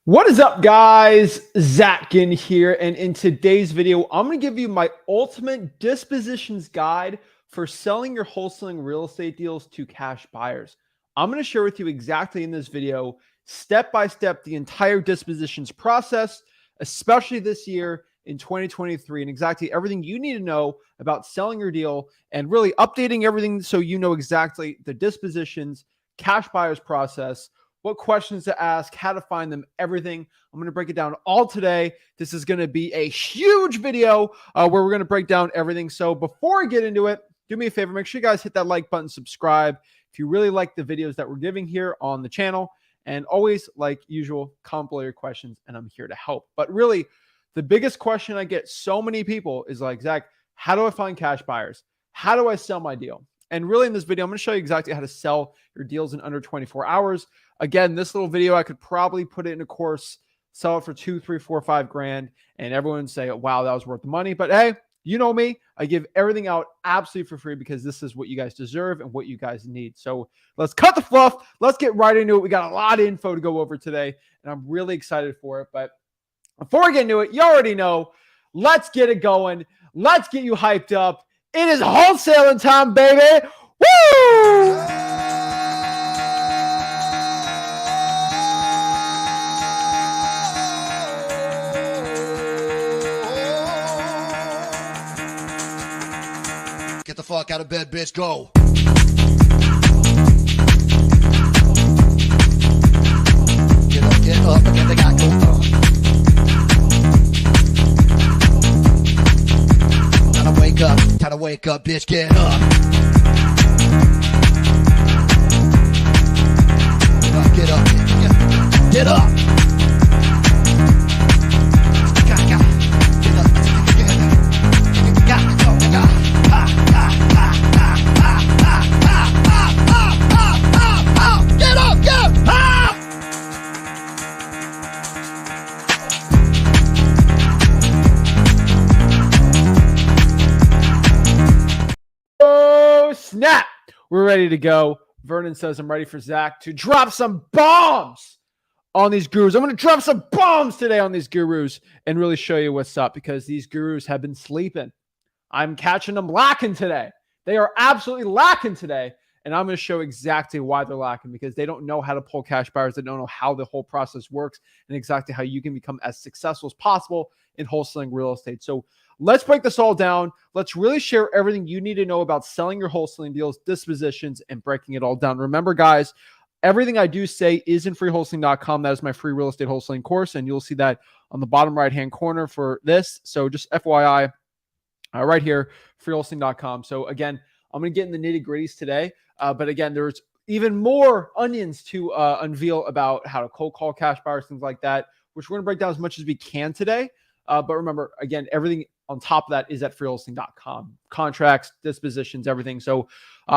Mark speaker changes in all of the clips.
Speaker 1: What is up, guys? Zach Ginn here, and in today's video, I'm going to give you my ultimate dispositions guide for selling your wholesaling real estate deals to cash buyers. I'm going to share with you exactly in this video, step by step, the entire dispositions process, especially this year in 2023, and exactly everything you need to know about selling your deal and really updating everything so you know exactly the dispositions, cash buyers process, what questions to ask, how to find them, everything. I'm going to break it down all today. This is going to be a huge video where we're going to break down everything. So before I get into it, do me a favor, make sure you guys hit that like button, subscribe if you really like the videos that we're giving here on the channel. And always, like usual, comment below your questions, and I'm here to help. But really, the biggest question I get so many people is like, Zach, how do I find cash buyers? How do I sell my deal? And really in this video, I'm going to show you exactly how to sell your deals in under 24 hours. Again, this little video, I could probably put it in a course, sell it for 2, 3, 4, 5 grand, and everyone would say, wow, that was worth the money. But hey, you know me, I give everything out absolutely for free because this is what you guys deserve and what you guys need. So let's cut the fluff. Let's get right into it. We got a lot of info to go over today, and I'm really excited for it. But before I get into it, you already know, let's get it going. Let's get you hyped up. It is wholesaling time, baby. Woo!
Speaker 2: Get the fuck out of bed, bitch. Go. Get up, and get the guy go. Time to wake up, bitch. Get up. Get up. Get up.
Speaker 1: Snap! We're ready to go. Vernon says I'm ready for Zach to drop some bombs on these gurus. I'm going to drop some bombs today on these gurus and really show you what's up because these gurus have been sleeping. I'm catching them lacking today. They are absolutely lacking today. And I'm going to show exactly why they're lacking because they don't know how to pull cash buyers. They don't know how the whole process works and exactly how you can become as successful as possible in wholesaling real estate. So let's break this all down. Let's really share everything you need to know about selling your wholesaling deals, dispositions, and breaking it all down. Remember, guys, everything I do say is in freewholesaling.com. That is my free real estate wholesaling course, and you'll see that on the bottom right-hand corner for this. So just FYI, right here, freewholesaling.com. So again, I'm going to get in the nitty-gritties today. But again, there's even more onions to unveil about how to cold call cash buyers, things like that, which we're going to break down as much as we can today. But remember, again, everything on top of that is at freewholesaling.com. Contracts, dispositions, everything. So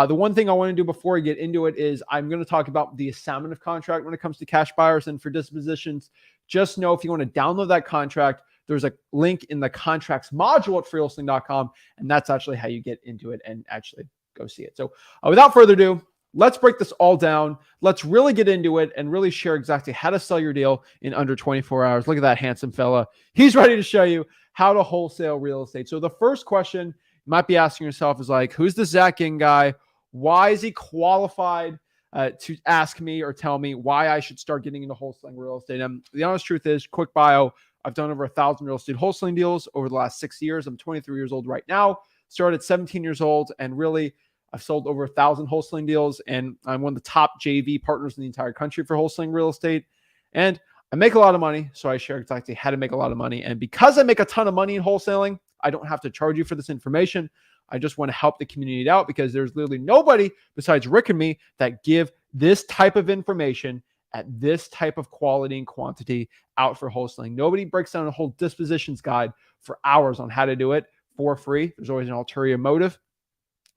Speaker 1: the one thing I want to do before I get into it is I'm going to talk about the assignment of contract when it comes to cash buyers and for dispositions. Just know if you want to download that contract, there's a link in the contracts module at freewholesaling.com, and that's actually how you get into it and actually go see it. So without further ado, let's break this all down. Let's really get into it and really share exactly how to sell your deal in under 24 hours. Look at that handsome fella. He's ready to show you how to wholesale real estate. So the first question you might be asking yourself is like, who's the Zach Ginn guy? Why is he qualified to ask me or tell me why I should start getting into wholesaling real estate? And the honest truth is, quick bio, I've done over 1,000 real estate wholesaling deals over the last 6 years. I'm 23 years old right now. Started at 17 years old, and really I've sold over 1,000 wholesaling deals, and I'm one of the top JV partners in the entire country for wholesaling real estate. And I make a lot of money, so I share exactly how to make a lot of money. And because I make a ton of money in wholesaling, I don't have to charge you for this information. I just want to help the community out because there's literally nobody besides Rick and me that give this type of information at this type of quality and quantity out for wholesaling. Nobody breaks down a whole dispositions guide for hours on how to do it for free. There's always an ulterior motive.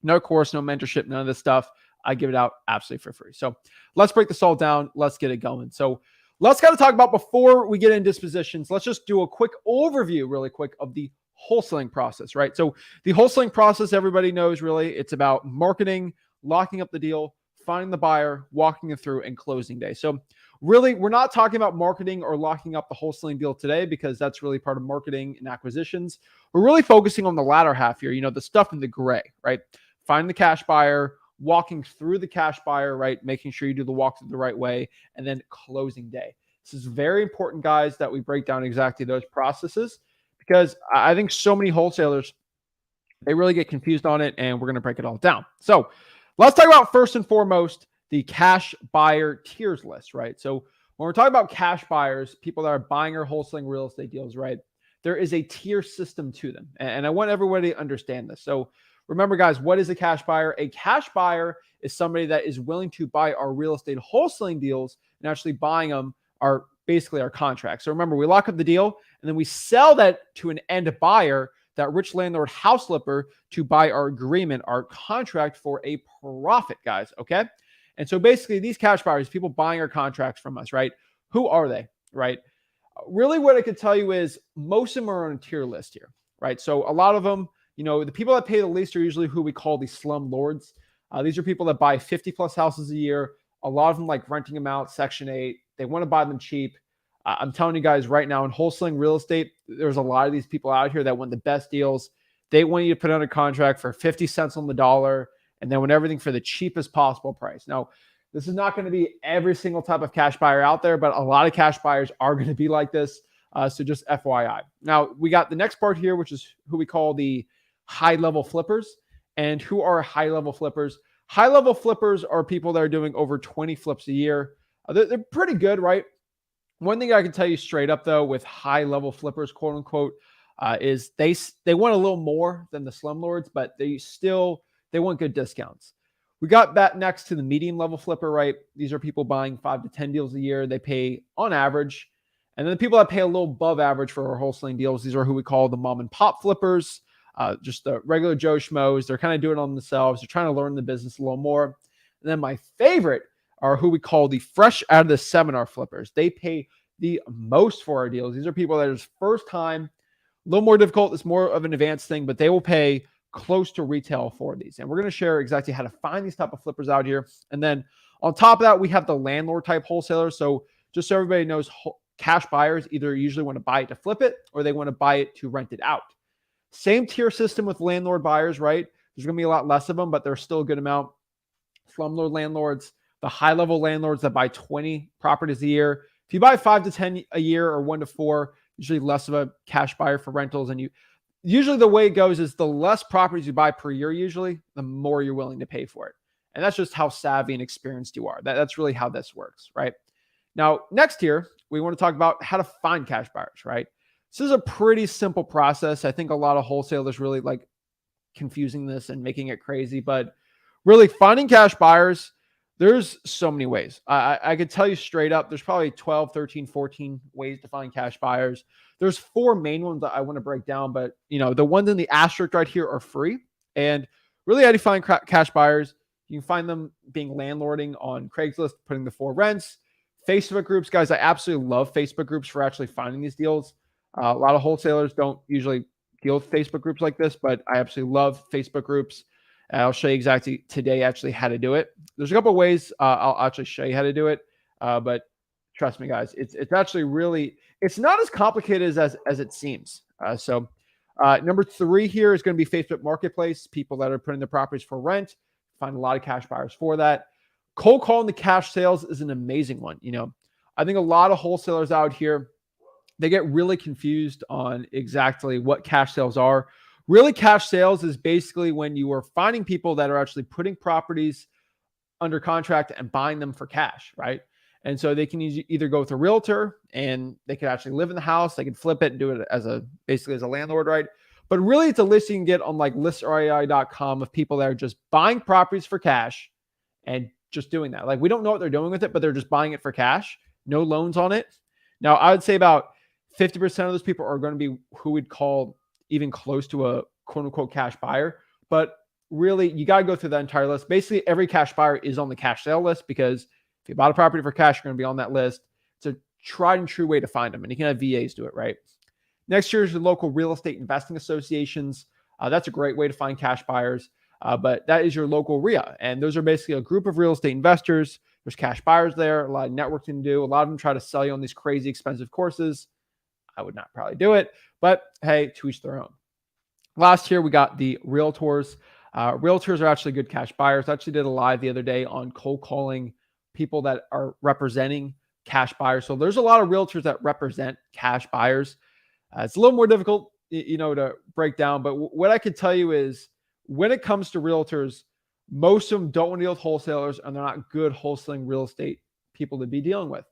Speaker 1: No course, no mentorship, none of this stuff. I give it out absolutely for free. So let's break this all down. Let's get it going. So let's kind of talk about, before we get into dispositions, let's just do a quick overview really quick of the wholesaling process, right? So the wholesaling process, everybody knows, really, it's about marketing, locking up the deal, finding the buyer, walking it through, and closing day. So really, we're not talking about marketing or locking up the wholesaling deal today because that's really part of marketing and acquisitions. We're really focusing on the latter half here, the stuff in the gray, right? Finding the cash buyer, walking through the cash buyer, right? Making sure you do the walkthrough the right way, and then closing day. This is very important, guys, that we break down exactly those processes because I think so many wholesalers, they really get confused on it, and we're going to break it all down. So let's talk about first and foremost the cash buyer tiers list, right? So when we're talking about cash buyers, people that are buying or wholesaling real estate deals, right? There is a tier system to them. And I want everybody to understand this. So remember, guys, what is a cash buyer? A cash buyer is somebody that is willing to buy our real estate wholesaling deals and actually buying them are basically our contracts. So remember, we lock up the deal and then we sell that to an end buyer, that rich landlord house flipper, to buy our agreement, our contract, for a profit, guys. Okay. And so basically these cash buyers, people buying our contracts from us, right? Who are they, right? Really what I could tell you is most of them are on a tier list here, right? So a lot of them, the people that pay the least are usually who we call the slum lords. These are people that buy 50 plus houses a year. A lot of them like renting them out, Section 8. They want to buy them cheap. I'm telling you guys right now, in wholesaling real estate, there's a lot of these people out here that want the best deals. They want you to put on a contract for 50 cents on the dollar, and then want everything for the cheapest possible price. Now, this is not going to be every single type of cash buyer out there, but a lot of cash buyers are going to be like this. So just FYI. Now, we got the next part here, which is who we call the high-level flippers. And who are high-level flippers? High-level flippers are people that are doing over 20 flips a year. They're pretty good, right? One thing I can tell you straight up, though, with high-level flippers, quote unquote, is they want a little more than the slumlords, but they want good discounts. We got that next to the medium-level flipper, right? These are people buying 5 to 10 deals a year. They pay on average. And then the people that pay a little above average for our wholesaling deals, these are who we call the mom-and-pop flippers, just the regular Joe Schmoes. They're kind of doing it on themselves. They're trying to learn the business a little more. And then my favorite are who we call the fresh out of the seminar flippers. They pay the most for our deals. These are people that is first time, a little more difficult. It's more of an advanced thing, but they will pay close to retail for these. And we're going to share exactly how to find these type of flippers out here. And then on top of that, we have the landlord type wholesalers. So just so everybody knows, cash buyers either usually want to buy it to flip it or they want to buy it to rent it out. Same tier system with landlord buyers, right? There's going to be a lot less of them, but there's still a good amount. Slumlord landlords, the high-level landlords that buy 20 properties a year. If you buy 5 to 10 a year or 1 to 4, usually less of a cash buyer for rentals. And usually the way it goes is the less properties you buy per year, usually, the more you're willing to pay for it. And that's just how savvy and experienced you are. That's really how this works, right? Now, next here, we want to talk about how to find cash buyers, right? This is a pretty simple process. I think a lot of wholesalers really like confusing this and making it crazy, but really finding cash buyers, there's so many ways. I could tell you straight up, there's probably 12, 13, 14 ways to find cash buyers. There's 4 main ones that I want to break down, but the ones in the asterisk right here are free. And really, how do you find cash buyers? You can find them being landlording on Craigslist, putting the 4 rents. Facebook groups, guys, I absolutely love Facebook groups for actually finding these deals. A lot of wholesalers don't usually deal with Facebook groups like this, but I absolutely love Facebook groups. I'll show you exactly today actually how to do it. There's a couple of ways I'll actually show you how to do it, but trust me, guys, it's actually really, it's not as complicated as it seems. Number 3 here is going to be Facebook Marketplace, people that are putting their properties for rent. Find a lot of cash buyers for that. Cold calling the cash sales is an amazing one. I think a lot of wholesalers out here, they get really confused on exactly what cash sales are. Really, cash sales is basically when you are finding people that are actually putting properties under contract and buying them for cash, right? And so they can either go with a realtor and they could actually live in the house. They can flip it and do it basically as a landlord, right? But really, it's a list you can get on like listrai.com of people that are just buying properties for cash and just doing that. Like, we don't know what they're doing with it, but they're just buying it for cash, no loans on it. Now, I would say about 50% of those people are going to be who we'd call even close to a quote unquote cash buyer. But really, you got to go through that entire list. Basically, every cash buyer is on the cash sale list because if you bought a property for cash, you're going to be on that list. It's a tried and true way to find them. And you can have VAs do it, right? Next year is your local real estate investing associations. That's a great way to find cash buyers. But that is your local RIA. And those are basically a group of real estate investors. There's cash buyers there, a lot of networking to do. A lot of them try to sell you on these crazy expensive courses. I would not probably do it, but hey, to each their own. Last year, we got the realtors. Realtors are actually good cash buyers. I actually did a live the other day on cold calling people that are representing cash buyers. So there's a lot of realtors that represent cash buyers. It's a little more difficult, to break down. But what I can tell you is when it comes to realtors, most of them don't want to deal with wholesalers, and they're not good wholesaling real estate people to be dealing with.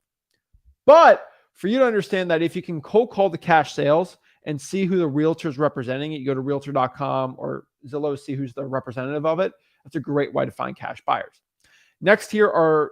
Speaker 1: But for you to understand that if you can cold call the cash sales and see who the realtor is representing it, you go to realtor.com or Zillow to see who's the representative of it. That's a great way to find cash buyers. Next here are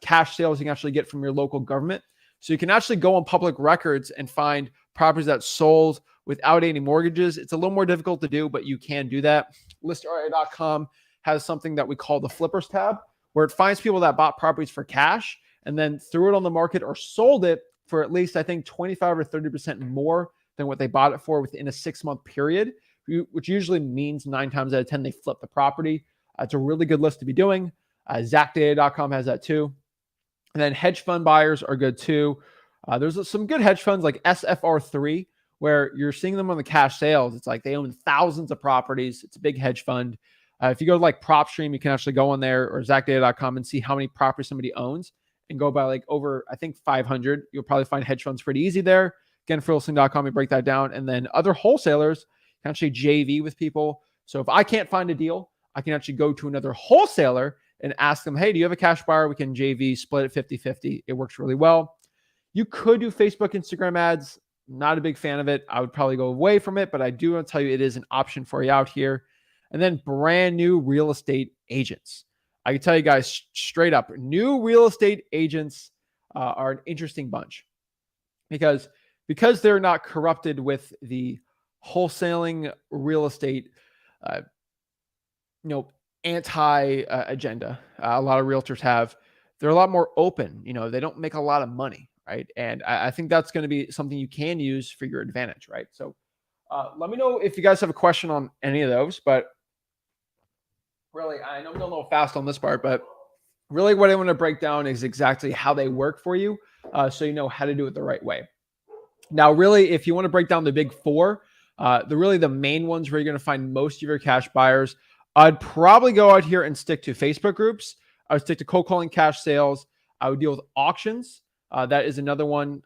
Speaker 1: cash sales you can actually get from your local government. So you can actually go on public records and find properties that sold without any mortgages. It's a little more difficult to do, but you can do that. ListRA.com has something that we call the flippers tab, where it finds people that bought properties for cash and then threw it on the market or sold it for at least, I think, 25 or 30% more than what they bought it for within a 6-month period, which usually means 9 times out of 10, they flip the property. It's a really good list to be doing. ZachData.com has that too. And then hedge fund buyers are good too. There's some good hedge funds like SFR3, where you're seeing them on the cash sales. It's like they own thousands of properties. It's a big hedge fund. If you go to like PropStream, you can actually go on there or ZachData.com and see how many properties somebody owns and go by like over, I think, 500. You'll probably find hedge funds pretty easy there. Again, for Wholesaling.com, we break that down. And then other wholesalers can actually JV with people. So if I can't find a deal, I can actually go to another wholesaler and ask them, hey, do you have a cash buyer? We can JV, split it 50-50. It works really well. You could do Facebook, Instagram ads. Not a big fan of it. I would probably go away from it, but I do want to tell you it is an option for you out here. And then brand new real estate agents. I can tell you guys straight up, new real estate agents are an interesting bunch because they're not corrupted with the wholesaling real estate, anti-agenda. A lot of realtors have. They're a lot more open. They don't make a lot of money, right? And I think that's going to be something you can use for your advantage, right? So let me know if you guys have a question on any of those, but really, I know I'm going a little fast on this part, but really what I want to break down is exactly how they work for you, so you know how to do it the right way. Now, really, if you want to break down the big four, the main ones where you're going to find most of your cash buyers, I'd probably go out here and stick to Facebook groups. I would stick to cold calling cash sales. I would deal with auctions. That is another one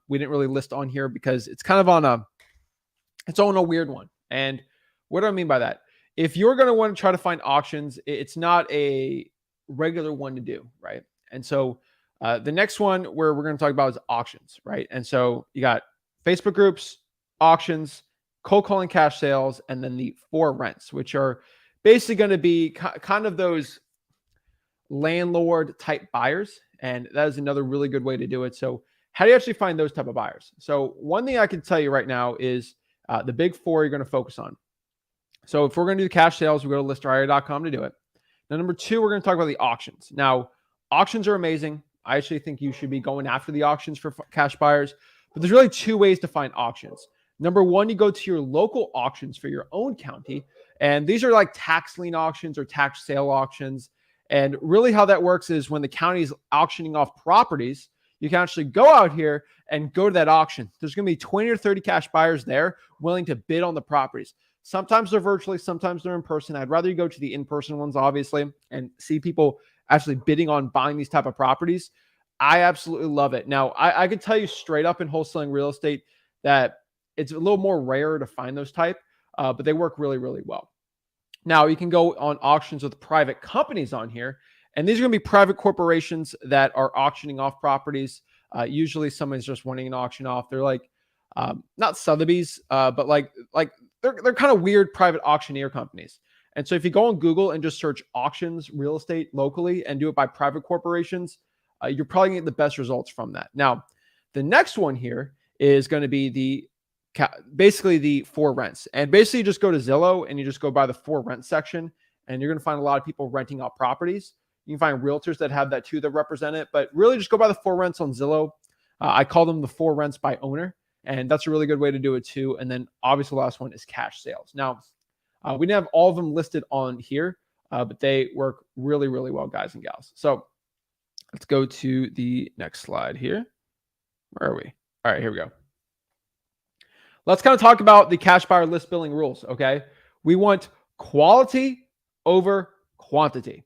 Speaker 1: we didn't really list on here because it's kind of on a weird one. And what do I mean by that? If you're going to want to try to find auctions, it's not a regular one to do, right? And so the next one where we're going to talk about is auctions, right? And so you got Facebook groups, auctions, cold calling cash sales, and then the for rents, which are basically going to be kind of those landlord type buyers. And that is another really good way to do it. So how do you actually find those type of buyers? So one thing I can tell you right now is the big four you're going to focus on. So if we're going to do cash sales, we go to listria.com to do it. Now, number two, we're going to talk about the auctions. Now, auctions are amazing. I actually think you should be going after the auctions for cash buyers, but there's really two ways to find auctions. Number one, you go to your local auctions for your own county, and these are like tax lien auctions or tax sale auctions. And really how that works is when the county is auctioning off properties, you can actually go out here and go to that auction. There's going to be 20 or 30 cash buyers there willing to bid on the properties. Sometimes they're virtually, sometimes they're in person. I'd rather you go to the in-person ones, obviously, and see people actually bidding on buying these type of properties. I absolutely love it. Now, I can tell you straight up in wholesaling real estate that it's a little more rare to find those type, but they work really, really well. Now, you can go on auctions with private companies on here, and these are going to be private corporations that are auctioning off properties. Usually somebody's just wanting an auction off. They're like, not Sotheby's, but like they're kind of weird private auctioneer companies. And so if you go on Google and just search auctions real estate locally and do it by private corporations, you're probably going to get the best results from that. Now, the next one here is going to be basically the for rents. And basically you just go to Zillow and you just go by the for rent section, and you're going to find a lot of people renting out properties. You can find realtors that have that too that represent it, but really just go by the for rents on Zillow. I call them the for rents by owner. And that's a really good way to do it too. And then obviously the last one is cash sales. Now, We didn't have all of them listed on here, but they work really, really well, guys and gals. So let's go to the next slide here. Where are we? All right, here we go. Let's kind of talk about the cash buyer list building rules, okay? We want quality over quantity.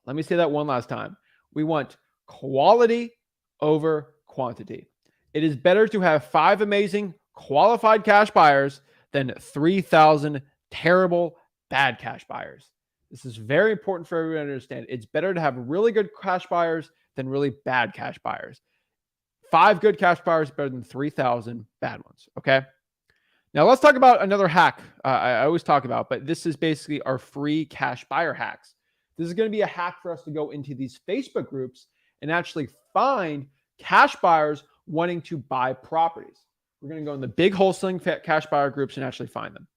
Speaker 1: Let me say that one last time. We want quality over quantity. It is better to have 5 amazing qualified cash buyers than 3,000 terrible bad cash buyers. This is very important for everyone to understand. It's better to have really good cash buyers than really bad cash buyers. 5 good cash buyers better than 3,000 bad ones, okay? Now let's talk about another hack I always talk about, but this is basically our free cash buyer hacks. This is going to be a hack for us to go into these Facebook groups and actually find cash buyers wanting to buy properties. We're going to go in the big wholesaling cash buyer groups and actually find them.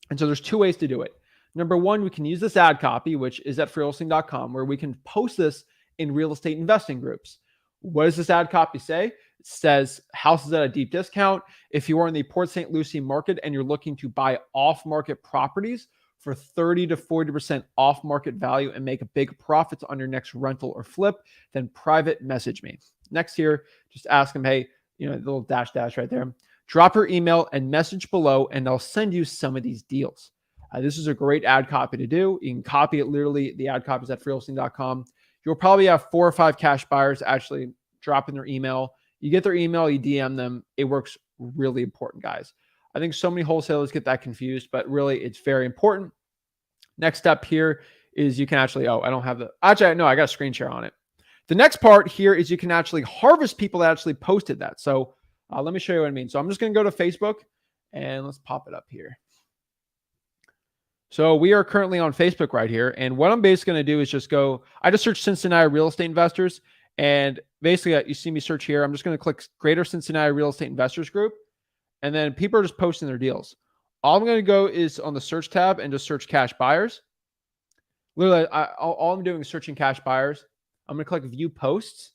Speaker 1: And so there's 2 ways to do it. Number 1, we can use this ad copy, which is at freewholesaling.com, where we can post this in real estate investing groups. What does this ad copy say? It says houses at a deep discount. If you are in the Port St. Lucie market and you're looking to buy off-market properties for 30 to 40% off-market value and make a big profits on your next rental or flip, then private message me. Next here, just ask them, hey, the little dash right there. Drop your email and message below, and I'll send you some of these deals. This is a great ad copy to do. You can copy it literally. The ad copy is at freewholesaling.com. You'll probably have 4 or 5 cash buyers actually drop in their email. You get their email, you DM them. It works really important, guys. I think so many wholesalers get that confused, but really it's very important. Next step here is you can actually, I don't have no, I got a screen share on it. The next part here is you can actually harvest people that actually posted that. So let me show you what I mean. So I'm just going to go to Facebook and let's pop it up here. So we are currently on Facebook right here. And what I'm basically going to do is just I just searched Cincinnati real estate investors. And basically you see me search here. I'm just going to click Greater Cincinnati Real Estate Investors Group. And then people are just posting their deals. All I'm going to go is on the search tab and just search cash buyers. Literally, all I'm doing is searching cash buyers. I'm going to click view posts.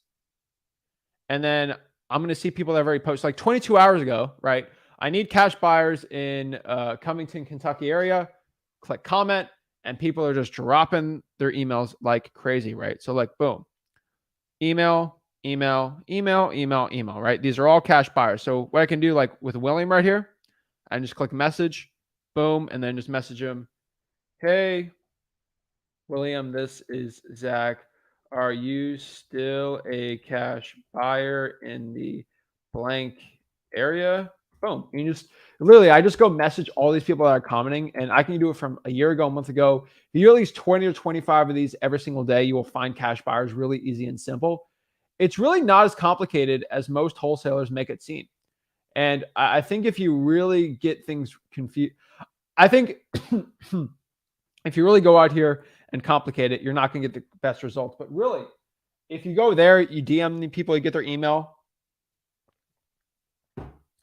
Speaker 1: And then I'm going to see people that have already posted like 22 hours ago, right? I need cash buyers in Covington, Kentucky area. Click comment, and people are just dropping their emails like crazy, right? So like, boom, email, right? These are all cash buyers. So what I can do, like with William right here, I just click message, boom, and then just message him, hey, William, this is Zach. Are you still a cash buyer in the blank area? Boom. You just literally, I just go message all these people that are commenting, and I can do it from a year ago, a month ago. If you do at least 20 or 25 of these every single day, you will find cash buyers really easy and simple. It's really not as complicated as most wholesalers make it seem. And I think if you really get things confused, I think if you really go out here and complicate it, you're not going to get the best results. But really, if you go there, you DM the people, you get their email,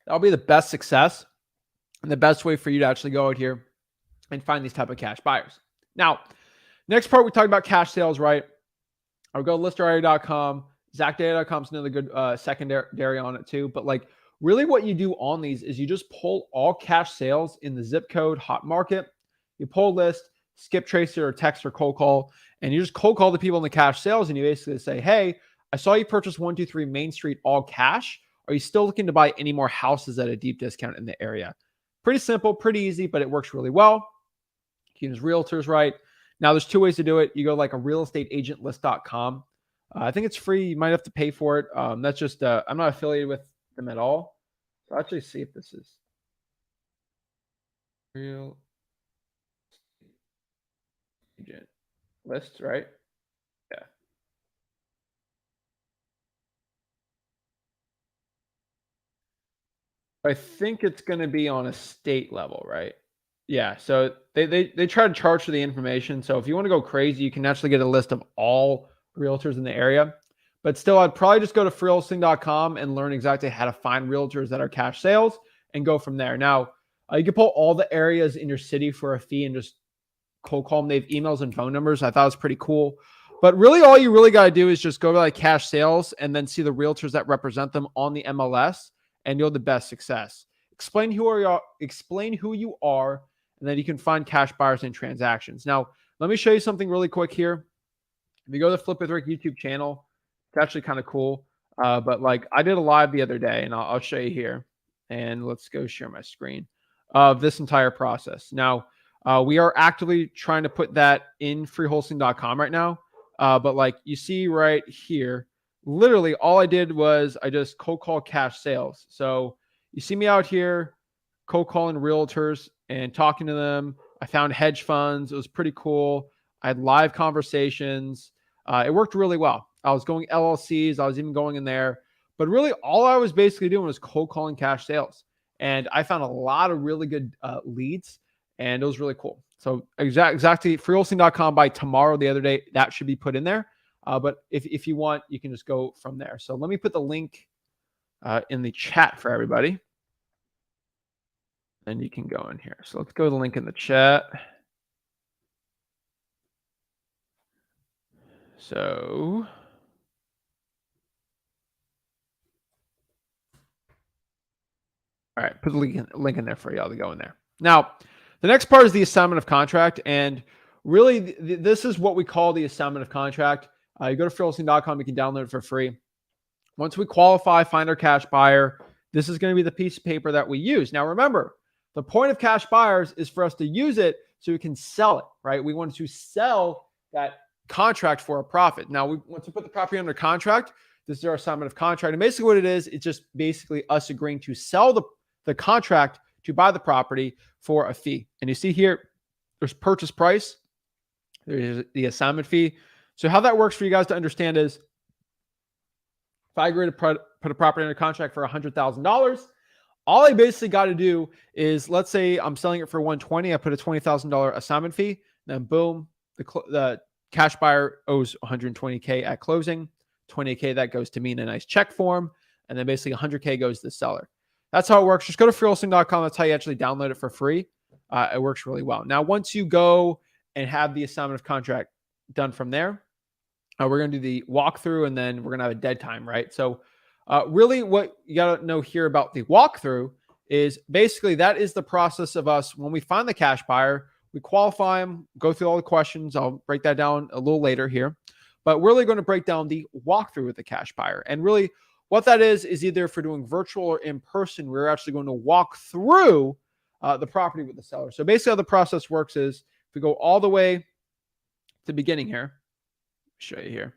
Speaker 1: that'll be the best success and the best way for you to actually go out here and find these type of cash buyers. Now, next part, we talked about cash sales, right? I'll go to listarea.com. ZachData.com is another good secondary on it too. But like really what you do on these is you just pull all cash sales in the zip code hot market. You pull list, skip tracer or text or cold call, and you just cold call the people in the cash sales. And you basically say, hey, I saw you purchase 123 Main Street all cash. Are you still looking to buy any more houses at a deep discount in the area? Pretty simple, pretty easy, but it works really well. You can use realtors, right? Now there's 2 ways to do it. You go like a realestateagentlist.com. I think it's free. You might have to pay for it. That's just, I'm not affiliated with them at all. So I'll actually see if this is real agent list, right? Yeah. I think it's going to be on a state level, right? Yeah. So they try to charge for the information. So if you want to go crazy, you can actually get a list of all realtors in the area. But still, I'd probably just go to freewholesaling.com and learn exactly how to find realtors that are cash sales and go from there. Now, you can pull all the areas in your city for a fee and just cold call them. They have emails and phone numbers. I thought it was pretty cool. But really, all you really got to do is just go to like cash sales and then see the realtors that represent them on the MLS, and you'll have the best success. Explain who you are, and then you can find cash buyers and transactions. Now, let me show you something really quick here. If you go to the Flip with Rick YouTube channel, it's actually kind of cool. But like I did a live the other day, and I'll show you here. And let's go share my screen of this entire process. Now, we are actively trying to put that in freewholesaling.com right now. But like you see right here, literally all I did was I just cold call cash sales. So you see me out here cold calling realtors and talking to them. I found hedge funds. It was pretty cool. I had live conversations. It worked really well. I was going LLCs. I was even going in there. But really, all I was basically doing was cold calling cash sales. And I found a lot of really good leads, and it was really cool. So exactly, freewholesaling.com by tomorrow, the other day, that should be put in there. But if you want, you can just go from there. So let me put the link in the chat for everybody. And you can go in here. So let's go to the link in the chat. So all right, put the link in there for y'all to go in there. Now, the next part is the assignment of contract. And really, this is what we call the assignment of contract. You go to freewholesaling.com, you can download it for free. Once we qualify, find our cash buyer, this is going to be the piece of paper that we use. Now, remember, the point of cash buyers is for us to use it so we can sell it, right? We want to sell that contract for a profit. Now, once we put the property under contract, this is our assignment of contract. And basically what it is, it's just basically us agreeing to sell the contract to buy the property for a fee. And you see here, there's purchase price, there's the assignment fee. So how that works for you guys to understand is, if I agree to put a property under contract for $100,000, all I basically got to do is, let's say I'm selling it for $120,000, I put a $20,000 assignment fee, then boom, the cash buyer owes $120K at closing, $20K that goes to me in a nice check form, and then basically $100K goes to the seller. That's how it works. Just go to freewholesaling.com. That's how you actually download it for free. It works really well. Now, once you go and have the assignment of contract done from there, we're going to do the walkthrough, and then we're going to have a dead time, right? So really what you got to know here about the walkthrough is basically that is the process of us. When we find the cash buyer, we qualify them, go through all the questions. I'll break that down a little later here, but we're really going to break down the walkthrough with the cash buyer. And really what that is either if we're doing virtual or in person, we're actually going to walk through the property with the seller. So basically how the process works is, if we go all the way to the beginning here, show you here.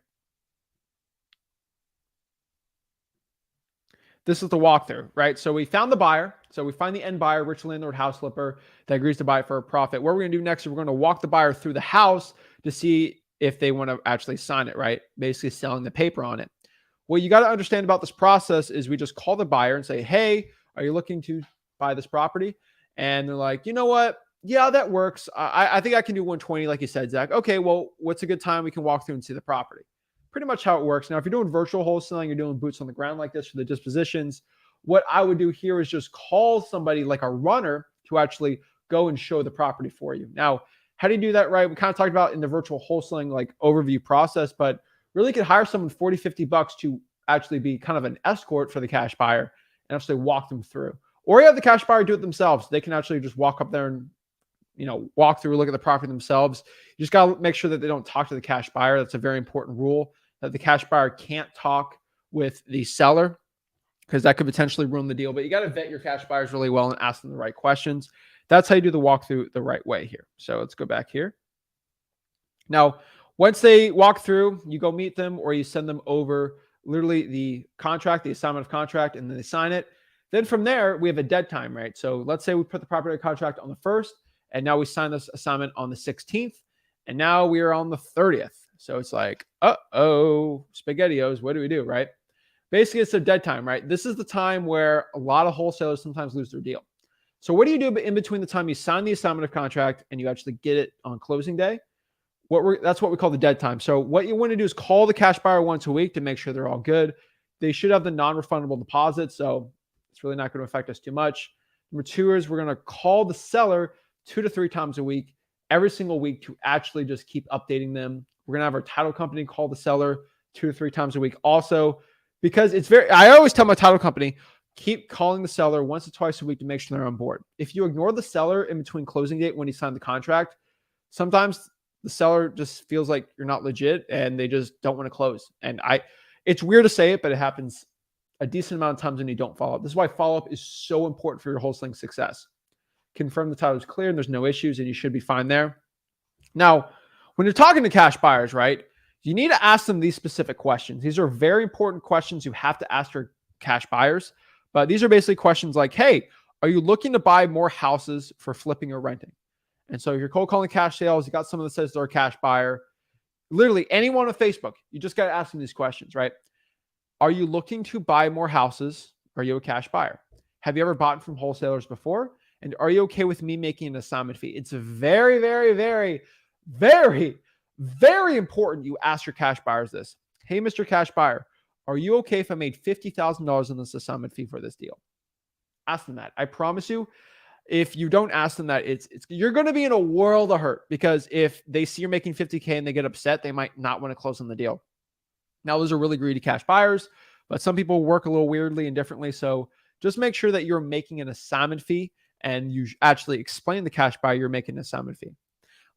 Speaker 1: This is the walkthrough, right? So we found the buyer. So we find the end buyer, rich landlord, house flipper that agrees to buy it for a profit. What we're going to do next is we're going to walk the buyer through the house to see if they want to actually sign it, right? Basically selling the paper on it. What you got to understand about this process is we just call the buyer and say, hey, are you looking to buy this property? And they're like, you know what? Yeah, that works. I think I can do 120, like you said, Zach. Okay, well, what's a good time we can walk through and see the property? Pretty much how it works. Now, if you're doing virtual wholesaling, you're doing boots on the ground like this for the dispositions, what I would do here is just call somebody like a runner to actually go and show the property for you. Now, how do you do that, right? We kind of talked about in the virtual wholesaling like overview process, but really you could hire someone 40, 50 bucks to actually be kind of an escort for the cash buyer and actually walk them through. Or you have the cash buyer do it themselves. They can actually just walk up there and walk through, look at the property themselves. You just got to make sure that they don't talk to the cash buyer. That's a very important rule, that the cash buyer can't talk with the seller, because that could potentially ruin the deal. But you got to vet your cash buyers really well and ask them the right questions. That's how you do the walkthrough the right way here. So let's go back here. Now, once they walk through, you go meet them, or you send them over literally the contract, the assignment of contract, and then they sign it. Then from there, we have a dead time, right? So let's say we put the property contract on the 1st, and now we sign this assignment on the 16th, and now we are on the 30th. So it's like, uh-oh, SpaghettiOs, what do we do, right? Basically, it's a dead time, right? This is the time where a lot of wholesalers sometimes lose their deal. So what do you do in between the time you sign the assignment of contract and you actually get it on closing day? That's what we call the dead time. So what you want to do is call the cash buyer once a week to make sure they're all good. They should have the non-refundable deposit, so it's really not going to affect us too much. Number 2 is we're going to call the seller 2 to 3 times a week, every single week, to actually just keep updating them. We're going to have our title company call the seller 2 to 3 times a week also, because I always tell my title company, keep calling the seller once or twice a week to make sure they're on board. If you ignore the seller in between closing date when he signed the contract, sometimes the seller just feels like you're not legit and they just don't want to close. And it's weird to say it, but it happens a decent amount of times when you don't follow up. This is why follow-up is so important for your wholesaling success. Confirm the title is clear and there's no issues and you should be fine there. Now, when you're talking to cash buyers, right, you need to ask them these specific questions. These are very important questions you have to ask your cash buyers. But these are basically questions like, hey, are you looking to buy more houses for flipping or renting? And so if you're cold calling cash sales, you got someone that says they're a cash buyer, literally anyone on Facebook, you just got to ask them these questions, right? Are you looking to buy more houses? Are you a cash buyer? Have you ever bought from wholesalers before? And are you okay with me making an assignment fee? It's very, very, very, very, very important you ask your cash buyers this. Hey, Mr. Cash Buyer, are you okay if I made $50,000 in this assignment fee for this deal? Ask them that. I promise you, if you don't ask them that, you're going to be in a world of hurt, because if they see you're making $50K and they get upset, they might not want to close on the deal. Now, those are really greedy cash buyers, but some people work a little weirdly and differently. So just make sure that you're making an assignment fee and you actually explain to the cash buyer you're making an assignment fee.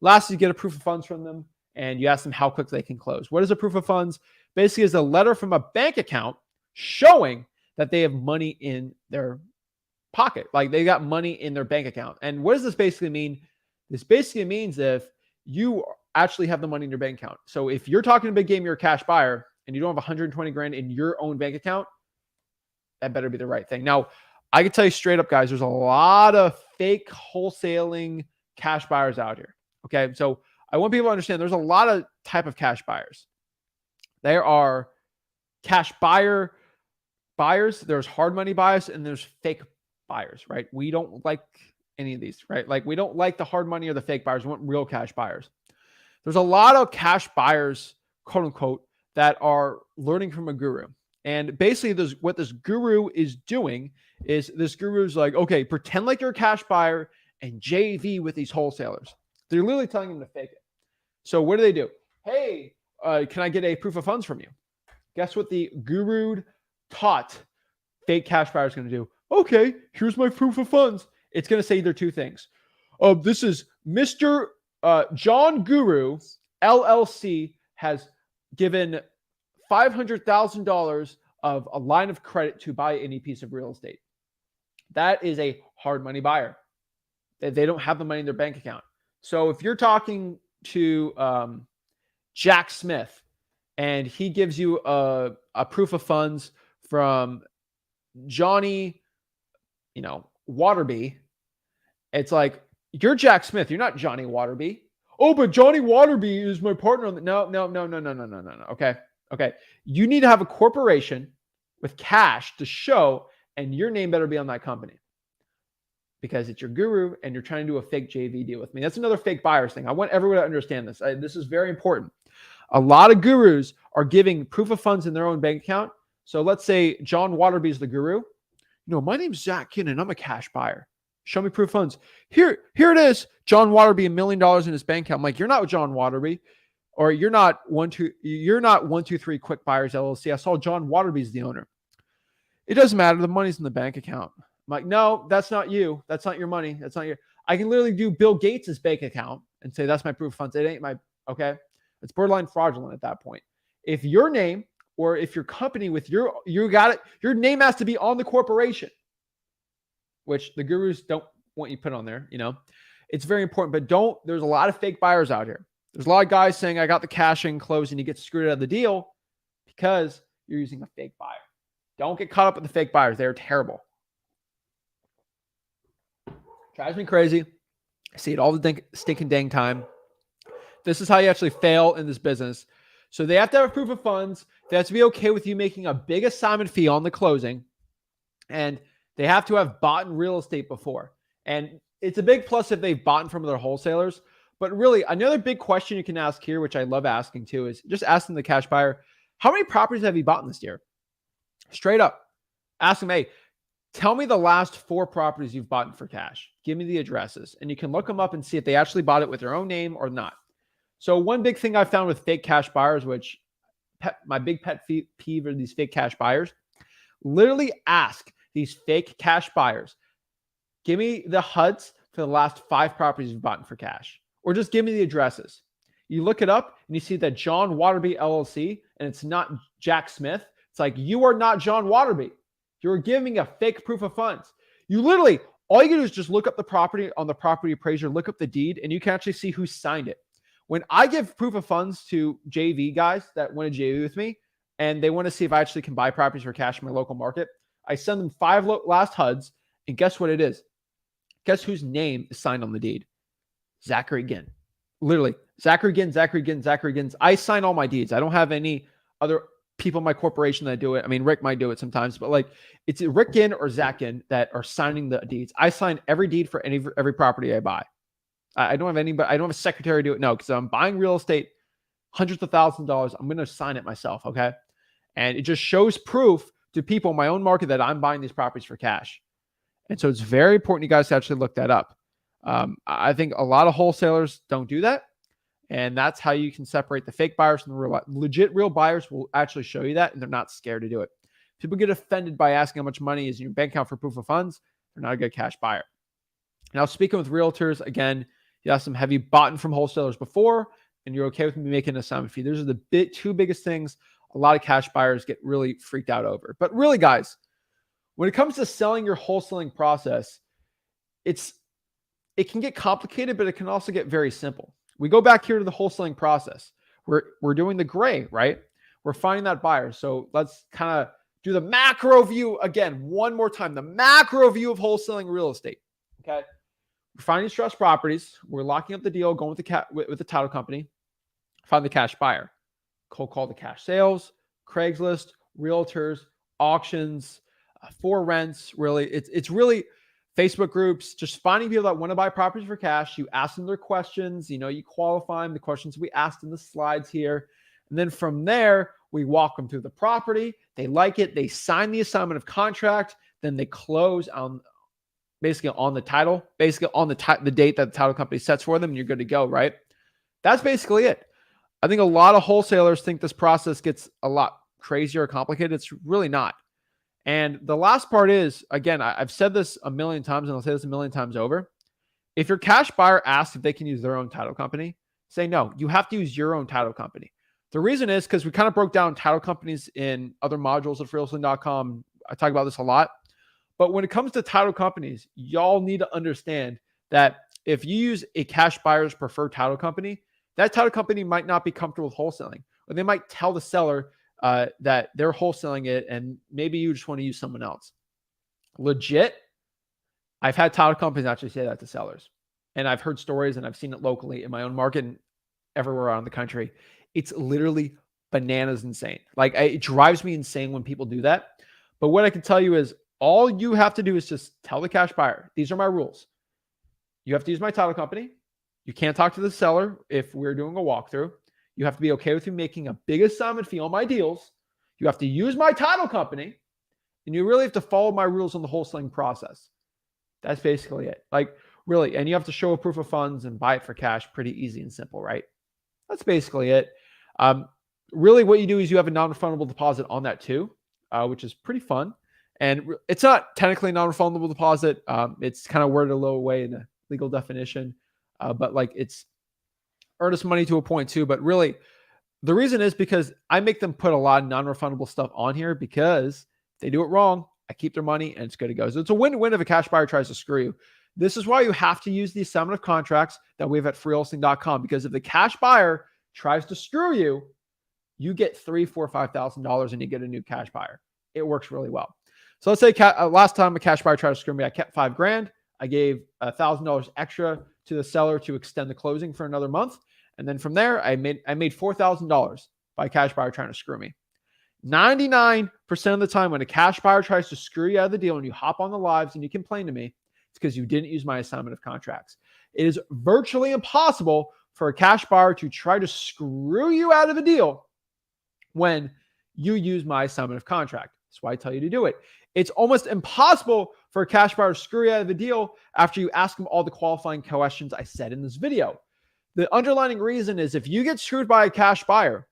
Speaker 1: Lastly, you get a proof of funds from them and you ask them how quick they can close. What is a proof of funds? Basically, is a letter from a bank account showing that they have money in their pocket, like they got money in their bank account. And what does this basically mean? This basically means if you actually have the money in your bank account. So if you're talking a big game, you're a cash buyer and you don't have 120 grand in your own bank account, that better be the right thing. Now, I can tell you straight up, guys, there's a lot of fake wholesaling cash buyers out here. Okay. So I want people to understand there's a lot of type of cash buyers. There are cash buyers, there's hard money buyers, and there's fake buyers, right? We don't like any of these, right? Like we don't like the hard money or the fake buyers. We want real cash buyers. There's a lot of cash buyers, quote unquote, that are learning from a guru. And basically what this guru is doing is this guru is like, okay, pretend like you're a cash buyer and JV with these wholesalers. They're literally telling them to fake it. So what do? Hey, can I get a proof of funds from you? Guess what the guru taught fake cash buyers going to do? Okay, here's my proof of funds. It's going to say either two things. This is Mr. John Guru, LLC, has given $500,000 of a line of credit to buy any piece of real estate. That is a hard money buyer. They don't have the money in their bank account. So if you're talking to Jack Smith and he gives you a proof of funds from Johnny, Waterby, it's like, you're Jack Smith. You're not Johnny Waterby. Oh, but Johnny Waterby is my partner on the... No. Okay. You need to have a corporation with cash to show, and your name better be on that company because it's your guru and you're trying to do a fake JV deal with me. That's another fake buyers thing. I want everyone to understand this. This is very important. A lot of gurus are giving proof of funds in their own bank account. So let's say John Waterby is the guru. My name's Zach Ginn and I'm a cash buyer. Show me proof of funds. Here it is. John Waterby, $1 million in his bank account. I'm like, you're not John Waterby, or you're not 123 Quick Buyers LLC. I saw John Waterby's the owner. It doesn't matter. The money's in the bank account. I'm like, no, that's not you. That's not your money. That's not your. I can literally do Bill Gates's bank account and say that's my proof of funds. It ain't my. Okay, it's borderline fraudulent at that point. If your name or if your company with your name has to be on the corporation, which the gurus don't want you put on there, it's very important, but there's a lot of fake buyers out here. There's a lot of guys saying, I got the cash in, close, and you get screwed out of the deal because you're using a fake buyer. Don't get caught up with the fake buyers. They're terrible. Drives me crazy. I see it all the stinking dang time. This is how you actually fail in this business. So they have to have a proof of funds. They have to be okay with you making a big assignment fee on the closing. And they have to have bought in real estate before. And it's a big plus if they've bought from their wholesalers. But really, another big question you can ask here, which I love asking too, is just asking the cash buyer, how many properties have you bought in this year? Straight up. Ask them, hey, tell me the last 4 properties you've bought for cash. Give me the addresses. And you can look them up and see if they actually bought it with their own name or not. So one big thing I found with fake cash buyers, my big pet peeve are these fake cash buyers, literally ask these fake cash buyers. Give me the HUDs for the last 5 properties you've bought for cash, or just give me the addresses. You look it up and you see that John Waterby LLC, and it's not Jack Smith. It's like, you are not John Waterby. You're giving a fake proof of funds. You literally, all you can do is just look up the property on the property appraiser, look up the deed, and you can actually see who signed it. When I give proof of funds to JV guys that want to JV with me, and they want to see if I actually can buy properties for cash in my local market, I send them 5 last HUDs, and guess what it is? Guess whose name is signed on the deed? Zach Ginn. Literally, Zach Ginn. I sign all my deeds. I don't have any other people in my corporation that do it. I mean, Rick might do it sometimes, but like, it's Rick Ginn or Zach Ginn that are signing the deeds. I sign every deed for every property I buy. I don't have anybody. I don't have a secretary do it. No, because I'm buying real estate, hundreds of thousands of dollars. I'm going to sign it myself. Okay. And it just shows proof to people in my own market that I'm buying these properties for cash. And so it's very important you guys to actually look that up. I think a lot of wholesalers don't do that. And that's how you can separate the fake buyers from the real. Legit real buyers will actually show you that, and they're not scared to do it. People get offended by asking how much money is in your bank account for proof of funds. They're not a good cash buyer. Now, speaking with realtors, again, you ask them, have you bought from wholesalers before? And you're okay with me making an assignment fee. Those are the 2 biggest things a lot of cash buyers get really freaked out over. But really, guys, when it comes to selling your wholesaling process, it can get complicated, but it can also get very simple. We go back here to the wholesaling process. We're doing the gray, right? We're finding that buyer. So let's kind of do the macro view again, one more time. The macro view of wholesaling real estate. Okay. We're finding stressed properties. We're locking up the deal, going with the title company, find the cash buyer, cold call the cash sales, Craigslist, realtors, auctions, for rents. Really, it's really Facebook groups, just finding people that want to buy properties for cash. You ask them their questions, you qualify them, the questions we asked in the slides here. And then from there, we walk them through the property. They like it. They sign the assignment of contract. Then they close on basically on the title, basically on the date that the title company sets for them, and you're good to go, right? That's basically it. I think a lot of wholesalers think this process gets a lot crazier or complicated. It's really not. And the last part is, again, I've said this a million times, and I'll say this a million times over. If your cash buyer asks if they can use their own title company, say no. You have to use your own title company. The reason is because we kind of broke down title companies in other modules of Wholesaling.com. I talk about this a lot. But when it comes to title companies, y'all need to understand that if you use a cash buyer's preferred title company, that title company might not be comfortable with wholesaling, or they might tell the seller that they're wholesaling it, and maybe you just want to use someone else. Legit, I've had title companies actually say that to sellers, and I've heard stories, and I've seen it locally in my own market and everywhere around the country. It's literally bananas insane. Like, it drives me insane when people do that. But what I can tell you is all you have to do is just tell the cash buyer, these are my rules. You have to use my title company. You can't talk to the seller if we're doing a walkthrough. You have to be okay with me making a big assignment fee on my deals. You have to use my title company, and you really have to follow my rules on the wholesaling process. That's basically it. Like, really, and you have to show a proof of funds and buy it for cash. Pretty easy and simple, right? That's basically it. Really, what you do is you have a non-refundable deposit on that too, which is pretty fun. And it's not technically a non-refundable deposit. It's kind of worded a little way in the legal definition, but like, it's earnest money to a point too. But really, the reason is because I make them put a lot of non-refundable stuff on here, because if they do it wrong, I keep their money and it's good to go. So it's a win-win if a cash buyer tries to screw you. This is why you have to use the assignment of contracts that we have at freewholesaling.com, because if the cash buyer tries to screw you, you get $3,000, $4,000, $5,000 and you get a new cash buyer. It works really well. So let's say last time a cash buyer tried to screw me, I kept $5,000. I gave $1,000 extra to the seller to extend the closing for another month. And then from there, I made $4,000 by a cash buyer trying to screw me. 99% of the time when a cash buyer tries to screw you out of the deal and you hop on the lives and you complain to me, it's because you didn't use my assignment of contracts. It is virtually impossible for a cash buyer to try to screw you out of a deal when you use my assignment of contract. That's why I tell you to do it. It's almost impossible for a cash buyer to screw you out of a deal after you ask them all the qualifying questions I said in this video. The underlying reason is if you get screwed by a cash buyer,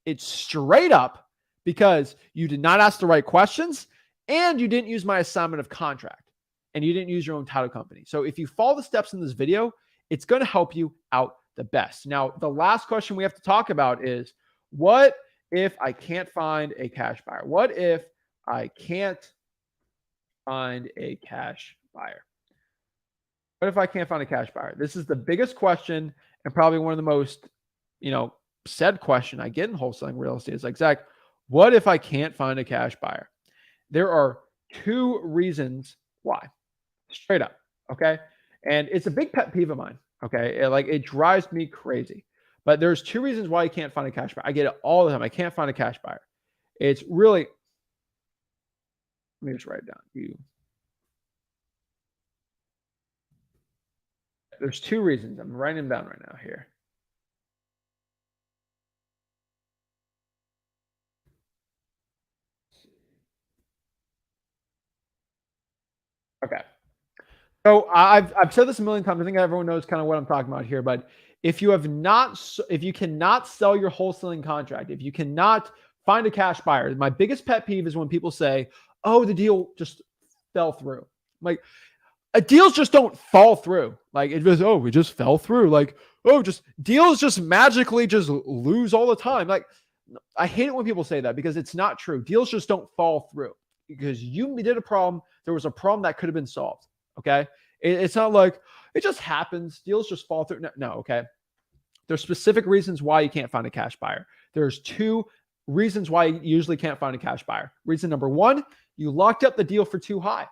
Speaker 1: it's straight up because you did not ask the right questions and you didn't use my assignment of contract, and you didn't use your own title company. So if you follow the steps in this video, it's going to help you out the best. Now, the last question we have to talk about is, what if I can't find a cash buyer? What if I can't find a cash buyer? What if I can't find a cash buyer? This is the biggest question and probably one of the most, said question I get in wholesaling real estate. It's like, Zach, what if I can't find a cash buyer? There are two reasons why, straight up. Okay. And it's a big pet peeve of mine. Okay. It drives me crazy, but there's two reasons why you can't find a cash buyer. I get it all the time. I can't find a cash buyer. It's really, let me just write it down. There's two reasons. I'm writing them down right now here. Okay. So I've said this a million times. I think everyone knows kind of what I'm talking about here. But if you cannot sell your wholesaling contract, if you cannot find a cash buyer, my biggest pet peeve is when people say, "Oh, the deal just fell through." Like, deals just don't fall through. Like, it was, oh, it just fell through. Like, oh, just deals just magically just lose all the time. Like, I hate it when people say that because it's not true. Deals just don't fall through because you did a problem. There was a problem that could have been solved. Okay. It's not like it just happens. Deals just fall through. No. Okay. There's specific reasons why you can't find a cash buyer. There's two reasons why you usually can't find a cash buyer. Reason number one, you locked up the deal for too high.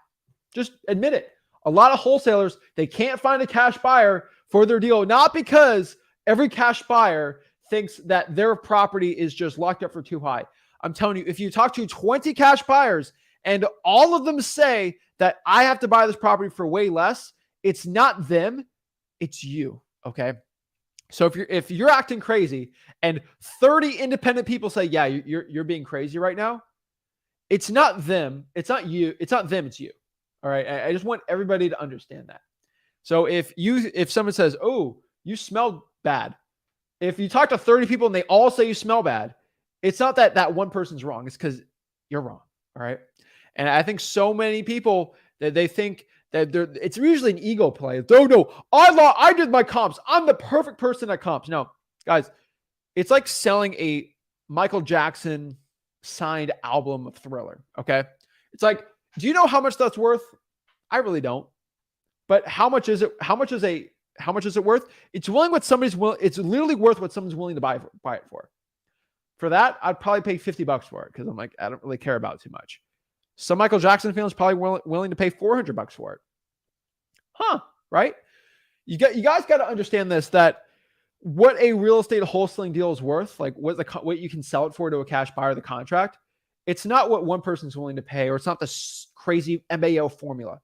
Speaker 1: Just admit it. A lot of wholesalers, they can't find a cash buyer for their deal, not because every cash buyer thinks that their property is just locked up for too high. I'm telling you, if you talk to 20 cash buyers and all of them say that I have to buy this property for way less, it's not them, it's you. Okay. So if you're acting crazy and 30 independent people say, yeah, you're being crazy right now, it's not them. It's not you. It's not them. It's you. All right. I just want everybody to understand that. So if someone says, oh, you smell bad, if you talk to 30 people and they all say you smell bad, it's not that one person's wrong. It's because you're wrong. All right. And I think so many people that they think that it's usually an ego play. Oh, no, I did my comps. I'm the perfect person at comps. No, guys, it's like selling a Michael Jackson signed album of Thriller. Okay. It's like, do you know how much that's worth? I really don't. But how much is it? How much is it worth? It's it's literally worth what someone's willing to buy it for. For that, I'd probably pay $50 for it because I'm like, I don't really care about it too much. Some Michael Jackson fans probably willing to pay $400 for it. Huh, right? You guys got to understand this, that what a real estate wholesaling deal is worth, like what you can sell it for to a cash buyer, the contract, it's not what one person's willing to pay, or it's not this crazy MAO formula.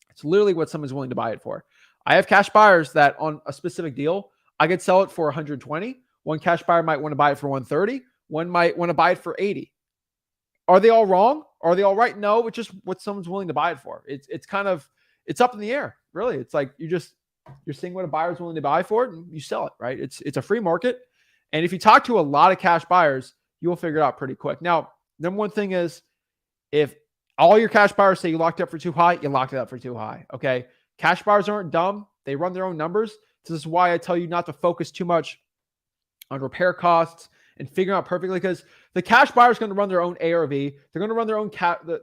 Speaker 1: It's literally what someone's willing to buy it for. I have cash buyers that on a specific deal, I could sell it for 120. One cash buyer might want to buy it for 130. One might want to buy it for 80. Are they all wrong? Are they all right? No, it's just what someone's willing to buy it for. It's up in the air, really. It's like you're seeing what a buyer's willing to buy for it and you sell it, right? It's a free market. And if you talk to a lot of cash buyers, you will figure it out pretty quick. Now, number one thing is, if all your cash buyers say you locked up for too high, you locked it up for too high. Okay. Cash buyers aren't dumb. They run their own numbers. This is why I tell you not to focus too much on repair costs and figuring out perfectly, because the cash buyer is going to run their own ARV. They're going to run their own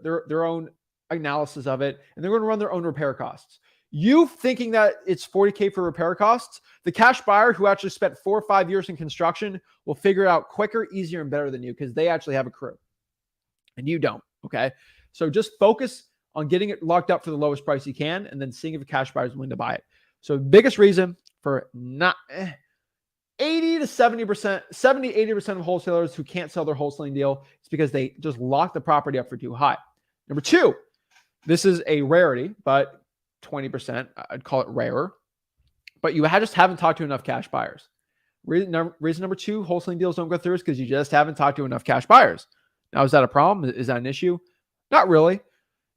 Speaker 1: their own analysis of it, and they're going to run their own repair costs. You thinking that it's $40K for repair costs, the cash buyer who actually spent 4 or 5 years in construction will figure it out quicker, easier, and better than you because they actually have a crew and you don't. Okay. So just focus on getting it locked up for the lowest price you can and then seeing if a cash buyer is willing to buy it. So the biggest reason for not 80 to 70%, 70, 80% of wholesalers who can't sell their wholesaling deal is because they just lock the property up for too high. Number two, this is a rarity, but 20%, I'd call it rarer, but you just haven't talked to enough cash buyers. Reason number two, wholesaling deals don't go through is because you just haven't talked to enough cash buyers. Now, is that a problem? Is that an issue? Not really.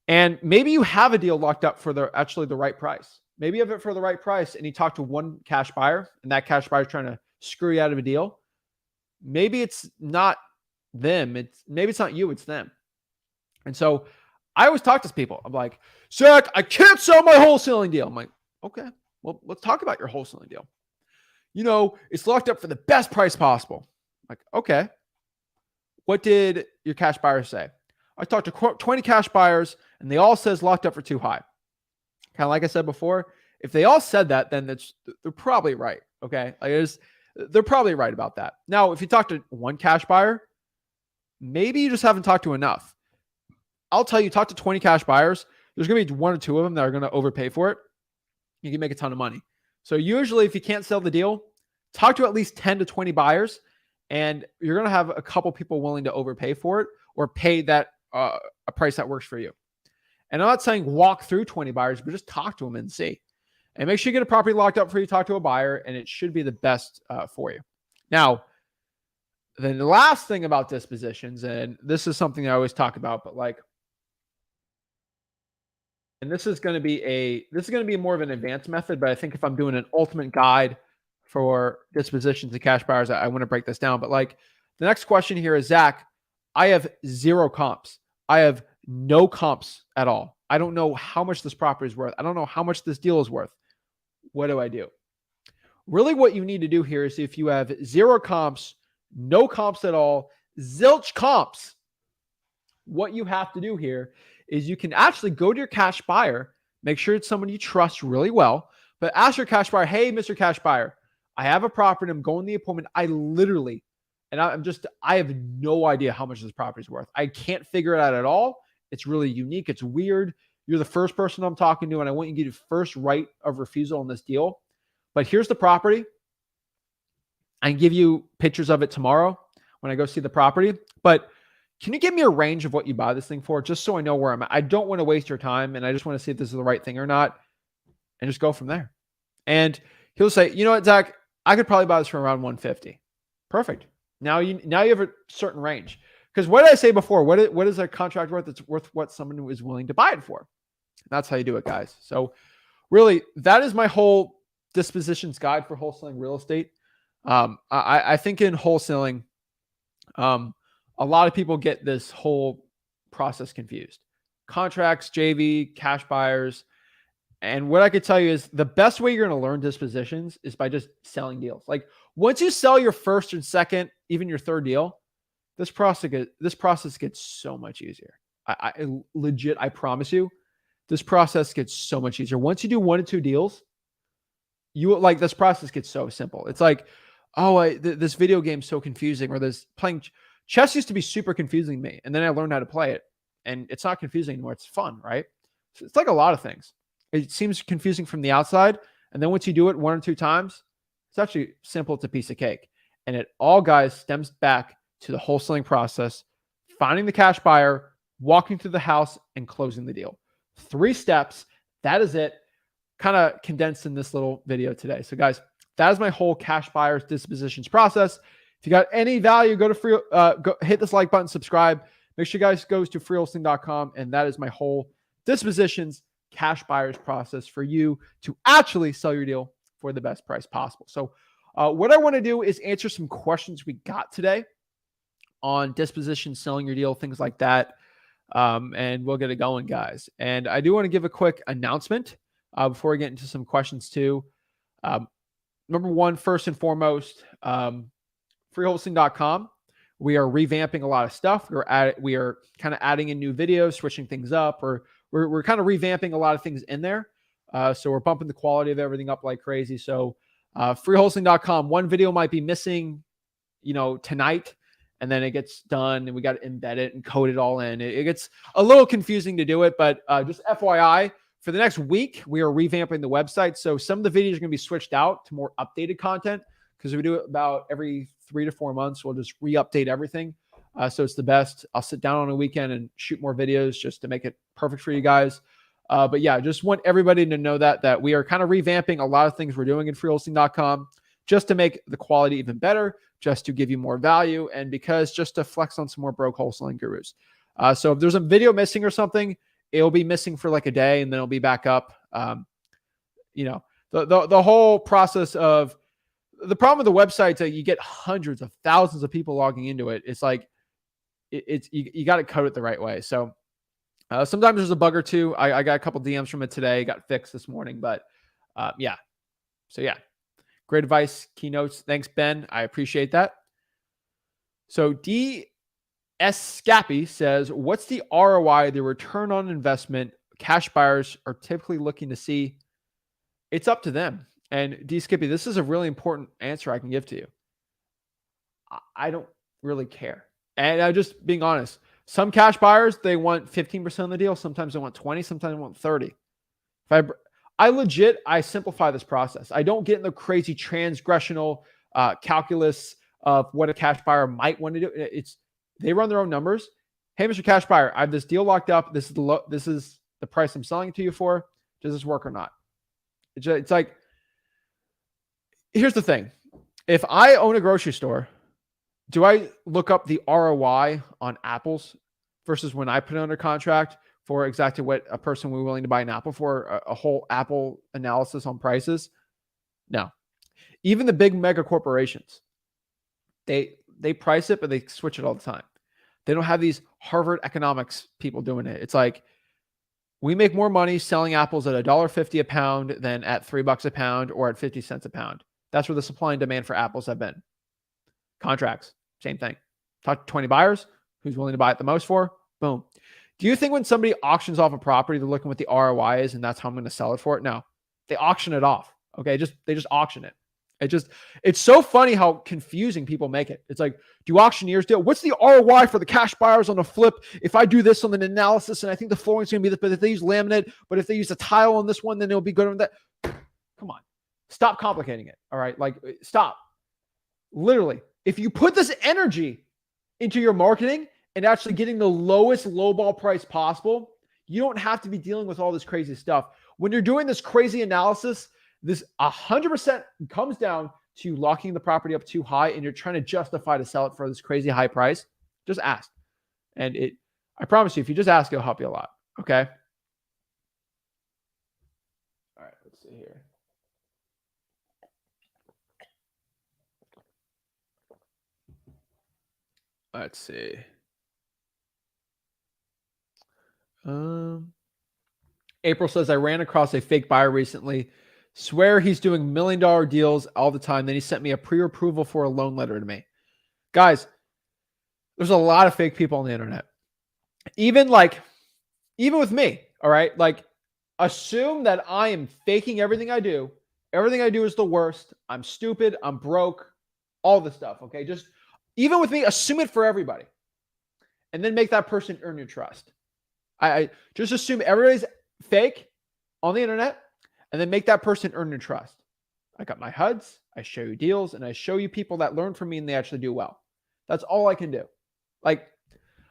Speaker 1: And maybe you have a deal locked up for the right price. Maybe you have it for the right price and you talk to one cash buyer and that cash buyer is trying to screw you out of a deal. Maybe it's not them. Maybe it's not you, it's them. And so I always talk to people. I'm like, Zach, I can't sell my wholesaling deal. I'm like, okay, well, let's talk about your wholesaling deal. It's locked up for the best price possible. I'm like, okay. What did your cash buyers say? I talked to 20 cash buyers and they all says locked up for too high. Kind of like I said before, if they all said that, then they're probably right. Okay. They're probably right about that. Now, if you talk to one cash buyer, maybe you just haven't talked to enough. I'll tell you, talk to 20 cash buyers. There's going to be one or two of them that are going to overpay for it. You can make a ton of money. So usually if you can't sell the deal, talk to at least 10 to 20 buyers, and you're going to have a couple people willing to overpay for it or pay that a price that works for you. And I'm not saying walk through 20 buyers, but just talk to them and see. And make sure you get a property locked up before you talk to a buyer, and it should be the best for you. Now, then the last thing about dispositions, and this is something I always talk about, but and this is going to be more of an advanced method, but I think if I'm doing an ultimate guide for dispositions and cash buyers, I want to break this down. But the next question here is, Zach, I have 0 comps. I have no comps at all. I don't know how much this property is worth. I don't know how much this deal is worth. What do I do? Really what you need to do here is, if you have 0 comps, no comps at all, zilch comps, what you have to do here is you can actually go to your cash buyer, make sure it's someone you trust really well, but ask your cash buyer, hey, Mr. Cash Buyer, I have a property. I'm going to the appointment. I have no idea how much this property is worth. I can't figure it out at all. It's really unique. It's weird. You're the first person I'm talking to, and I want you to get first right of refusal on this deal. But here's the property. I can give you pictures of it tomorrow when I go see the property. But can you give me a range of what you buy this thing for, just so I know where I'm at? I don't want to waste your time, and I just want to see if this is the right thing or not, and just go from there. And he'll say, you know what, Zach, I could probably buy this for around 150. Perfect. Now you have a certain range. Because what did I say before? What is a contract worth? It's worth what someone is willing to buy it for. That's how you do it, guys. So really, that is my whole dispositions guide for wholesaling real estate. I think in wholesaling, a lot of people get this whole process confused. Contracts, JV, cash buyers. And what I could tell you is the best way you're going to learn dispositions is by just selling deals. Once you sell your first and second, even your third deal, this process gets so much easier. I promise you, this process gets so much easier. Once you do 1 or 2 deals, this process gets so simple. It's like, this video game's so confusing, or this playing chess used to be super confusing to me. And then I learned how to play it, and it's not confusing anymore. It's fun, right? So it's like a lot of things. It seems confusing from the outside. And then once you do it 1 or 2 times, it's actually simple. It's a piece of cake. And it all, guys, stems back to the wholesaling process, finding the cash buyer, walking through the house, and closing the deal. 3 steps. That is it. Kind of condensed in this little video today. So guys, that is my whole cash buyers dispositions process. If you got any value, go hit this like button, subscribe. Make sure you guys go to freewholesaling.com, and that is my whole dispositions cash buyers process for you to actually sell your deal for the best price possible. So what I want to do is answer some questions we got today on disposition, selling your deal, things like that. And we'll get it going, guys. And I do want to give a quick announcement before we get into some questions too. Number one, first and foremost, freewholesaling.com. We are revamping a lot of stuff. We are kind of adding in new videos, switching things up, or we're kind of revamping a lot of things in there. So we're bumping the quality of everything up like crazy. So freewholesaling.com, one video might be missing, tonight, and then it gets done and we got to embed it and code it all in. It gets a little confusing to do it, but just FYI, for the next week, we are revamping the website. So some of the videos are going to be switched out to more updated content, because we do it about every 3 to 4 months. We'll just re-update everything. So it's the best. I'll sit down on a weekend and shoot more videos just to make it perfect for you guys. But yeah, just want everybody to know that we are kind of revamping a lot of things we're doing in freewholesaling.com just to make the quality even better, just to give you more value, and just to flex on some more broke wholesaling gurus. So if there's a video missing or something, it'll be missing for like a day and then it'll be back up. The whole process of the problem with the website is that you get hundreds of thousands of people logging into it. It's like, you got to code it the right way. So Sometimes there's a bug or two. I got a couple DMs from it today. Got fixed this morning, but yeah. So yeah, great advice, keynotes. Thanks, Ben. I appreciate that. So D S. Scappy says, what's the ROI, the return on investment, cash buyers are typically looking to see? It's up to them. And D. Skippy, this is a really important answer I can give to you. I don't really care. And I'm just being honest. Some cash buyers, they want 15% of the deal. Sometimes they want 20, sometimes they want 30. I simplify this process. I don't get in the crazy transgressional calculus of what a cash buyer might want to do. They run their own numbers. Hey, Mr. Cash Buyer, I have this deal locked up. This is the price I'm selling it to you for. Does this work or not? It's like, here's the thing. If I own a grocery store, do I look up the ROI on apples versus when I put it under contract for exactly what a person will be willing to buy an apple for, a whole apple analysis on prices? No. Even the big mega corporations, they price it, but they switch it all the time. They don't have these Harvard economics people doing it. It's like, we make more money selling apples at $1.50 a pound than at $3 a pound or at 50 cents a pound. That's where the supply and demand for apples have been. Contracts, same thing. Talk to 20 buyers. Who's willing to buy it the most for? Boom. Do you think when somebody auctions off a property, they're looking what the ROI is and that's how I'm going to sell it for it? No, they auction it off. Okay. They just auction it. It's so funny how confusing people make it. It's like, do auctioneers do? What's the ROI for the cash buyers on a flip? If I do this on an analysis and I think the flooring's going to be this, but if they use laminate, but if they use a tile on this one, then it'll be good on that. Come on. Stop complicating it. All right. Like, stop. Literally, if you put this energy into your marketing and actually getting the lowest lowball price possible, you don't have to be dealing with all this crazy stuff. When you're doing this crazy analysis, this 100% comes down to you locking the property up too high and you're trying to justify to sell it for this crazy high price. Just ask. And I promise you, if you just ask, it'll help you a lot. Okay. All right. Let's see here. Let's see. April says, I ran across a fake buyer recently. Swear he's doing $1 million deals all the time. Then he sent me a pre-approval for a loan letter to me. Guys, there's a lot of fake people on the internet. Even with me, all right? Like, assume that I am faking everything I do. Everything I do is the worst. I'm stupid. I'm broke. All this stuff, okay? Just, even with me, assume it for everybody. And then make that person earn your trust. I just assume everybody's fake on the internet. And then make that person earn your trust. I got my HUDs, I show you deals, and I show you people that learn from me and they actually do well. That's all I can do. Like,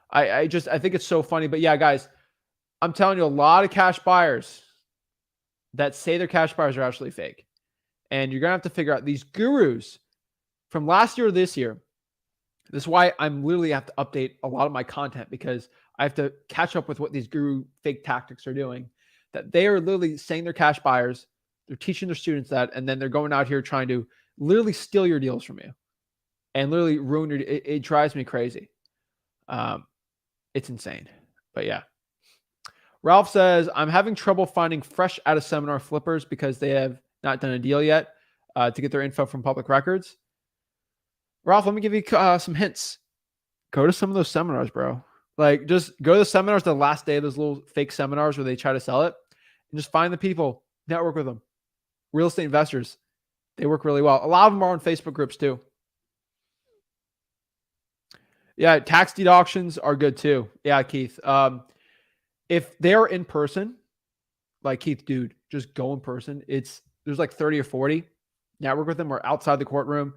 Speaker 1: I think it's so funny. But yeah, guys, I'm telling you, a lot of cash buyers that say they're cash buyers are actually fake. And you're going to have to figure out these gurus from last year to this year. This is why I'm literally have to update a lot of my content, because I have to catch up with what these guru fake tactics are doing. That they are literally saying they're cash buyers. They're teaching their students that, and then they're going out here trying to literally steal your deals from you and literally ruin your, it drives me crazy. It's insane, but yeah. Ralph says, I'm having trouble finding fresh out of seminar flippers because they have not done a deal yet to get their info from public records. Ralph, let me give you some hints. Go to some of those seminars, bro. Like, just go to the seminars the last day of those little fake seminars where they try to sell it, and just find the people, network with them. Real estate investors, they work really well. A lot of them are on Facebook groups too. Yeah, tax deed auctions are good too. Yeah, Keith. If they're in person, like Keith, dude, just go in person. There's like 30 or 40. Network with them or outside the courtroom.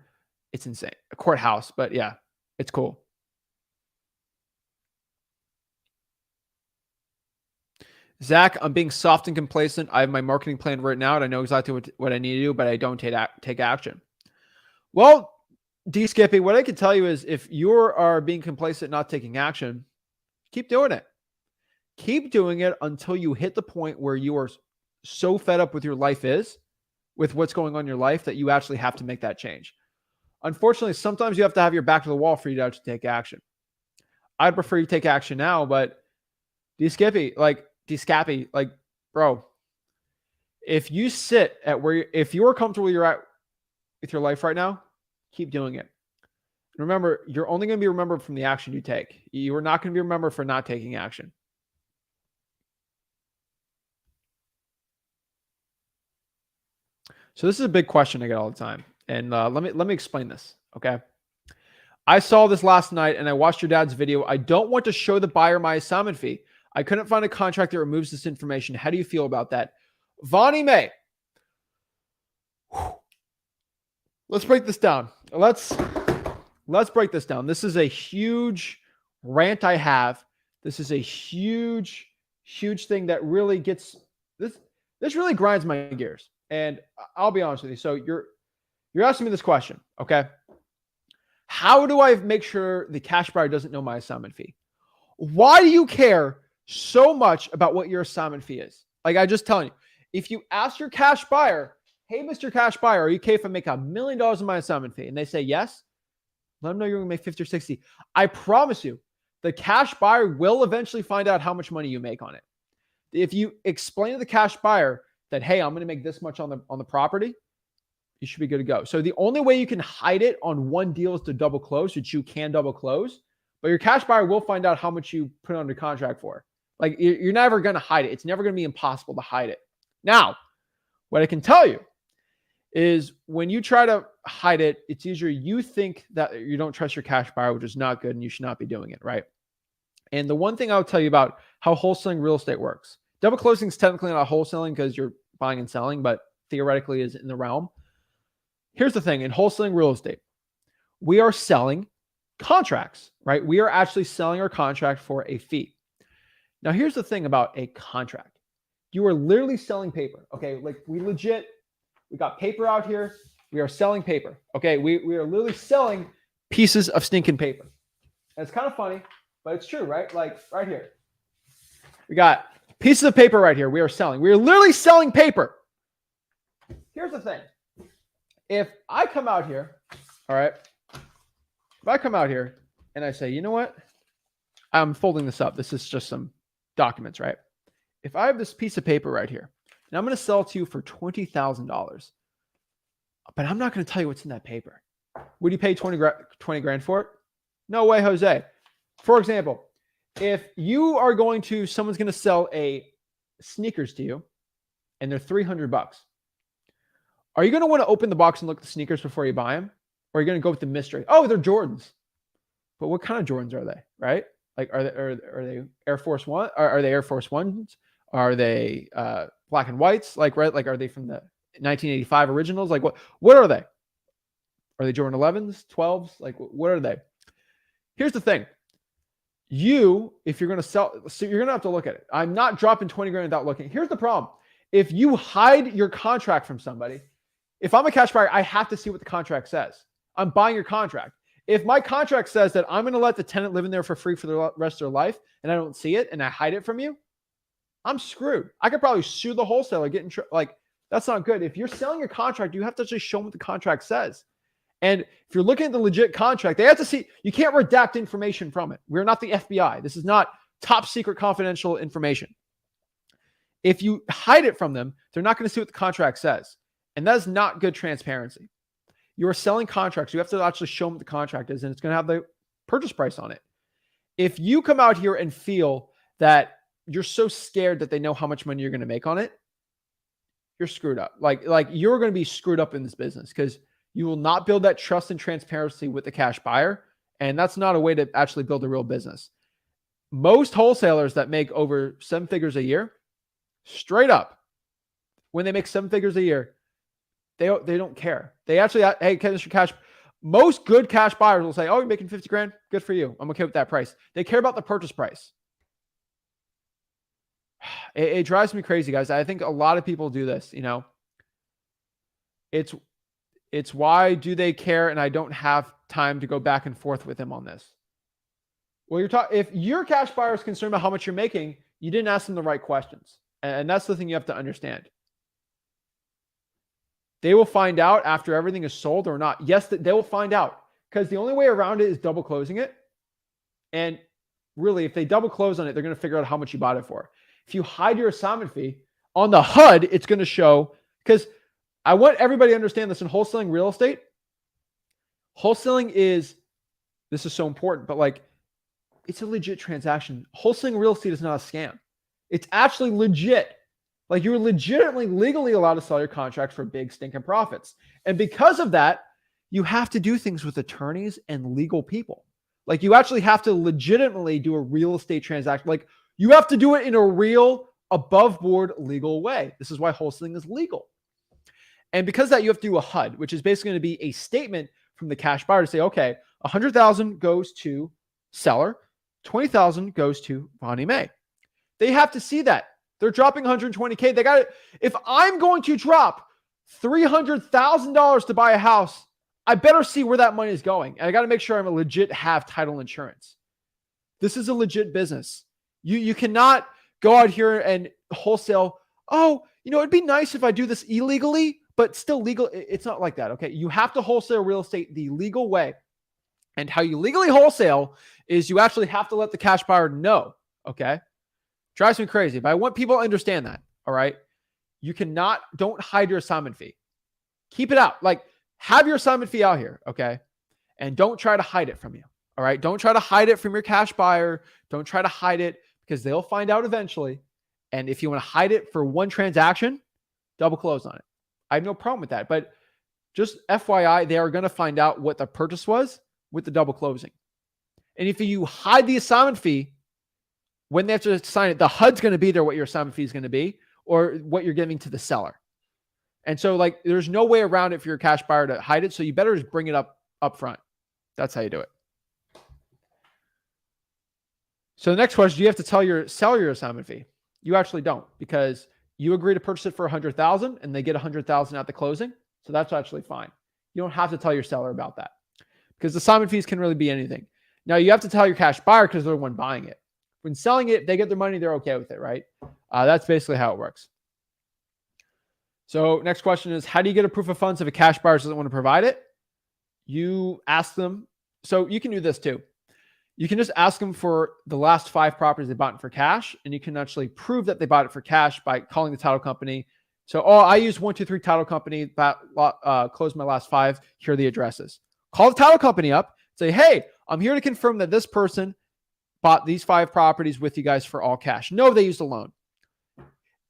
Speaker 1: It's insane. A courthouse, but yeah, it's cool. Zach, I'm being soft and complacent. I have my marketing plan written out. I know exactly what I need to do, but I don't take action. Well, D Skippy, what I can tell you is if you are being complacent, not taking action, keep doing it. Keep doing it until you hit the point where you are so fed up with your life with what's going on in your life, that you actually have to make that change. Unfortunately, sometimes you have to have your back to the wall for you to actually take action. I'd prefer you take action now, but D-Scappy, like, bro, if you sit at if you're comfortable where you're at with your life right now, keep doing it. Remember, you're only going to be remembered from the action you take. You are not going to be remembered for not taking action. So this is a big question I get all the time. And let me explain this, okay? I saw this last night and I watched your dad's video. I don't want to show the buyer my assignment fee. I couldn't find a contract that removes this information. How do you feel about that? Vonnie Mae. Let's break this down. Let's break this down. This is a huge rant I have. This is a huge thing that really gets this really grinds my gears. And I'll be honest with you. So you're asking me this question, okay? How do I make sure the cash buyer doesn't know my assignment fee? Why do you care so much about what your assignment fee is? Like I just telling you, if you ask your cash buyer, hey, Mr. Cash Buyer, are you okay if I make $1 million in my assignment fee? And they say yes, let them know you're going to make 50 or 60. I promise you, the cash buyer will eventually find out how much money you make on it. If you explain to the cash buyer that, hey, I'm going to make this much on the property, you should be good to go. So the only way you can hide it on one deal is to double close, which you can double close, but your cash buyer will find out how much you put under contract for. Like you're never going to hide it. It's never going to be impossible to hide it. Now, what I can tell you is when you try to hide it, it's easier you think that you don't trust your cash buyer, which is not good, and you should not be doing it, right? And the one thing I'll tell you about how wholesaling real estate works. Double closing is technically not wholesaling because you're buying and selling, but theoretically is in the realm. Here's the thing. In wholesaling real estate, we are selling contracts, right? We are actually selling our contract for a fee. Now, here's the thing about a contract. You are literally selling paper, okay? Like we got paper out here. We are selling paper, okay? We are literally selling pieces of stinking paper. And it's kind of funny, but it's true, right? Like right here. We got pieces of paper right here. We are selling. We are literally selling paper. Here's the thing. If I come out here, all right, if I come out here and I say, you know what? I'm folding this up. This is just some documents, right? If I have this piece of paper right here, and I'm going to sell it to you for $20,000, but I'm not going to tell you what's in that paper. Would you pay 20 grand for it? No way, Jose. For example, if you are someone's going to sell sneakers to you and they're $300, are you going to want to open the box and look at the sneakers before you buy them? Or are you going to go with the mystery? Oh, they're Jordans. But what kind of Jordans are they, right? Like, are they Air Force One? Are they Air Force Ones? Are they black and whites? Like, right? Like, are they from the 1985 originals? Like, what are they? Are they Jordan 11s, 12s? Like, what are they? Here's the thing. If you're going to sell, so you're going to have to look at it. I'm not dropping 20 grand without looking. Here's the problem. If you hide your contract from somebody, if I'm a cash buyer, I have to see what the contract says. I'm buying your contract. If my contract says that I'm going to let the tenant live in there for free for the rest of their life and I don't see it and I hide it from you, I'm screwed. I could probably sue the wholesaler, like, that's not good. If you're selling your contract, you have to just show them what the contract says. And if you're looking at the legit contract, they have to see, you can't redact information from it. We're not the FBI. This is not top secret confidential information. If you hide it from them, they're not going to see what the contract says. And that is not good transparency. You are selling contracts. You have to actually show them what the contract is, and it's going to have the purchase price on it. If you come out here and feel that you're so scared that they know how much money you're going to make on it, you're screwed up. Like you're going to be screwed up in this business because you will not build that trust and transparency with the cash buyer. And that's not a way to actually build a real business. Most wholesalers that make over 7 figures a year, straight up, when they make 7 figures a year, they don't care. They actually, hey, Mr. Cash, most good cash buyers will say, oh, you're making 50 grand. Good for you. I'm okay with that price. They care about the purchase price. It drives me crazy, guys. I think a lot of people do this, It's why do they care? And I don't have time to go back and forth with him on this. Well, if your cash buyer is concerned about how much you're making, you didn't ask them the right questions. And that's the thing you have to understand. They will find out after everything is sold or not. Yes, they will find out because the only way around it is double closing it. And really, if they double close on it, they're going to figure out how much you bought it for. If you hide your assignment fee on the HUD, it's going to show, because I want everybody to understand this in wholesaling real estate. Wholesaling is, this is so important, but like, it's a legit transaction. Wholesaling real estate is not a scam. It's actually legit. Like, you're legitimately legally allowed to sell your contracts for big stinking profits. And because of that, you have to do things with attorneys and legal people. Like, you actually have to legitimately do a real estate transaction. Like, you have to do it in a real above board legal way. This is why wholesaling is legal. And because of that, you have to do a HUD, which is basically going to be a statement from the cash buyer to say, okay, 100,000 goes to seller, 20,000 goes to Bonnie Mae. They have to see that. They're dropping 120K. They got it. If I'm going to drop $300,000 to buy a house, I better see where that money is going. And I got to make sure I'm a legit have title insurance. This is a legit business. You cannot go out here and wholesale. Oh, it'd be nice if I do this illegally, but still legal. It's not like that. Okay. You have to wholesale real estate the legal way. And how you legally wholesale is you actually have to let the cash buyer know. Okay. Drives me crazy, but I want people to understand that. All right. Don't hide your assignment fee. Keep it out. Like, have your assignment fee out here. Okay. And don't try to hide it from you. All right. Don't try to hide it from your cash buyer. Don't try to hide it, because they'll find out eventually. And if you want to hide it for one transaction, double close on it. I have no problem with that. But just FYI, they are going to find out what the purchase was with the double closing. And if you hide the assignment fee, when they have to sign it, the HUD's going to be there what your assignment fee is going to be, or what you're giving to the seller. And so, like, there's no way around it for your cash buyer to hide it. So you better just bring it up front. That's how you do it. So the next question, do you have to tell your seller your assignment fee? You actually don't, because you agree to purchase it for 100,000 and they get 100,000 at the closing. So that's actually fine. You don't have to tell your seller about that, because the assignment fees can really be anything. Now you have to tell your cash buyer because they're the one buying it. When selling it, they get their money, they're okay with it, right? That's basically how it works. So next question is, how do you get a proof of funds if a cash buyer doesn't want to provide it? You ask them. So you can do this too. You can just ask them for the last 5 properties they bought for cash, and you can actually prove that they bought it for cash by calling the title company. So, I use 123 title company, closed my last 5. Here are the addresses. Call the title company up, say, hey, I'm here to confirm that this person bought these 5 properties with you guys for all cash. No, they used a loan.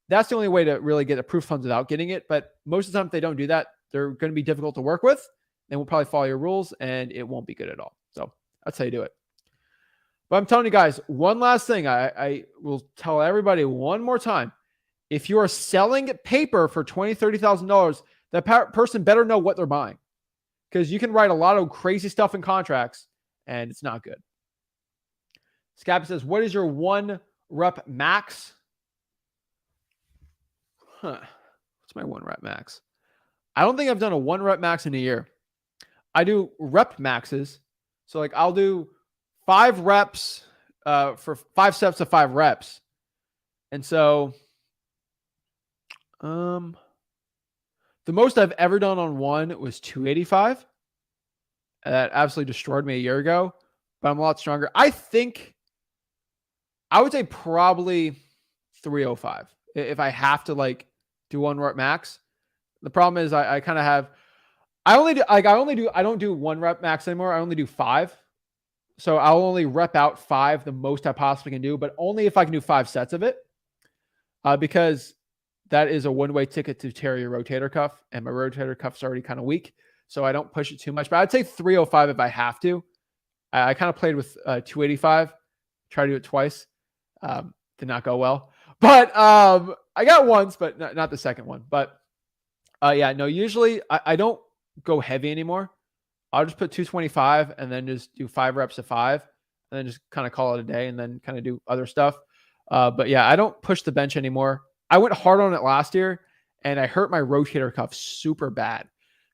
Speaker 1: That's the only way to really get a proof of funds without getting it. But most of the time, if they don't do that, they're going to be difficult to work with. They will probably follow your rules, and it won't be good at all. So that's how you do it. But I'm telling you guys, one last thing. I will tell everybody one more time. If you are selling paper for $20,000, $30,000, that person better know what they're buying, because you can write a lot of crazy stuff in contracts, and it's not good. Scabby says, what is your 1 rep max? What's my 1 rep max? I don't think I've done a 1 rep max in a year. I do rep maxes. So like I'll do 5 reps for 5 sets of 5 reps. And so the most I've ever done on one was 285. That absolutely destroyed me a year ago, but I'm a lot stronger. I think I would say probably 305 if I have to like do 1 rep max. The problem is I kind of have, I don't do 1 rep max anymore. I only do 5. So I'll only rep out 5, the most I possibly can do, but only if I can do 5 sets of it, because that is a one-way ticket to tear your rotator cuff, and my rotator cuff's already kind of weak, so I don't push it too much. But I'd say 305 if I have to. I kind of played with 285, tried to do it twice, did not go well. But I got once, but not the second one. But yeah, no, usually I don't go heavy anymore. I'll just put 225 and then just do 5 reps of 5 and then just kind of call it a day and then kind of do other stuff. But yeah, I don't push the bench anymore. I went hard on it last year and I hurt my rotator cuff super bad,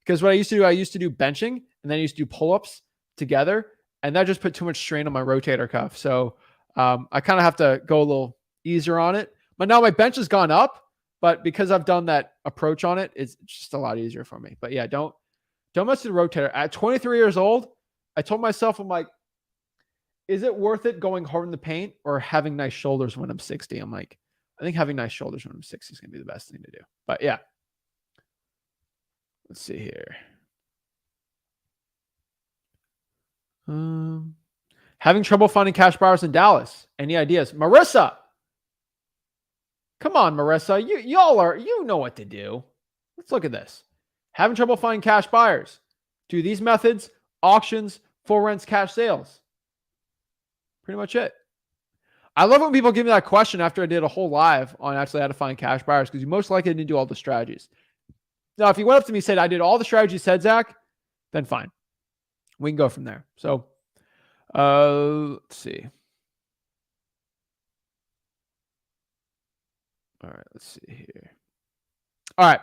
Speaker 1: because what I used to do benching and then I used to do pull-ups together, and that just put too much strain on my rotator cuff. So I kind of have to go a little easier on it. But now my bench has gone up, but because I've done that approach on it, it's just a lot easier for me. But yeah, don't mess with the rotator. At 23 years old, I told myself, I'm like, is it worth it going hard in the paint or having nice shoulders when I'm 60? I'm like, I think having nice shoulders when I'm 60 is going to be the best thing to do. But yeah. Let's see here. Having trouble finding cash buyers in Dallas. Any ideas? Marissa. Come on, Marissa. You know what to do. Let's look at this. Having trouble finding cash buyers. Do these methods, auctions, full rents, cash sales. Pretty much it. I love when people give me that question after I did a whole live on actually how to find cash buyers, because you most likely didn't do all the strategies. Now, if you went up to me and said, I did all the strategies you said, Zach, then fine. We can go from there. So, let's see. All right, let's see here. All right.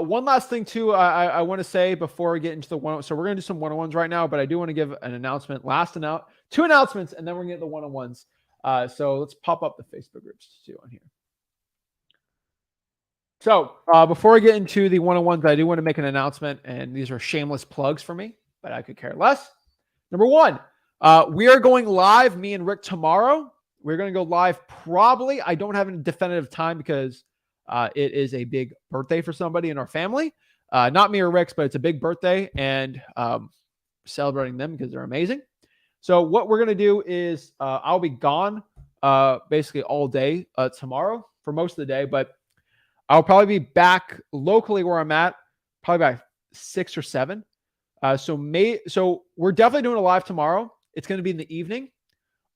Speaker 1: One last thing, too, I want to say before we get into the one. So we're going to do some one-on-ones right now, but I do want to give an announcement. Two announcements, and then we're going to get the one-on-ones. So let's pop up the Facebook groups too on here. So before we get into the one-on-ones, I do want to make an announcement, and these are shameless plugs for me, but I could care less. Number one, we are going live, me and Rick, tomorrow. We're going to go live probably. I don't have a definitive time because it is a big birthday for somebody in our family. Not me or Rick's, but it's a big birthday, and celebrating them because they're amazing. So what we're going to do is I'll be gone basically all day tomorrow for most of the day, but I'll probably be back locally where I'm at probably by 6 or 7. So we're definitely doing a live tomorrow. It's going to be in the evening.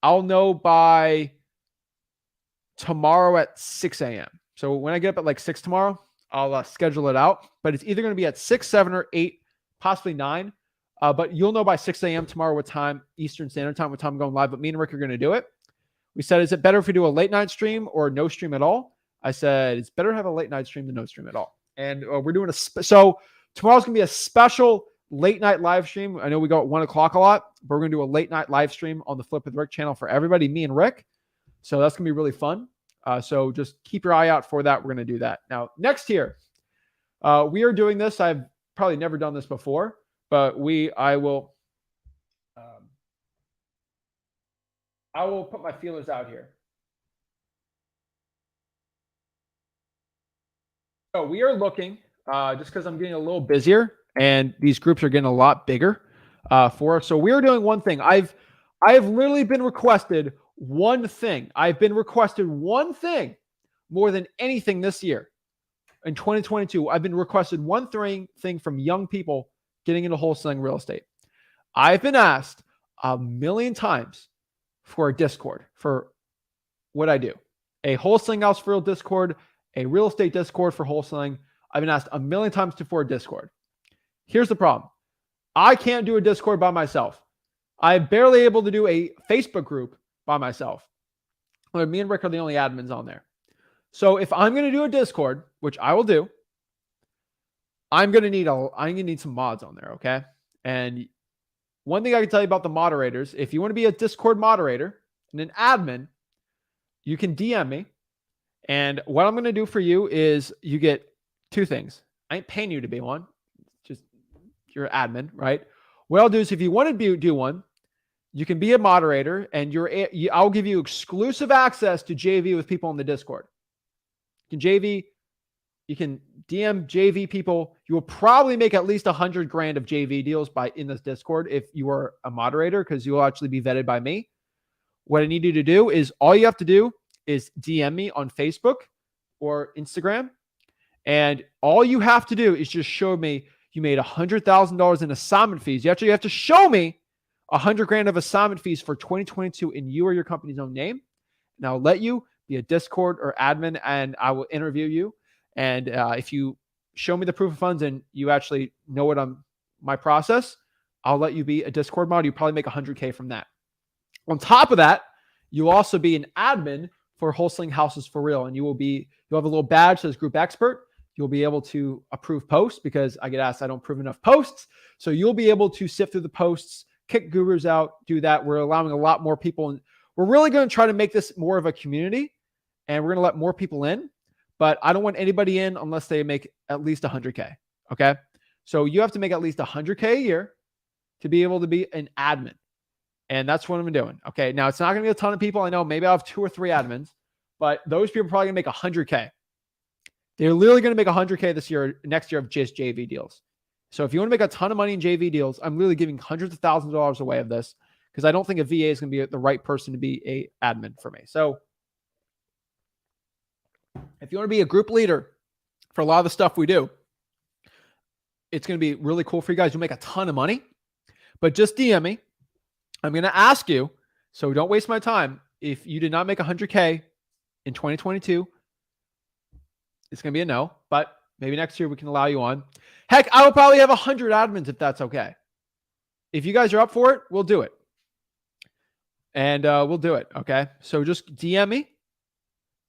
Speaker 1: I'll know by tomorrow at 6 a.m. So when I get up at like 6 tomorrow, I'll schedule it out. But it's either going to be at 6, 7, or 8, possibly 9. But you'll know by 6 a.m. tomorrow what time, Eastern Standard Time, what time I'm going live. But me and Rick are going to do it. We said, is it better if we do a late night stream or no stream at all? I said, it's better to have a late night stream than no stream at all. And we're doing so tomorrow's going to be a special late night live stream. I know we go at 1 o'clock a lot, but we're going to do a late night live stream on the Flip with Rick channel for everybody, me and Rick. So that's going to be really fun. So just keep your eye out for that. We're going to do that. Now, next here, we are doing this. I've probably never done this before, but I will put my feelers out here. So we are looking, just because I'm getting a little busier and these groups are getting a lot bigger for us. So we are doing one thing. I have literally been requested one thing. I've been requested one thing more than anything this year. In 2022, I've been requested one thing from young people getting into wholesaling real estate. I've been asked a million times for a Discord for what I do. A wholesaling house for real Discord, a real estate Discord for wholesaling. I've been asked a million times for a Discord. Here's the problem. I can't do a Discord by myself. I'm barely able to do a Facebook group by myself. Me and Rick are the only admins on there. So if I'm going to do a Discord, which I will do, I'm going to need some mods on there, okay? And one thing I can tell you about the moderators, if you want to be a Discord moderator and an admin, you can DM me. And what I'm going to do for you is you get two things. I ain't paying you to be one. Just you're an admin, right? What I'll do is if you want to do one, you can be a moderator and I'll give you exclusive access to JV with people in the Discord. You can DM JV people. You will probably make at least $100,000 of JV deals in this Discord if you are a moderator, because you will actually be vetted by me. What I need you to do is all you have to do is DM me on Facebook or Instagram. And all you have to do is just show me you made $100,000 in assignment fees. You actually have to show me $100,000 of assignment fees for 2022 in you or your company's own name. And I'll let you be a Discord or admin, and I will interview you. And if you show me the proof of funds and you actually know what my process, I'll let you be a Discord mod. You probably make $100,000 from that. On top of that, you'll also be an admin for wholesaling houses for real. And you'll have a little badge that says group expert. You'll be able to approve posts, because I get asked, I don't approve enough posts. So you'll be able to sift through the posts, kick gurus out, do that. We're allowing a lot more people in. We're really going to try to make this more of a community, and we're going to let more people in, but I don't want anybody in unless they make at least $100,000. Okay. So you have to make at least $100,000 a year to be able to be an admin. And that's what I'm doing. Okay. Now it's not going to be a ton of people. I know maybe I'll have 2 or 3 admins, but those people are probably going to make 100K. They're literally going to make 100K next year of just JV deals. So if you want to make a ton of money in JV deals, I'm literally giving hundreds of thousands of dollars away of this because I don't think a VA is going to be the right person to be a admin for me. So if you want to be a group leader for a lot of the stuff we do, it's going to be really cool for you guys. You'll make a ton of money, but just DM me. I'm going to ask you, so don't waste my time. If you did not make 100K in 2022, it's going to be a no, but maybe next year we can allow you on. Heck, I will probably have 100 admins if that's okay. If you guys are up for it, we'll do it. And we'll do it, okay? So just DM me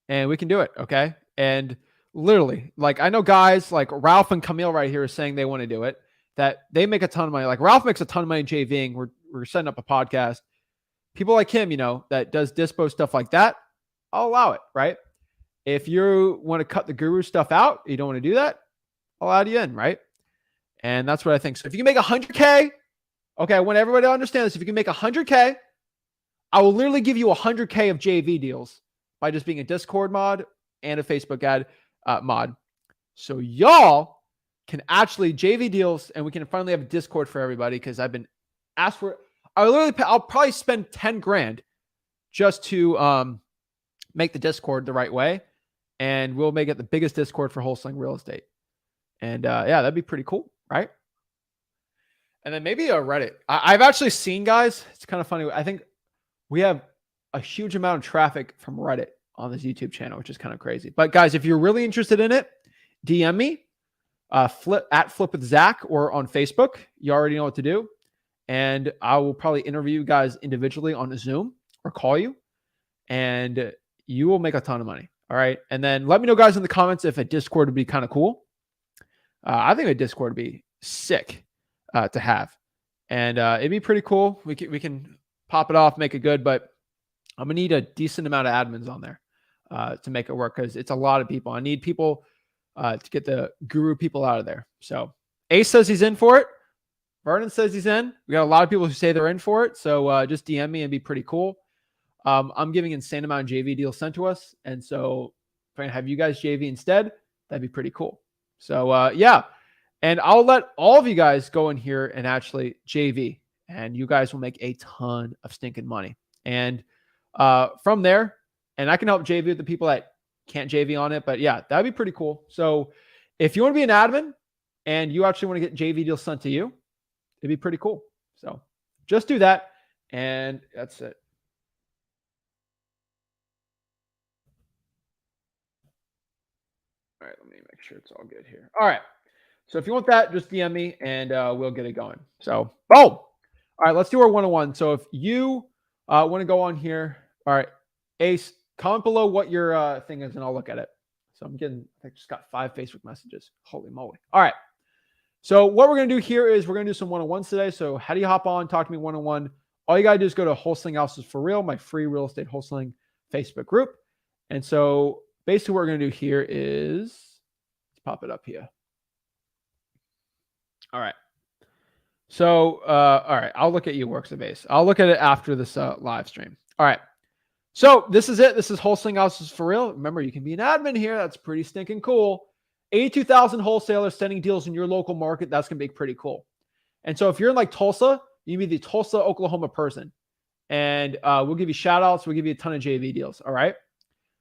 Speaker 1: and we can do it, okay? And literally, like I know guys like Ralph and Camille right here are saying they want to do it, that they make a ton of money. Like Ralph makes a ton of money JVing. We're setting up a podcast. People like him, that does dispo stuff like that, I'll allow it, right? If you want to cut the guru stuff out, you don't want to do that, I'll add you in, right? And that's what I think. So if you can make 100K, okay, I want everybody to understand this. If you can make 100K, I will literally give you 100K of JV deals by just being a Discord mod and a Facebook ad mod. So y'all can actually JV deals, and we can finally have a Discord for everybody because I've been asked for it. I'll probably spend 10 grand just to make the Discord the right way. And we'll make it the biggest Discord for wholesaling real estate. And yeah, that'd be pretty cool, right? And then maybe a Reddit. I've actually seen, guys, it's kind of funny. I think we have a huge amount of traffic from Reddit on this YouTube channel, which is kind of crazy. But guys, if you're really interested in it, DM me, flip with Zach, or on Facebook. You already know what to do. And I will probably interview you guys individually on a Zoom or call you, and you will make a ton of money. All right. And then let me know, guys, in the comments if a Discord would be kind of cool. I think a Discord would be sick to have. And it'd be pretty cool. We can pop it off, make it good, but I'm going to need a decent amount of admins on there to make it work because it's a lot of people. I need people to get the guru people out of there. So Ace says he's in for it. Vernon says he's in. We got a lot of people who say they're in for it. So just DM me and be pretty cool. I'm giving insane amount of JV deals sent to us. And so if I can have you guys JV instead, that'd be pretty cool. So yeah. And I'll let all of you guys go in here and actually JV, and you guys will make a ton of stinking money. And from there, and I can help JV with the people that can't JV on it, but yeah, that'd be pretty cool. So if you want to be an admin and you actually want to get JV deals sent to you, it'd be pretty cool. So just do that. And that's it. All right, let me make sure it's all good here. All right. So if you want that, just DM me and we'll get it going. So, boom. All right, let's do our 101. So if you want to go on here, all right, Ace, comment below what your thing is and I'll look at it. So I just got 5 Facebook messages. Holy moly. All right. So what we're going to do here is we're going to do some 101s today. So how do you hop on, talk to me 101? All you got to do is go to Wholesaling Houses for Real, my free real estate wholesaling Facebook group. And so basically what we're going to do here is, let's pop it up here. All right. So, all right, I'll look at you, Works of Base. I'll look at it after this live stream. All right. So this is it. This is Wholesaling Houses for Real. Remember, you can be an admin here. That's pretty stinking cool. 82,000 wholesalers sending deals in your local market. That's going to be pretty cool. And so if you're in like Tulsa, you can be the Tulsa, Oklahoma person. And we'll give you shout outs. We'll give you a ton of JV deals. All right.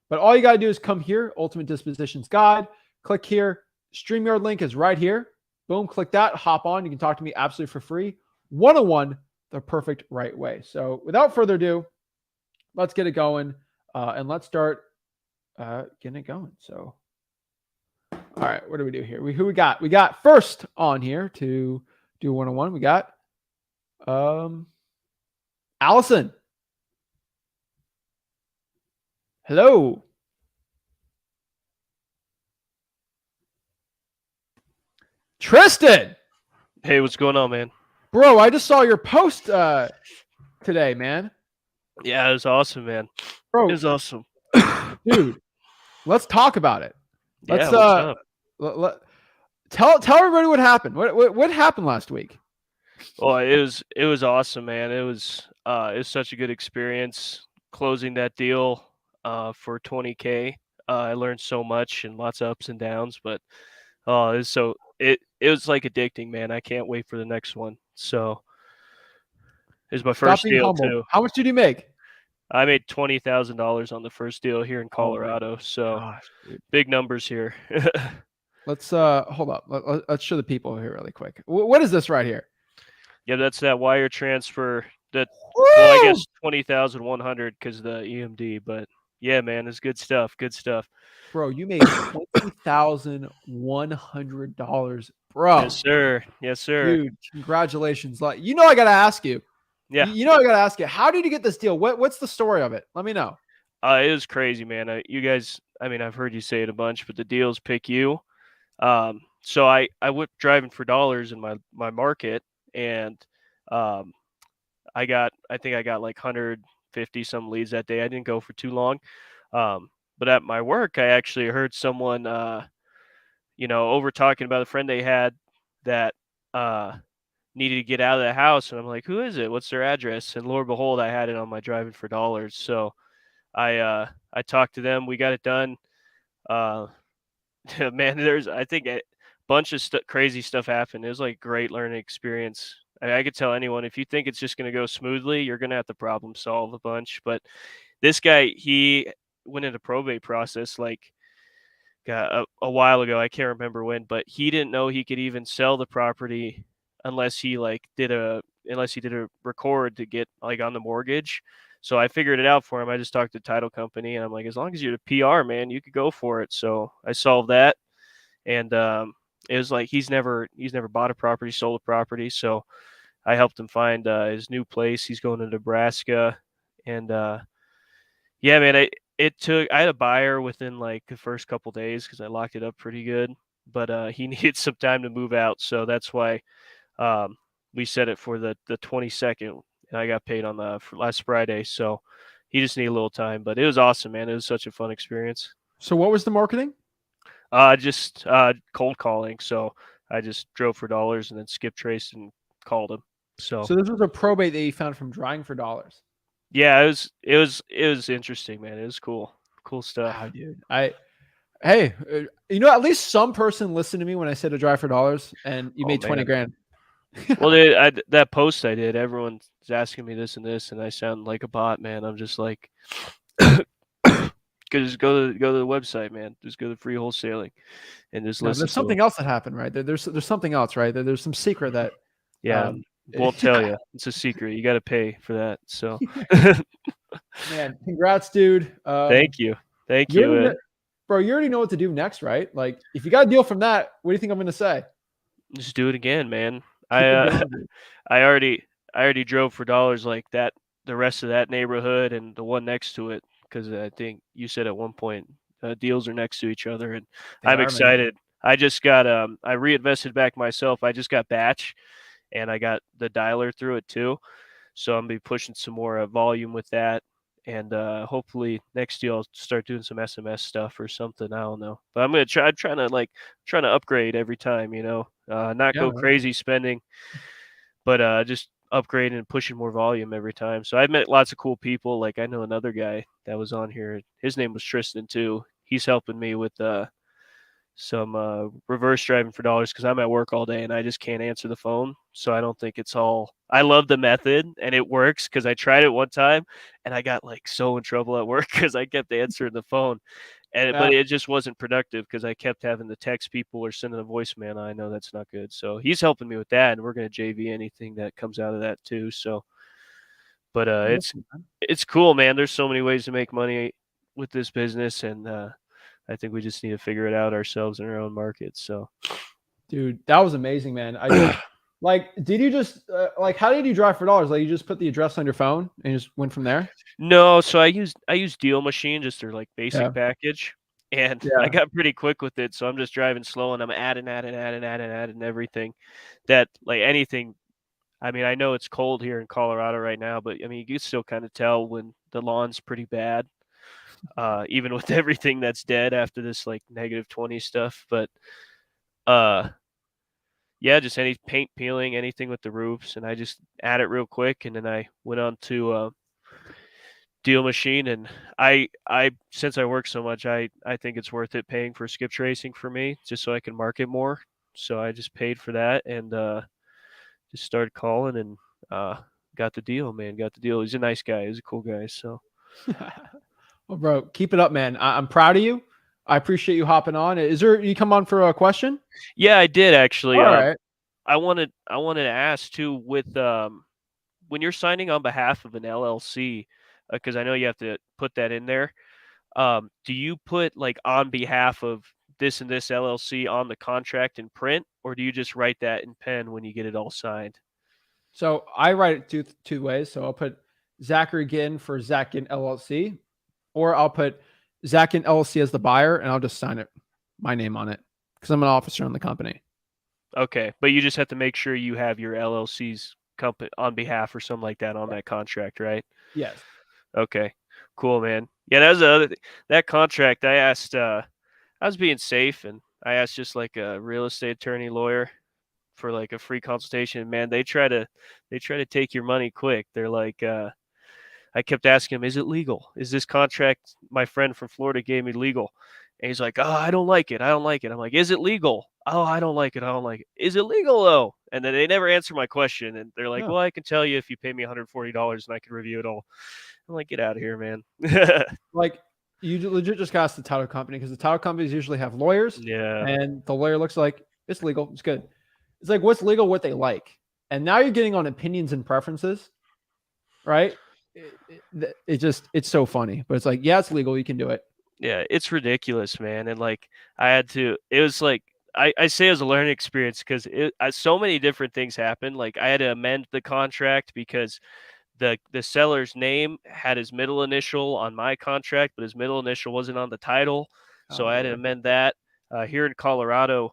Speaker 1: But all you got to do is come here, Ultimate Dispositions Guide. Click here. StreamYard link is right here. Boom, click that, hop on. You can talk to me absolutely for free. 101, the perfect right way. So without further ado, let's get it going. And let's start getting it going. So, all right, what do we do here? Who we got? We got first on here to do 101. We got Allison. Hello. Tristan.
Speaker 3: Hey, what's going on, man?
Speaker 1: Bro, I just saw your post today, man.
Speaker 3: Yeah, it was awesome, man.
Speaker 1: Bro,
Speaker 3: it was awesome.
Speaker 1: Dude, let's talk about it. Let's
Speaker 3: what's up?
Speaker 1: Tell everybody what happened. What happened last week?
Speaker 3: Well, it was awesome, man. It was such a good experience closing that deal for 20K. I learned so much and lots of ups and downs, but it was like addicting, man. I can't wait for the next one. So it was my
Speaker 1: Stop
Speaker 3: first
Speaker 1: being
Speaker 3: deal
Speaker 1: humble.
Speaker 3: too.
Speaker 1: How much did you make?
Speaker 3: I made $20,000 on the first deal here in
Speaker 1: Oh my
Speaker 3: Colorado. So
Speaker 1: gosh, dude.
Speaker 3: big numbers here.
Speaker 1: Let's hold up. Let's show the people here really quick. What is this right here?
Speaker 3: Yeah, that's that wire transfer. That well, I
Speaker 1: Woo!
Speaker 3: guess 20,100 because the EMD. But yeah, man, it's good stuff. Good stuff.
Speaker 1: Bro, you made $20,100.
Speaker 3: Yes,
Speaker 1: Bro,
Speaker 3: sir. Yes, sir.
Speaker 1: dude, congratulations. Like, I gotta ask you.
Speaker 3: Yeah,
Speaker 1: I gotta ask you, how did you get this deal? What's the story of it? Let me know.
Speaker 3: it was crazy, man. You guys, I mean, I've heard you say it a bunch, but the deals pick you. So I went driving for dollars in my market, and um, I think I got like 150 some leads that day. I didn't go for too long. But at my work, I actually heard someone, over talking about a friend they had that uh, needed to get out of the house. And I'm like, who is it? What's their address? And lo and behold, I had it on my driving for dollars. So I talked to them. We got it done. Uh, man, I think a bunch of crazy stuff happened. It was like great learning experience. I could tell anyone if you think it's just going to go smoothly, you're going to have to problem solve a bunch. But this guy, he went into probate process like a while ago. I can't remember when, but he didn't know he could even sell the property unless he did a record to get like on the mortgage. So I figured it out for him. I just talked to the title company and I'm like, as long as you're the PR, man, you could go for it. So I solved that. And it was like he's never bought a property, sold a property. So I helped him find his new place. He's going to Nebraska. And yeah, man, I had a buyer within like the first couple days because I locked it up pretty good. But he needed some time to move out, so that's why um, we set it for the 22nd, and I got paid on the for last Friday. So he just needed a little time, but it was awesome, man. It was such a fun experience.
Speaker 1: So what was the marketing?
Speaker 3: Just cold calling. So I just drove for dollars and then skip traced and called him. So
Speaker 1: So this was a probate that you found from drying for dollars.
Speaker 3: yeah, it was interesting, man. It was cool, cool
Speaker 1: Wow,
Speaker 3: stuff.
Speaker 1: dude. Hey, at least some person listened to me when I said to dry for dollars, and you
Speaker 3: Oh
Speaker 1: made 20
Speaker 3: man.
Speaker 1: grand.
Speaker 3: Well, that post I did, everyone's asking me this and this, and I sound like a bot, man. I'm just like, just go to the website, man. Just go to free wholesaling and just
Speaker 1: No,
Speaker 3: listen
Speaker 1: there's
Speaker 3: to
Speaker 1: something
Speaker 3: them.
Speaker 1: else that happened, right? There's something else, right? There's some secret that,
Speaker 3: Yeah,
Speaker 1: um,
Speaker 3: won't tell you. It's a secret. You got to pay for that. So,
Speaker 1: man, congrats, dude.
Speaker 3: thank
Speaker 1: You
Speaker 3: you.
Speaker 1: already, bro, you already know what to do next, right? Like, if you got a deal from that, what do you think I'm going to say?
Speaker 3: Just do it again, man. I
Speaker 1: Keep it going, dude.
Speaker 3: I already I already drove for dollars like that. The rest of that neighborhood and the one next to it, because I think you said at one point deals are next to each other, and
Speaker 1: They
Speaker 3: I'm
Speaker 1: are, man.
Speaker 3: excited. I just got I reinvested back myself. I just got batch, and I got the dialer through it too. So I'm gonna be pushing some more volume with that, and hopefully next year I'll start doing some SMS stuff or something. I don't know, but I'm gonna try. I'm trying to upgrade every time. Not
Speaker 1: Yeah,
Speaker 3: go
Speaker 1: man.
Speaker 3: crazy spending, but just upgrading and pushing more volume every time. So I've met lots of cool people. Like I know another guy that was on here. His name was Tristan too. He's helping me with some reverse driving for dollars because I'm at work all day and I just can't answer the phone. So I don't think it's all. I love the method and it works because I tried it one time and I got like so in trouble at work because I kept answering the phone, but
Speaker 1: Yeah.
Speaker 3: it just wasn't productive because I kept having to text people or sending a voicemail. I know that's not good. So he's helping me with that, and we're gonna JV anything that comes out of that too. So, but
Speaker 1: Listen, man.
Speaker 3: it's cool, man. There's so many ways to make money with this business, and I think we just need to figure it out ourselves in our own market. So,
Speaker 1: Dude, that was amazing, man. Like, did you just, how did you drive for dollars? Like, you just put the address on your phone and you just went from there?
Speaker 3: no, so I use Deal Machine, just their like basic
Speaker 1: Yeah.
Speaker 3: package, and I
Speaker 1: Yeah.
Speaker 3: got pretty quick with it. So I'm just driving slow, and I'm adding everything that like anything. I mean, I know it's cold here in Colorado right now, but I mean, you can still kind of tell when the lawn's pretty bad, even with everything that's dead after this like -20 stuff. But uh, Yeah, just any paint peeling, anything with the roofs, and I just add it real quick, and then I went on to deal machine, and I since I work so much, I think it's worth it paying for skip tracing for me just so I can market more. So I just paid for that and just started calling and got the deal, man. Got the deal. He's a nice guy. He's a cool guy. So
Speaker 1: Well, bro, keep it up, man. I'm proud of you. I appreciate you hopping on. Is there you come on for a question?
Speaker 3: yeah, I did actually.
Speaker 1: All right.
Speaker 3: I wanted to ask too with when you're signing on behalf of an LLC, because I know you have to put that in there. Do you put like on behalf of this and this LLC on the contract in print, or do you just write that in pen when you get it all signed?
Speaker 1: So I write it two ways. So I'll put Zachary Ginn for Zach Ginn LLC, or I'll put Zach Ginn LLC as the buyer, and I'll just sign it, my name on it, because I'm an officer in the company.
Speaker 3: Okay, but you just have to make sure you have your LLC's company on behalf or something like that on that contract, right?
Speaker 1: Yes.
Speaker 3: Okay, cool, man. Yeah, that was the other thing. That contract. I asked. I was being safe, and I asked just like a real estate attorney lawyer for like a free consultation. Man, they try to take your money quick. They're like, I kept asking him, "Is it legal? Is this contract my friend from Florida gave me legal?" And he's like, "Oh, I don't like it. I don't like it." I'm like, "Is it legal?" "Oh, I don't like it. I don't like it." "Is it legal though?" And then they never answer my question, and they're like,
Speaker 1: Yeah.
Speaker 3: "Well, I can tell you if you pay me $140 and I can review it all." I'm like, "Get out of here, man."
Speaker 1: Like you legit just got ask the title company because the title companies usually have lawyers,
Speaker 3: Yeah,
Speaker 1: and the lawyer looks like it's legal, it's good. It's like what's legal, what they like, and now you're getting on opinions and preferences, right? It's so funny, but it's like yeah, it's legal, you can do it.
Speaker 3: yeah, it's ridiculous, man. And like, I had to. It was like I say it was a learning experience because so many different things happened. Like I had to amend the contract because the seller's name had his middle initial on my contract, but his middle initial wasn't on the title, so
Speaker 1: Oh
Speaker 3: I had to
Speaker 1: Lord.
Speaker 3: amend that. Here in Colorado,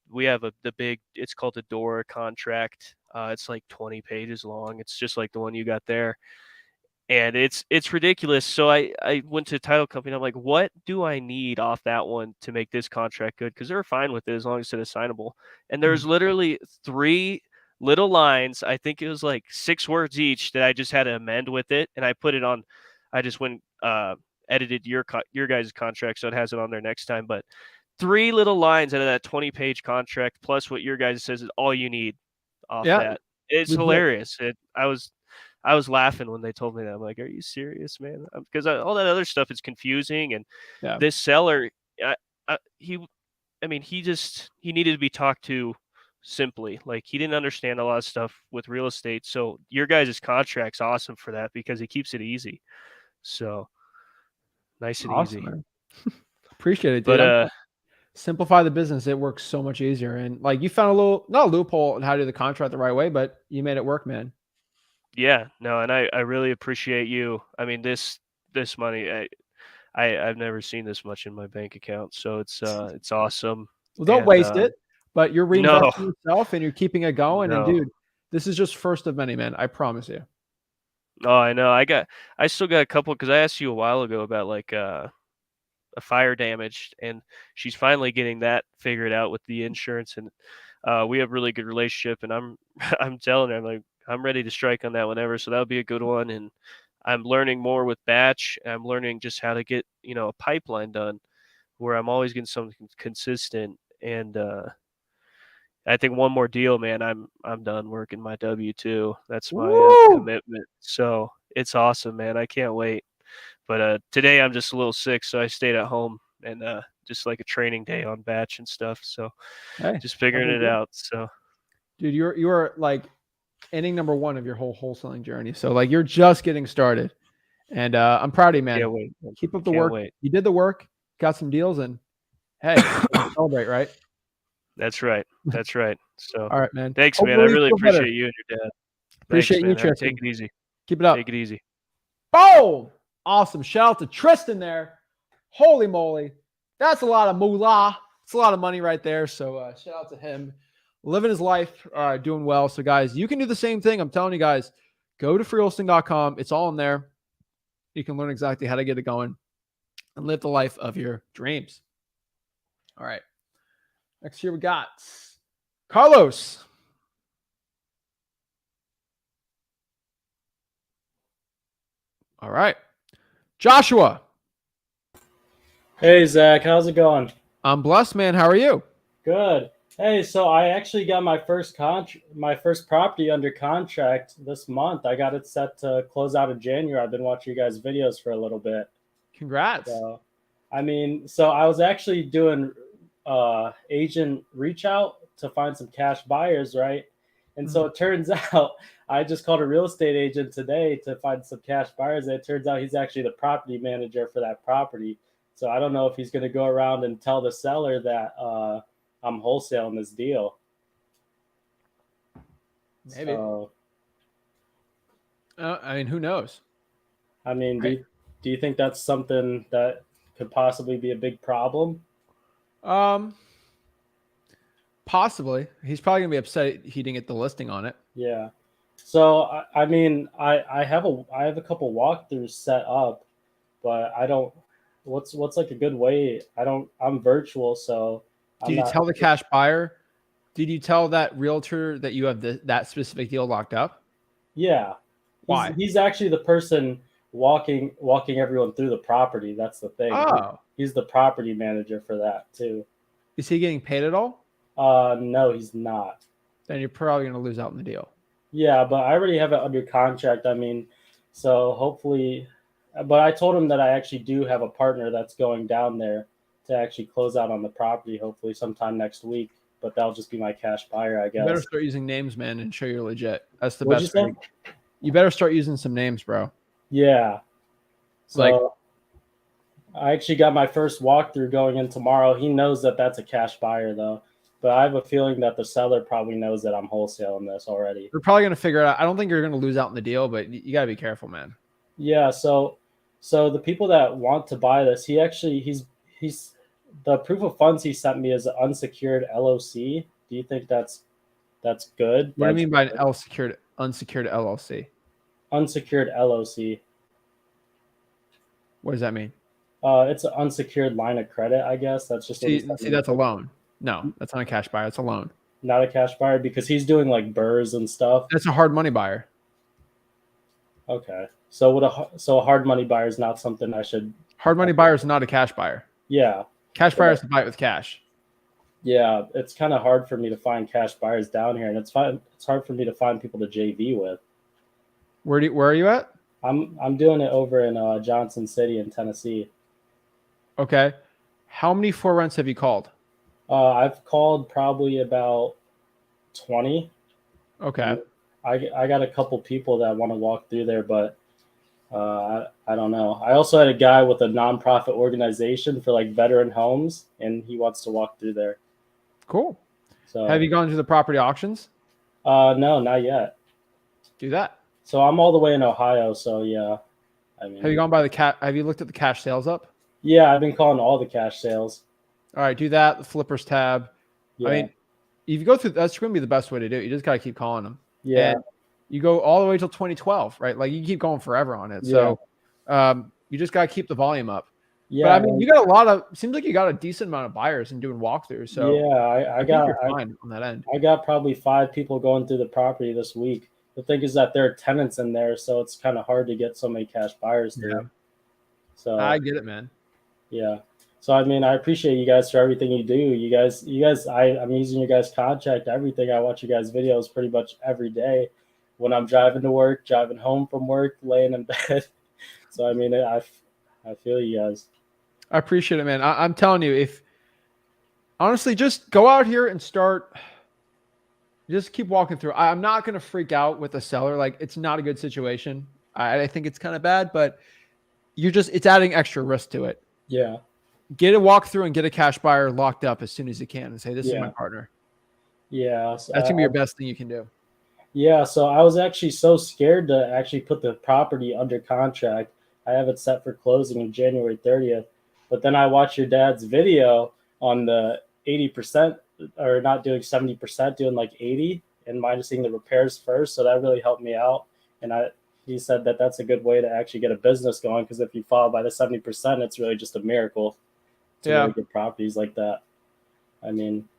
Speaker 3: we have the big. It's called the DORA contract. It's like 20 pages long. It's just like the one you got there, and it's ridiculous. So I went to the title company. And I'm like, what do I need off that one to make this contract good? Because they're fine with it as long as it's assignable. And there's literally three little lines. I think it was like 6 words each that I just had to amend with it, and I put it on. I just went edited your guys' contract so it has it on there next time. But three little lines out of that 20-page contract plus what your guys says is all you need off
Speaker 1: Yeah,
Speaker 3: that. It's
Speaker 1: legit.
Speaker 3: hilarious. I was laughing when they told me that. I'm like, "Are you serious, man?" Because all that other stuff is confusing, and
Speaker 1: Yeah.
Speaker 3: this seller, I, he, I mean, he needed to be talked to simply. Like he didn't understand a lot of stuff with real estate. So your guys' contract's awesome for that because it keeps it easy. So nice and
Speaker 1: Awesome,
Speaker 3: easy.
Speaker 1: man. Appreciate it, dude.
Speaker 3: But
Speaker 1: Simplify the business. It works so much easier. And like you found a little, not a loophole in how to do the contract the right way, but you made it work, man.
Speaker 3: yeah, no, and I really appreciate you. I mean, this money, I've never seen this much in my bank account, so it's awesome.
Speaker 1: Well, don't
Speaker 3: And
Speaker 1: waste it, but you're
Speaker 3: no,
Speaker 1: reinvesting yourself and you're keeping it going. And
Speaker 3: no.
Speaker 1: dude, this is just first of many, man. I promise you.
Speaker 3: Oh, I know. I still got a couple because I asked you a while ago about like a fire damage, and she's finally getting that figured out with the insurance, and we have really good relationship. And I'm I'm telling her I'm ready to strike on that whenever, so that would be a good one. And I'm learning more with batch. And I'm learning just how to get a pipeline done where I'm always getting something consistent. And I think one more deal, man. I'm done working my W-2. That's my
Speaker 1: Woo!
Speaker 3: commitment. So it's awesome, man. I can't wait. But today I'm just a little sick, so I stayed at home and just like a training day on batch and stuff. So
Speaker 1: Hey,
Speaker 3: just
Speaker 1: no
Speaker 3: figuring
Speaker 1: big
Speaker 3: it
Speaker 1: deal.
Speaker 3: out. So
Speaker 1: Dude, you're like inning number one of your whole wholesaling journey. So like you're just getting started. And I'm proud of you, man.
Speaker 3: can't wait. Man.
Speaker 1: Keep up the
Speaker 3: Can't
Speaker 1: work.
Speaker 3: wait.
Speaker 1: You did the work, got some deals, and hey, celebrate, right?
Speaker 3: That's right. That's right. So
Speaker 1: All right, man.
Speaker 3: thanks, man. I
Speaker 1: Hopefully you
Speaker 3: really
Speaker 1: feel better.
Speaker 3: appreciate you and your dad. Thanks,
Speaker 1: Appreciate you,
Speaker 3: man. All right, take
Speaker 1: Tristan.
Speaker 3: it easy.
Speaker 1: Keep it
Speaker 3: Take
Speaker 1: up.
Speaker 3: it easy.
Speaker 1: Boom! Awesome. Shout out to Tristan there. Holy moly. That's a lot of moolah. It's a lot of money right there. So shout out to him. Living his life, doing well. So, guys, you can do the same thing. I'm telling you guys, go to freehosting.com. It's all in there. You can learn exactly how to get it going and live the life of your dreams. All right. Next here we got Carlos. All right. Joshua.
Speaker 4: Hey Zach, how's it going?
Speaker 1: I'm blessed, man. How are you?
Speaker 4: Good. Hey, so I actually got my first property under contract this month. I got it set to close out in January. I've been watching you guys' videos for a little bit.
Speaker 1: Congrats.
Speaker 4: So, so I was actually doing agent reach out to find some cash buyers, right? And so it turns out I just called a real estate agent today to find some cash buyers. And it turns out he's actually the property manager for that property. So I don't know if he's going to go around and tell the seller that I'm wholesaling this deal.
Speaker 1: Maybe.
Speaker 4: So,
Speaker 1: I mean, who knows?
Speaker 4: I mean,
Speaker 1: Right.
Speaker 4: do you think that's something that could possibly be a big problem?
Speaker 1: Possibly. He's probably gonna be upset he didn't get the listing on it.
Speaker 4: Yeah. So I have a couple walkthroughs set up, but I don't. What's like a good way? I'm virtual, so I'm
Speaker 1: Did you
Speaker 4: not.
Speaker 1: tell the cash buyer? Did you tell that realtor that you have that specific deal locked up?
Speaker 4: Yeah.
Speaker 1: Why?
Speaker 4: He's actually the person walking everyone through the property. That's the thing.
Speaker 1: Oh,
Speaker 4: He's the property manager for that too.
Speaker 1: is he getting paid at all?
Speaker 4: No, he's not.
Speaker 1: Then you're probably gonna lose out in the deal.
Speaker 4: Yeah, but I already have it under contract. I mean, so hopefully, but I told him that I actually do have a partner that's going down there to actually close out on the property, hopefully sometime next week. But that'll just be my cash buyer, I
Speaker 1: You better
Speaker 4: guess.
Speaker 1: start using names, man, and show you're legit. That's the
Speaker 4: What'd
Speaker 1: best
Speaker 4: you
Speaker 1: way.
Speaker 4: say?
Speaker 1: You better start using some names, bro.
Speaker 4: Yeah. So
Speaker 1: Like,
Speaker 4: I actually got my first walkthrough going in tomorrow. He knows that that's a cash buyer though, but I have a feeling that the seller probably knows that I'm wholesaling this already.
Speaker 1: we're probably gonna figure it out. I don't think you're gonna lose out in the deal, but you gotta be careful, man.
Speaker 4: Yeah, so the people that want to buy this, he's the proof of funds he sent me is an unsecured LOC. Do you think that's good?
Speaker 1: What do you
Speaker 4: That's
Speaker 1: mean by an unsecured LLC?
Speaker 4: unsecured LOC.
Speaker 1: What does that mean?
Speaker 4: It's an unsecured line of credit, I guess. That's just what he sent
Speaker 1: See,
Speaker 4: me.
Speaker 1: that's a loan. No, that's not a cash buyer. It's a loan.
Speaker 4: Not a cash buyer because he's doing like burrs and stuff.
Speaker 1: That's a hard money buyer.
Speaker 4: Okay. So a hard money buyer is not something I should.
Speaker 1: Hard money buyer is not a cash buyer.
Speaker 4: Yeah.
Speaker 1: Cash buyer is to buy it with cash.
Speaker 4: Yeah, it's kind of hard for me to find cash buyers down here, and it's hard for me to find people to JV with.
Speaker 1: Where are you at?
Speaker 4: I'm doing it over in Johnson City in Tennessee.
Speaker 1: Okay. How many for rents have you called?
Speaker 4: I've called probably about 20.
Speaker 1: Okay.
Speaker 4: I got a couple people that want to walk through there, but I don't know. I also had a guy with a nonprofit organization for like veteran homes, and he wants to walk through there.
Speaker 1: Cool.
Speaker 4: So
Speaker 1: Have you gone to the property auctions?
Speaker 4: no, not yet.
Speaker 1: Do that.
Speaker 4: So I'm all the way in Ohio, so yeah. I mean,
Speaker 1: Have you gone by the have you looked at the cash sales up?
Speaker 4: yeah, I've been calling all the cash sales.
Speaker 1: All right, do that. The flippers tab.
Speaker 4: Yeah.
Speaker 1: I mean, if you go through, that's going to be the best way to do it. You just got to keep calling them.
Speaker 4: Yeah.
Speaker 1: And you go all the way till 2012, right? Like you keep going forever on it.
Speaker 4: Yeah.
Speaker 1: So you just got to keep the volume up.
Speaker 4: Yeah.
Speaker 1: But I mean, you got a lot of, seems like you got a decent amount of buyers and doing walkthroughs. So
Speaker 4: yeah,
Speaker 1: I think you're fine on that end.
Speaker 4: I got probably 5 people going through the property this week. The thing is that there are tenants in there, so it's kind of hard to get so many cash buyers through.
Speaker 1: Yeah.
Speaker 4: So
Speaker 1: I get it, man.
Speaker 4: yeah. So I mean, I appreciate you guys for everything you do. You guys, I'm using your guys' contract, everything. I watch you guys' videos pretty much every day when I'm driving to work, driving home from work, laying in bed. So I mean, I feel you guys.
Speaker 1: I appreciate it, man. I'm telling you, if honestly, just go out here and start. Just keep walking through. I'm not going to freak out with a seller. Like it's not a good situation. I think it's kind of bad, but it's adding extra risk to it.
Speaker 4: Yeah.
Speaker 1: Get a walkthrough and get a cash buyer locked up as soon as you can and say, this is my partner.
Speaker 4: Yeah. So
Speaker 1: that's going to be your best thing you can do.
Speaker 4: Yeah. So I was actually so scared to actually put the property under contract. I have it set for closing on January 30th. But then I watched your dad's video on the 80% or not doing 70%, doing like 80 and minusing the repairs first. So that really helped me out. And he said that that's a good way to actually get a business going, because if you fall by the 70%, it's really just a miracle to really get properties like that. I mean,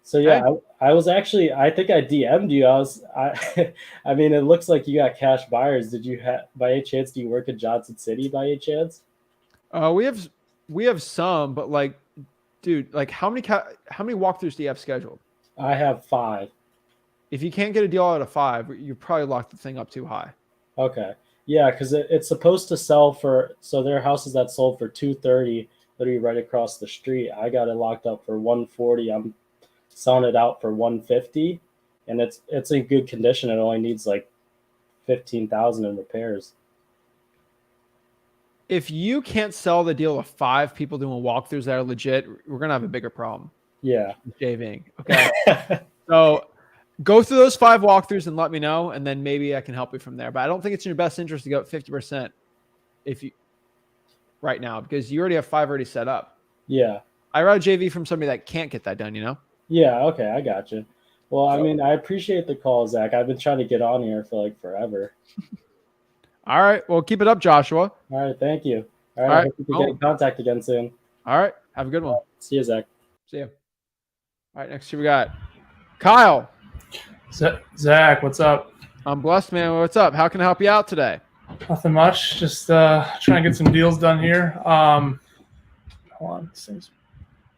Speaker 4: So yeah, I was actually, I think I DM'd you. I mean, it looks like you got cash buyers. Did you have, by any chance, do you work in Johnson City by any chance?
Speaker 1: We have some, but like, dude, like how many walkthroughs do you have scheduled?
Speaker 4: I have 5.
Speaker 1: If you can't get a deal out of 5, you probably locked the thing up too high.
Speaker 4: Okay. Yeah, because it's supposed to sell for, so there are houses that sold for 230, literally right across the street. I got it locked up for 140. I'm selling it out for 150, and it's in good condition. It only needs like 15,000 in repairs.
Speaker 1: If you can't sell the deal to 5 people doing walkthroughs that are legit, we're gonna have a bigger problem.
Speaker 4: Yeah.
Speaker 1: JVing. Okay. So go through those 5 walkthroughs and let me know, and then maybe I can help you from there. But I don't think it's in your best interest to go at 50% if you right now, because you already have 5 already set up.
Speaker 4: Yeah.
Speaker 1: I rather JV from somebody that can't get that done, you know?
Speaker 4: Yeah. Okay. I got you. Well, I mean, I appreciate the call, Zach. I've been trying to get on here for like forever.
Speaker 1: All right. Well, keep it up, Joshua.
Speaker 4: All right. Thank you. All
Speaker 1: All
Speaker 4: right. I
Speaker 1: right.
Speaker 4: hope we can get in contact again soon.
Speaker 1: All right. Have a good one.
Speaker 4: See you, Zach.
Speaker 1: See you. All right. Next, we got Kyle.
Speaker 5: Zach, what's up?
Speaker 1: I'm blessed, man. What's up? How can I help you out today?
Speaker 5: Nothing much. Just trying to get some deals done here. Hold on. This thing's...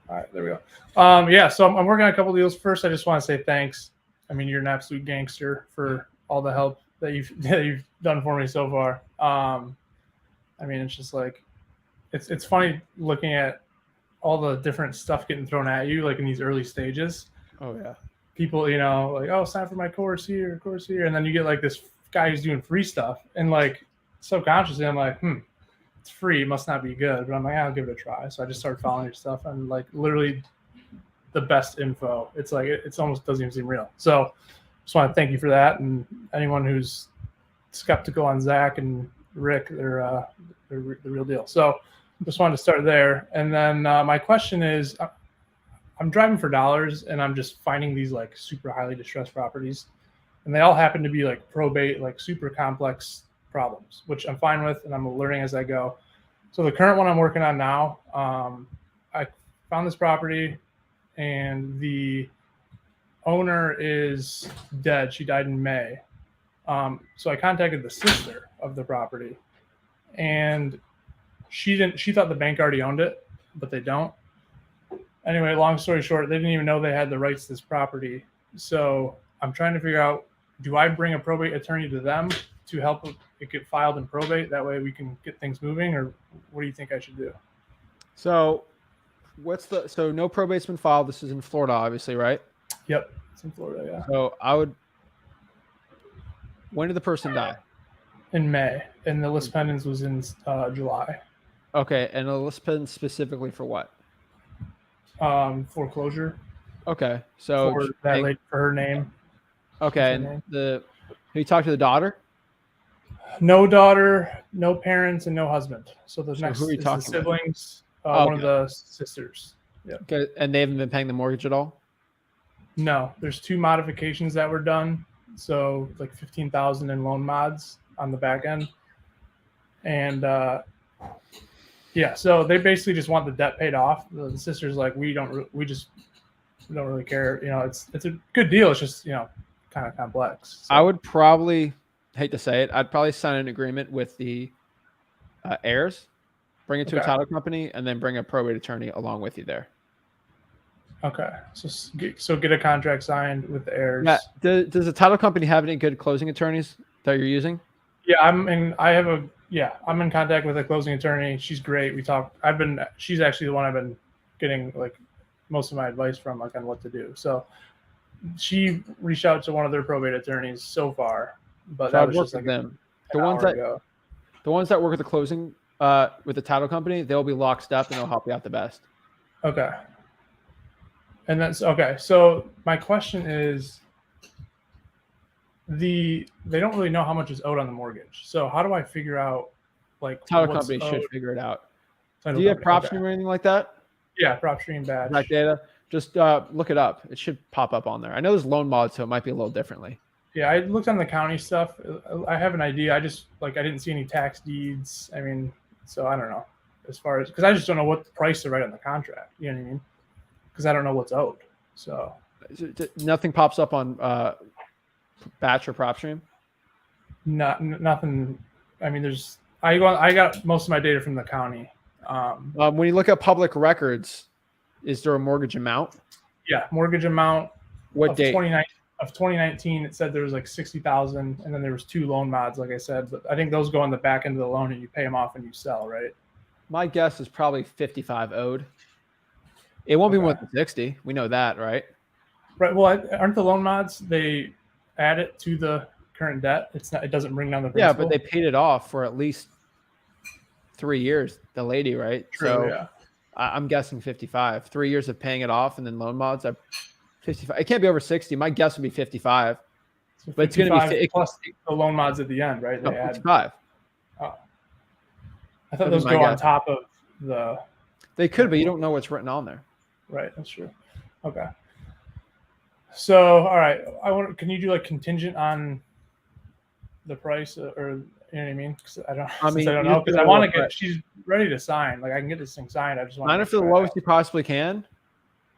Speaker 5: All right, there we go. Yeah, so I'm working on a couple deals. First, I just want to say thanks. I mean, you're an absolute gangster for all the help that you've done for me so far. I mean, it's just like it's funny looking at all the different stuff getting thrown at you, like in these early stages.
Speaker 1: Oh yeah.
Speaker 5: People, you know, like, oh, sign for my course here, and then you get like this guy who's doing free stuff, and like subconsciously, I'm like, it's free, it must not be good. But I'm like, I'll give it a try. So I just started following your stuff, and like literally the best info. It's like it's almost doesn't even seem real. So just want to thank you for that, and anyone who's skeptical on Zach and Rick, they're the real deal. So just wanted to start there, and then my question is, I'm driving for dollars, and I'm just finding these like super highly distressed properties, and they all happen to be like probate, like super complex problems, which I'm fine with, and I'm learning as I go. So the current one I'm working on now, I found this property, and the owner is dead. She died in May. So I contacted the sister of the property, and she thought the bank already owned it, but they don't. Anyway, long story short, they didn't even know they had the rights to this property. So I'm trying to figure out, do I bring a probate attorney to them to help it get filed in probate? That way we can get things moving, or what do you think I should do?
Speaker 1: So so no probate's been filed. This is in Florida, obviously, right?
Speaker 5: Yep, it's in Florida, yeah.
Speaker 1: So when did the person die?
Speaker 5: In May, and the list pendants was in July.
Speaker 1: Okay, and a list pendant specifically for what?
Speaker 5: Foreclosure.
Speaker 1: Okay, so
Speaker 5: For that lady, for her name.
Speaker 1: Okay, and have you talked to the daughter?
Speaker 5: No daughter, no parents, and no husband. So the next
Speaker 1: who are you
Speaker 5: is
Speaker 1: talking
Speaker 5: the siblings. One of the sisters. Yeah.
Speaker 1: Okay, and they haven't been paying the mortgage at all?
Speaker 5: No, there's 2 modifications that were done. So like 15,000 in loan mods on the back end, and yeah, so they basically just want the debt paid off. The sister's like, we don't really care. You know, it's a good deal. It's just, you know, kind of complex. So.
Speaker 1: I would probably, hate to say it, I'd probably sign an agreement with the heirs, bring it to a title company, and then bring a probate attorney along with you there. Okay.
Speaker 5: So get a contract signed with the heirs.
Speaker 1: Yeah. Does the title company have any good closing attorneys that you're using?
Speaker 5: Yeah, I'm in contact with a closing attorney. She's great. She's actually the one I've been getting like most of my advice from, like on what to do. So she reached out to one of their probate attorneys so far, but that was just like
Speaker 1: them. The ones that work at the closing with the title company, they'll be lockstep and they'll help you out the best.
Speaker 5: Okay. And that's okay. So my question is, they don't really know how much is owed on the mortgage. So how do I figure out like
Speaker 1: title company should figure it out? Do you have prop stream or anything like that?
Speaker 5: Yeah, prop stream badge.
Speaker 1: That data. Just look it up. It should pop up on there. I know there's loan mods, so it might be a little differently.
Speaker 5: Yeah, I looked on the county stuff. I have an idea. I didn't see any tax deeds. I mean, so I don't know as far as, because I just don't know what price to write on the contract. You know what I mean? Because I don't know what's owed. So
Speaker 1: Nothing pops up on Batch or PropStream.
Speaker 5: Nothing. I mean, I got most of my data from the county.
Speaker 1: When you look at public records, is there a mortgage amount?
Speaker 5: Yeah, mortgage amount.
Speaker 1: What
Speaker 5: of
Speaker 1: date?
Speaker 5: 2019, it said there was like 60,000, and then there was 2 loan mods, like I said. But I think those go on the back end of the loan, and you pay them off when you sell, right?
Speaker 1: My guess is probably 55 owed. It won't be more than 60. We know that, right?
Speaker 5: Right. Well, aren't the loan mods, they add it to the current debt? It's not. It doesn't bring down the principal.
Speaker 1: Yeah, but they paid it off for at least 3 years. The lady, right?
Speaker 5: True,
Speaker 1: so
Speaker 5: yeah.
Speaker 1: I'm guessing 55. 3 years of paying it off, and then loan mods. 55. It can't be over 60. My guess would be 55.
Speaker 5: So
Speaker 1: but it's going to be
Speaker 5: plus the loan mods at the end, right? They add
Speaker 1: 55.
Speaker 5: Oh. I thought those go on top of the.
Speaker 1: They could, but you don't know what's written on there.
Speaker 5: Right. That's true. Okay. So, all right. Can you do like contingent on the price, or you know what I mean? Because I don't know, because I want to get. She's ready to sign. Like I can get this thing signed. I just want.
Speaker 1: Sign it for the lowest you possibly can,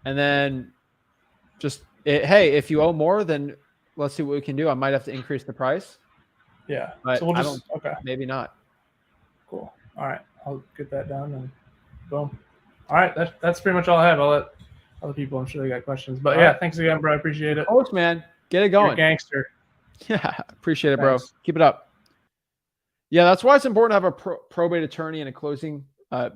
Speaker 1: and then just hey, if you owe more, then let's see what we can do. I might have to increase the price.
Speaker 5: Yeah.
Speaker 1: But
Speaker 5: so we'll just
Speaker 1: maybe not.
Speaker 5: Cool. All right. I'll get that done and boom. All right. That's pretty much all I have. I'll let other people, I'm sure they got questions. But yeah, thanks again, bro. I appreciate it.
Speaker 1: Coach, man. Get it going.
Speaker 5: You're a gangster.
Speaker 1: Yeah. Appreciate it, bro. Keep it up. Yeah, that's why it's important to have a probate attorney and a closing,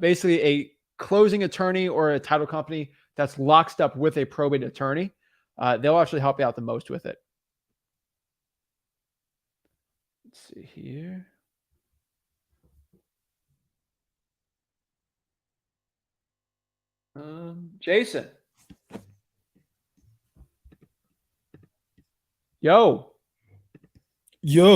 Speaker 1: basically a closing attorney or a title company that's locked up with a probate attorney. They'll actually help you out the most with it. Let's see here. Jason. Yo,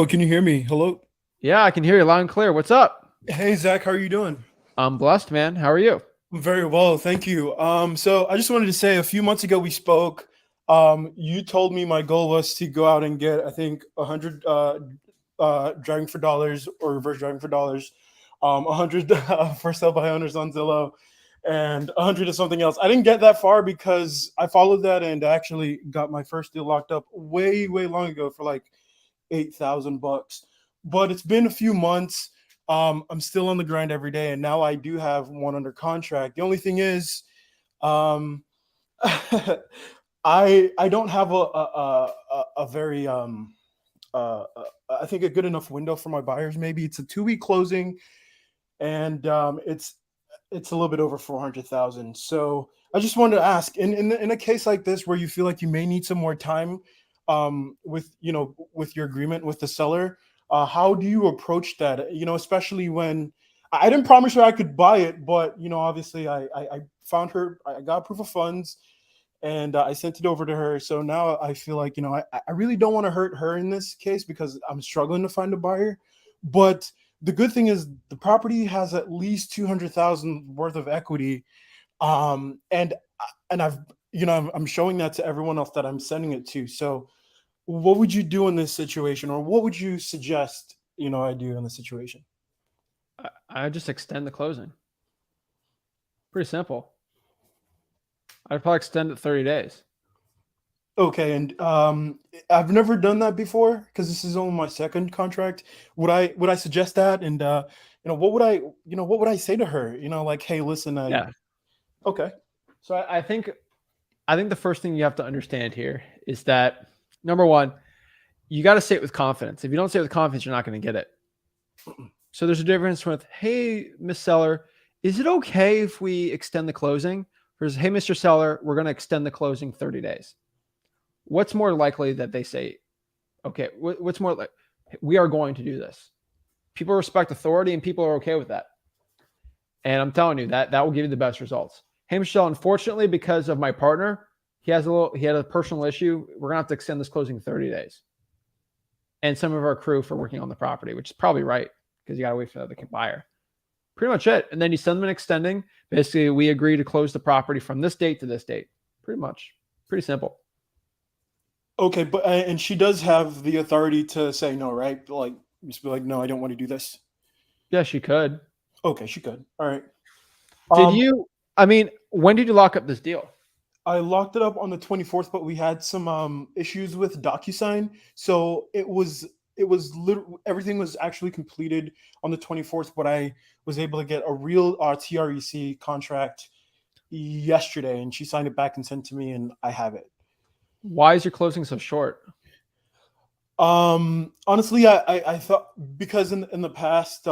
Speaker 6: can you hear me? Hello?
Speaker 1: Yeah, I can hear you loud and clear. What's up?
Speaker 6: Hey, Zach, how are you doing?
Speaker 1: I'm blessed, man. How are you?
Speaker 6: Very well, thank you. So I just wanted to say a few months ago we spoke. You told me my goal was to go out and get, I think, 100 driving for dollars or reverse driving for dollars, 100 for sale by owners on Zillow, and 100 of something else. I didn't get that far because I followed that and actually got my first deal locked up way long ago for like $8,000. But it's been a few months. I'm still on the grind every day, and now I do have one under contract. The only thing is, I don't have a very I think a good enough window for my buyers. Maybe it's a 2-week closing, and it's a little bit over 400,000. So I just wanted to ask, in a case like this where you feel like you may need some more time, with your agreement with the seller, how do you approach that? Especially when I didn't promise her I could buy it, but obviously I found her, I got proof of funds, and I sent it over to her. So now I feel like I really don't want to hurt her in this case because I'm struggling to find a buyer. But the good thing is the property has at least 200,000 worth of equity, and I'm showing that to everyone else that I'm sending it to. So what would you do in this situation, or what would you suggest I do in this situation?
Speaker 1: I just extend the closing. Pretty simple. I'd probably extend it 30 days.
Speaker 6: Okay, and I've never done that before because this is only my second contract. Would I suggest that? And what would I say to her? Like, hey, listen.
Speaker 1: Yeah.
Speaker 6: Okay.
Speaker 1: So I think the first thing you have to understand here is that, number one, you got to say it with confidence. If you don't say it with confidence, you're not going to get it. So there's a difference with, hey, Miss Seller, is it okay if we extend the closing? Versus, hey, Mr. Seller, we're going to extend the closing 30 days. What's more likely that they say, okay, what's more like, we are going to do this? People respect authority and people are okay with that. And I'm telling you that will give you the best results. Hey, Michelle, unfortunately, because of my partner, he had a personal issue. We're going to have to extend this closing 30 days. And some of our crew for working on the property, which is probably right because you got to wait for the other buyer. Pretty much it. And then you send them an extending. Basically, we agree to close the property from this date to this date. Pretty much. Pretty simple.
Speaker 6: Okay, but and she does have the authority to say no, right? Like, just be like, no, I don't want to do this.
Speaker 1: Yeah, she could.
Speaker 6: Okay, she could. All right.
Speaker 1: When did you lock up this deal?
Speaker 6: I locked it up on the 24th, but we had some issues with DocuSign. So it was literally everything was actually completed on the 24th, but I was able to get a real TREC contract yesterday, and she signed it back and sent it to me, and I have it.
Speaker 1: Why is your closing so short?
Speaker 6: Honestly, I thought because in the past,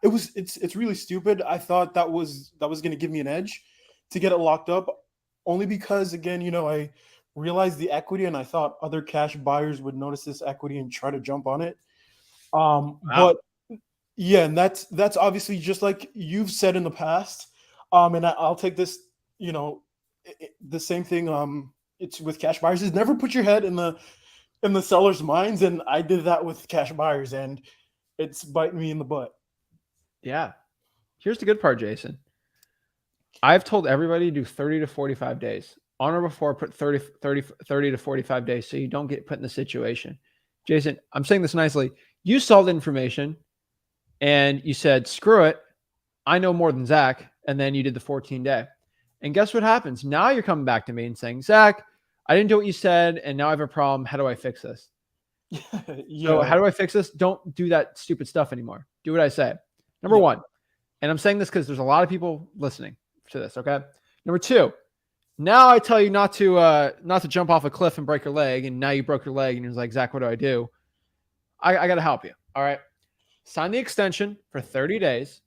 Speaker 6: it's really stupid. I thought that was going to give me an edge to get it locked up, only because again, I realized the equity, and I thought other cash buyers would notice this equity and try to jump on it. But yeah, and that's obviously just like you've said in the past. And I'll take this, the same thing. It's with cash buyers is never put your head in the seller's minds, and I did that with cash buyers, and it's biting me in the butt.
Speaker 1: Yeah. Here's the good part, Jason. I've told everybody to do 30 to 45 days. On or before, put 30 to 45 days so you don't get put in the situation. Jason, I'm saying this nicely. You saw the information and you said, screw it. I know more than Zach. And then you did the 14-day. And guess what happens? Now you're coming back to me and saying, Zach, I didn't do what you said, and now I have a problem. How do I fix this?
Speaker 6: Yeah.
Speaker 1: So how do I fix this? Don't do that stupid stuff anymore. Do what I say. Number one, and I'm saying this because there's a lot of people listening to this, okay? Number two, now I tell you not to jump off a cliff and break your leg, and now you broke your leg, and you're like, Zach, what do I do? I got to help you, all right? Sign the extension for 30 days,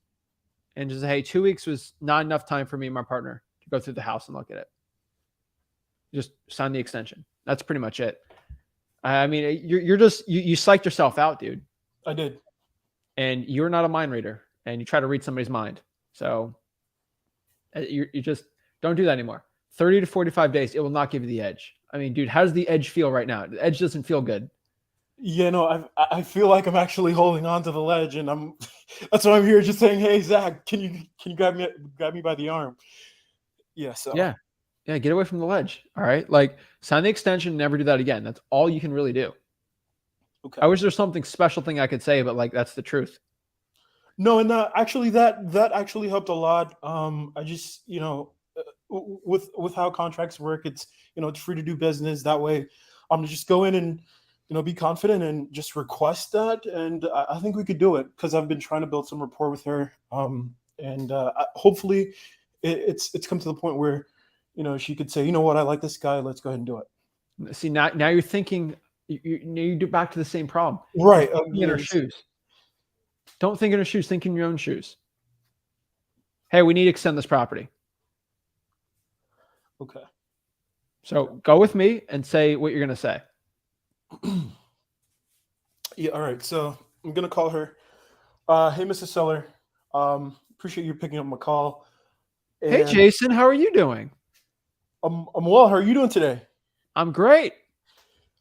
Speaker 1: and just say, hey, 2 weeks was not enough time for me and my partner to go through the house and look at it. Just sign the extension. That's pretty much it. I mean, you psyched yourself out, dude.
Speaker 6: I did.
Speaker 1: And you're not a mind reader, and you try to read somebody's mind. So you just don't do that anymore. 30 to 45 days, it will not give you the edge. I mean, dude, how does the edge feel right now? The edge doesn't feel good.
Speaker 6: Yeah, no, I feel like I'm actually holding on to the ledge, and that's why I'm here, just saying, hey, Zach, can you grab me by the arm? Yeah. So
Speaker 1: yeah, get away from the ledge. All right, like sign the extension, and never do that again. That's all you can really do.
Speaker 6: Okay.
Speaker 1: I wish there's something special thing I could say, but like that's the truth.
Speaker 6: No, and actually that actually helped a lot. I just with how contracts work, it's it's free to do business that way. I'm just go in and be confident and just request that, and I think we could do it because I've been trying to build some rapport with her. And hopefully it's come to the point where she could say, you know what, I like this guy, let's go ahead and do it.
Speaker 1: See, now you're thinking you do back to the same problem,
Speaker 6: right?
Speaker 1: In her shoes. Don't think in her shoes, think in your own shoes. Hey, we need to extend this property.
Speaker 6: Okay.
Speaker 1: So go with me and say what you're going to say.
Speaker 6: Yeah. All right. So I'm going to call her. Hey, Mrs. Seller. Appreciate you picking up my call.
Speaker 1: Hey, Jason, how are you doing?
Speaker 6: I'm well. How are you doing today?
Speaker 1: I'm great.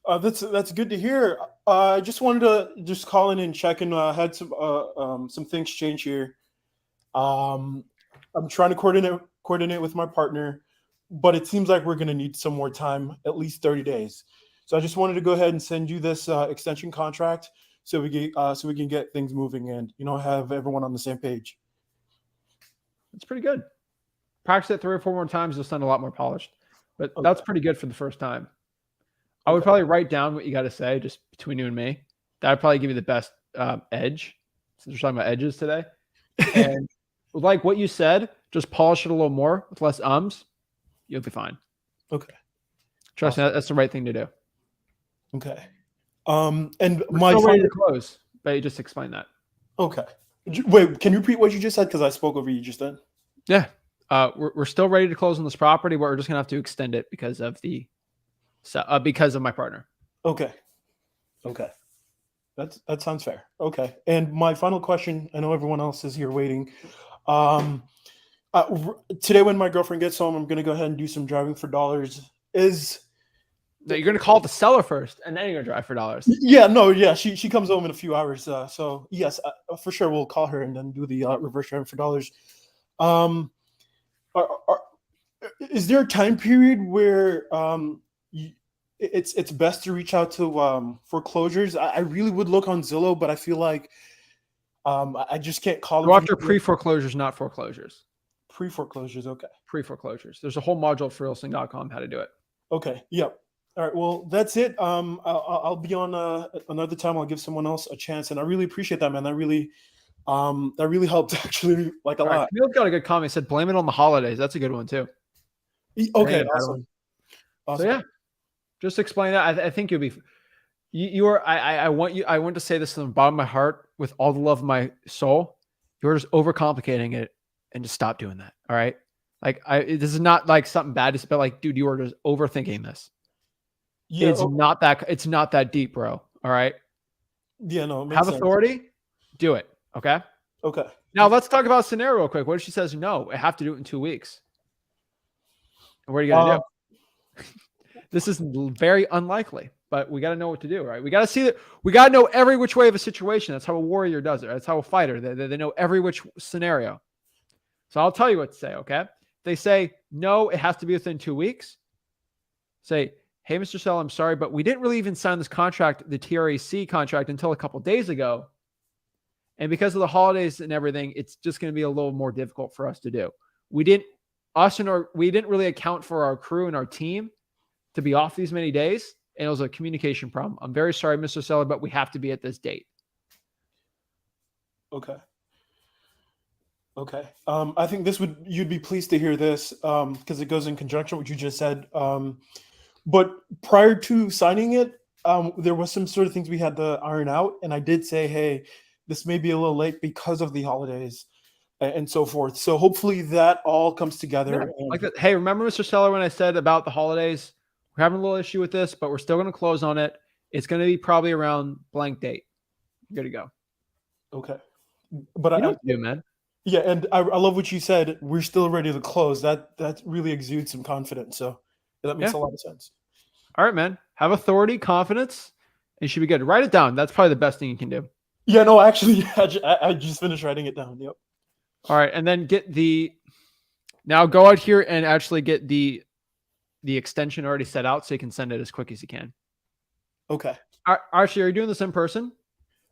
Speaker 6: That's good to hear. I just wanted to just call in and check and had some things change here. I'm trying to coordinate with my partner, but it seems like we're going to need some more time, at least 30 days. So I just wanted to go ahead and send you this extension contract so we can get things moving and have everyone on the same page.
Speaker 1: It's pretty good. Practice it 3 or 4 more times, you'll sound a lot more polished. But that's pretty good for the first time. I would probably write down what you got to say just between you and me. That would probably give you the best edge, since we're talking about edges today. And like what you said, just polish it a little more with less ums. You'll be fine.
Speaker 6: Okay.
Speaker 1: Trust me, that's the right thing to do.
Speaker 6: Okay. And
Speaker 1: We're
Speaker 6: my
Speaker 1: still ready to close, but you just explain that.
Speaker 6: Okay. Wait, can you repeat what you just said? Because I spoke over you just then.
Speaker 1: Yeah. We're still ready to close on this property, but we're just gonna have to extend it because of my partner.
Speaker 6: Okay. That sounds fair. Okay. And my final question, I know everyone else is here waiting. Today when my girlfriend gets home, I'm gonna go ahead and do some driving for dollars.
Speaker 1: No, you're gonna call the seller first, and then you're gonna drive for dollars.
Speaker 6: Yeah, no, yeah. She comes home in a few hours. So yes, for sure we'll call her and then do the reverse driving for dollars. Is there a time period where it's best to reach out to foreclosures? I really would look on Zillow, but I feel like I just can't call.
Speaker 1: Go after pre-foreclosures, not foreclosures.
Speaker 6: Pre-foreclosures. Okay.
Speaker 1: Pre-foreclosures. There's a whole module at Wholesaling.com how to do it.
Speaker 6: Okay. Yep. All right. Well, that's it. I'll be on another time. I'll give someone else a chance, and I really appreciate that, man. That really helped actually, like, a
Speaker 1: All right,
Speaker 6: lot.
Speaker 1: Camille's got a good comment. He said, blame it on the holidays. That's a good one too.
Speaker 6: Okay.
Speaker 1: Ain't a bad
Speaker 6: Awesome.
Speaker 1: one.
Speaker 6: Awesome.
Speaker 1: So yeah, just explain that. I think you'll be. You are. I want you. I want to say this from the bottom of my heart, with all the love of my soul. You're just overcomplicating it, and just stop doing that. All right. Like this is not like something bad. But like, dude, you are just overthinking this.
Speaker 6: Yeah.
Speaker 1: It's not that. It's not that deep, bro. All right.
Speaker 6: Yeah. No. It makes
Speaker 1: Have
Speaker 6: sense.
Speaker 1: authority. Do it. Okay.
Speaker 6: Okay.
Speaker 1: Now let's talk about a scenario real quick. What if she says no? I have to do it in 2 weeks. And what are you gonna do? This is very unlikely, but we got to know what to do, right? We got to see that. We got to know every which way of a situation. That's how a warrior does it. Right? That's how a fighter. They know every which scenario. So I'll tell you what to say. Okay. If they say no, it has to be within 2 weeks. Say, hey, Mr. Sell, I'm sorry, but we didn't really even sign this contract, the TRAC contract, until a couple of days ago. And because of the holidays and everything, it's just going to be a little more difficult for us to do. We didn't really account for our crew and our team to be off these many days. And it was a communication problem. I'm very sorry, Mr. Seller, but we have to be at this date.
Speaker 6: Okay. Okay. I think you'd be pleased to hear this, because it goes in conjunction with what you just said. But prior to signing it, there was some sort of things we had to iron out. And I did say, hey, this may be a little late because of the holidays and so forth. So hopefully that all comes together.
Speaker 1: Yeah, like that. Hey, remember, Mr. Seller, when I said about the holidays, we're having a little issue with this, but we're still going to close on it. It's going to be probably around blank date. Good to go.
Speaker 6: Okay. But
Speaker 1: You know what to do, man.
Speaker 6: Yeah, and I love what you said. We're still ready to close. That really exudes some confidence. So that makes a lot of sense.
Speaker 1: All right, man. Have authority, confidence, and you should be good. Write it down. That's probably the best thing you can do.
Speaker 6: Yeah, no, actually, I just finished writing it down. Yep.
Speaker 1: All right, and then now go out here and actually get the extension already set out so you can send it as quick as you can.
Speaker 6: Okay.
Speaker 1: Actually, are you doing this in person?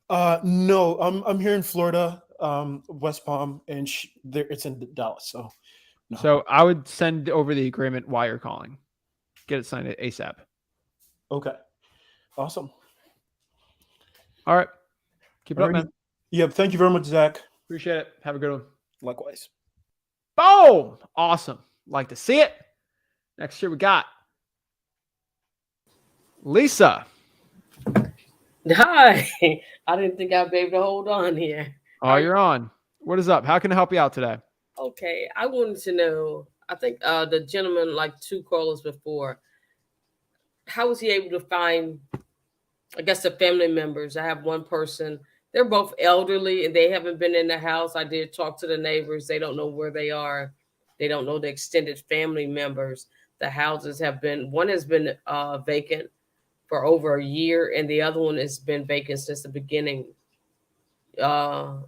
Speaker 6: No, I'm here in Florida, West Palm, and it's in Dallas. So, no.
Speaker 1: So I would send over the agreement while you're calling. Get it signed ASAP.
Speaker 6: Okay. Awesome.
Speaker 1: All right. Keep it up, man.
Speaker 6: Yep. Thank you very much, Zach.
Speaker 1: Appreciate it. Have a good one.
Speaker 6: Likewise.
Speaker 1: Boom. Awesome. Like to see it. Next year we got Lisa.
Speaker 7: Hi. I didn't think I'd be able to hold on here.
Speaker 1: Oh, you're on. What is up? How can I help you out today?
Speaker 7: Okay. I wanted to know, I think the gentleman, like 2 callers before, how was he able to find, I guess, the family members? I have one person. They're both elderly and they haven't been in the house. I did talk to the neighbors. They don't know where they are. They don't know the extended family members. The houses one has been vacant for over a year, and the other one has been vacant since the beginning. A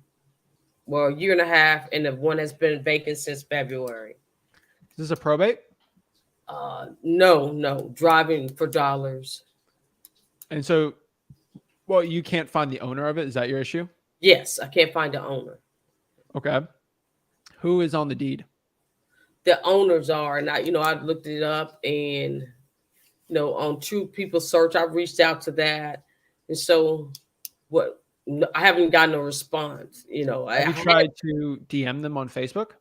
Speaker 7: year and a half, and the one has been vacant since February.
Speaker 1: Is this a probate?
Speaker 7: No, driving for dollars.
Speaker 1: And so, well, you can't find the owner of it. Is that your issue?
Speaker 7: Yes, I can't find the owner.
Speaker 1: Okay. Who is on the deed?
Speaker 7: The owners are, and I looked it up, and on True People Search, I've reached out to that, and so I haven't gotten a response.
Speaker 1: Have you tried to DM them on Facebook?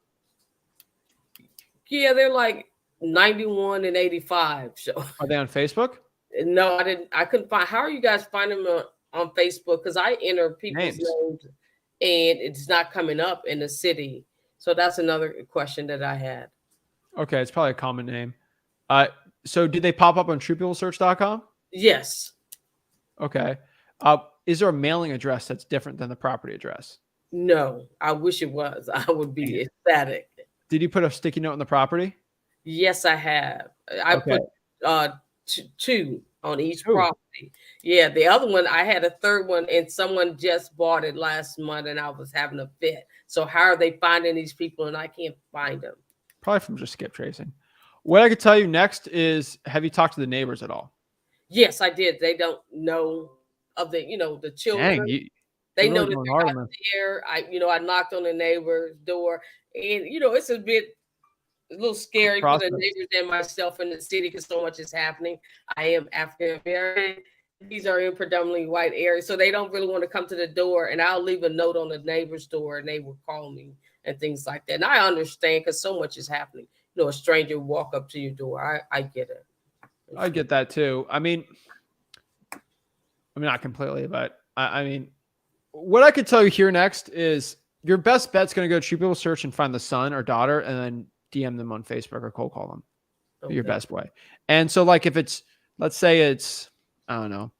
Speaker 7: Yeah, they're like 91 and 85. So
Speaker 1: Are they on Facebook?
Speaker 7: No, I didn't. I couldn't find. How are you guys finding them on Facebook? Because I enter people's names and it's not coming up in the city. So that's another question that I had.
Speaker 1: Okay, it's probably a common name. So did they pop up on TruePeopleSearch.com?
Speaker 7: Yes.
Speaker 1: Okay. Is there a mailing address that's different than the property address?
Speaker 7: No, I wish it was. I would be ecstatic.
Speaker 1: Did you put a sticky note on the property?
Speaker 7: Yes, I have. I put 2 on each property. Yeah, the other one, I had a third one, and someone just bought it last month, and I was having a fit. So how are they finding these people, and I can't find them?
Speaker 1: Probably from just skip tracing. What I could tell you next is, have you talked to the neighbors at all?
Speaker 7: Yes, I did. They don't know of the children.
Speaker 1: Dang,
Speaker 7: They
Speaker 1: They're
Speaker 7: know
Speaker 1: really
Speaker 7: that
Speaker 1: going
Speaker 7: they're
Speaker 1: hard
Speaker 7: out
Speaker 1: on this.
Speaker 7: there. I knocked on the neighbor's door, and it's a little scary for the
Speaker 1: Process.
Speaker 7: neighbors and myself in the city because so much is happening. I am African American. These are in predominantly white areas, so they don't really want to come to the door. And I'll leave a note on the neighbor's door, and they will call me and things like that. And I understand because so much is happening. A stranger walk up to your door. I get it.
Speaker 1: I get that too. I mean, not completely, but I mean, what I could tell you here next is your best bet's going to go to True People Search and find the son or daughter, and then DM them on Facebook or cold call them.
Speaker 7: Okay.
Speaker 1: Your best way. And so, like, if it's, let's say it's, I don't know,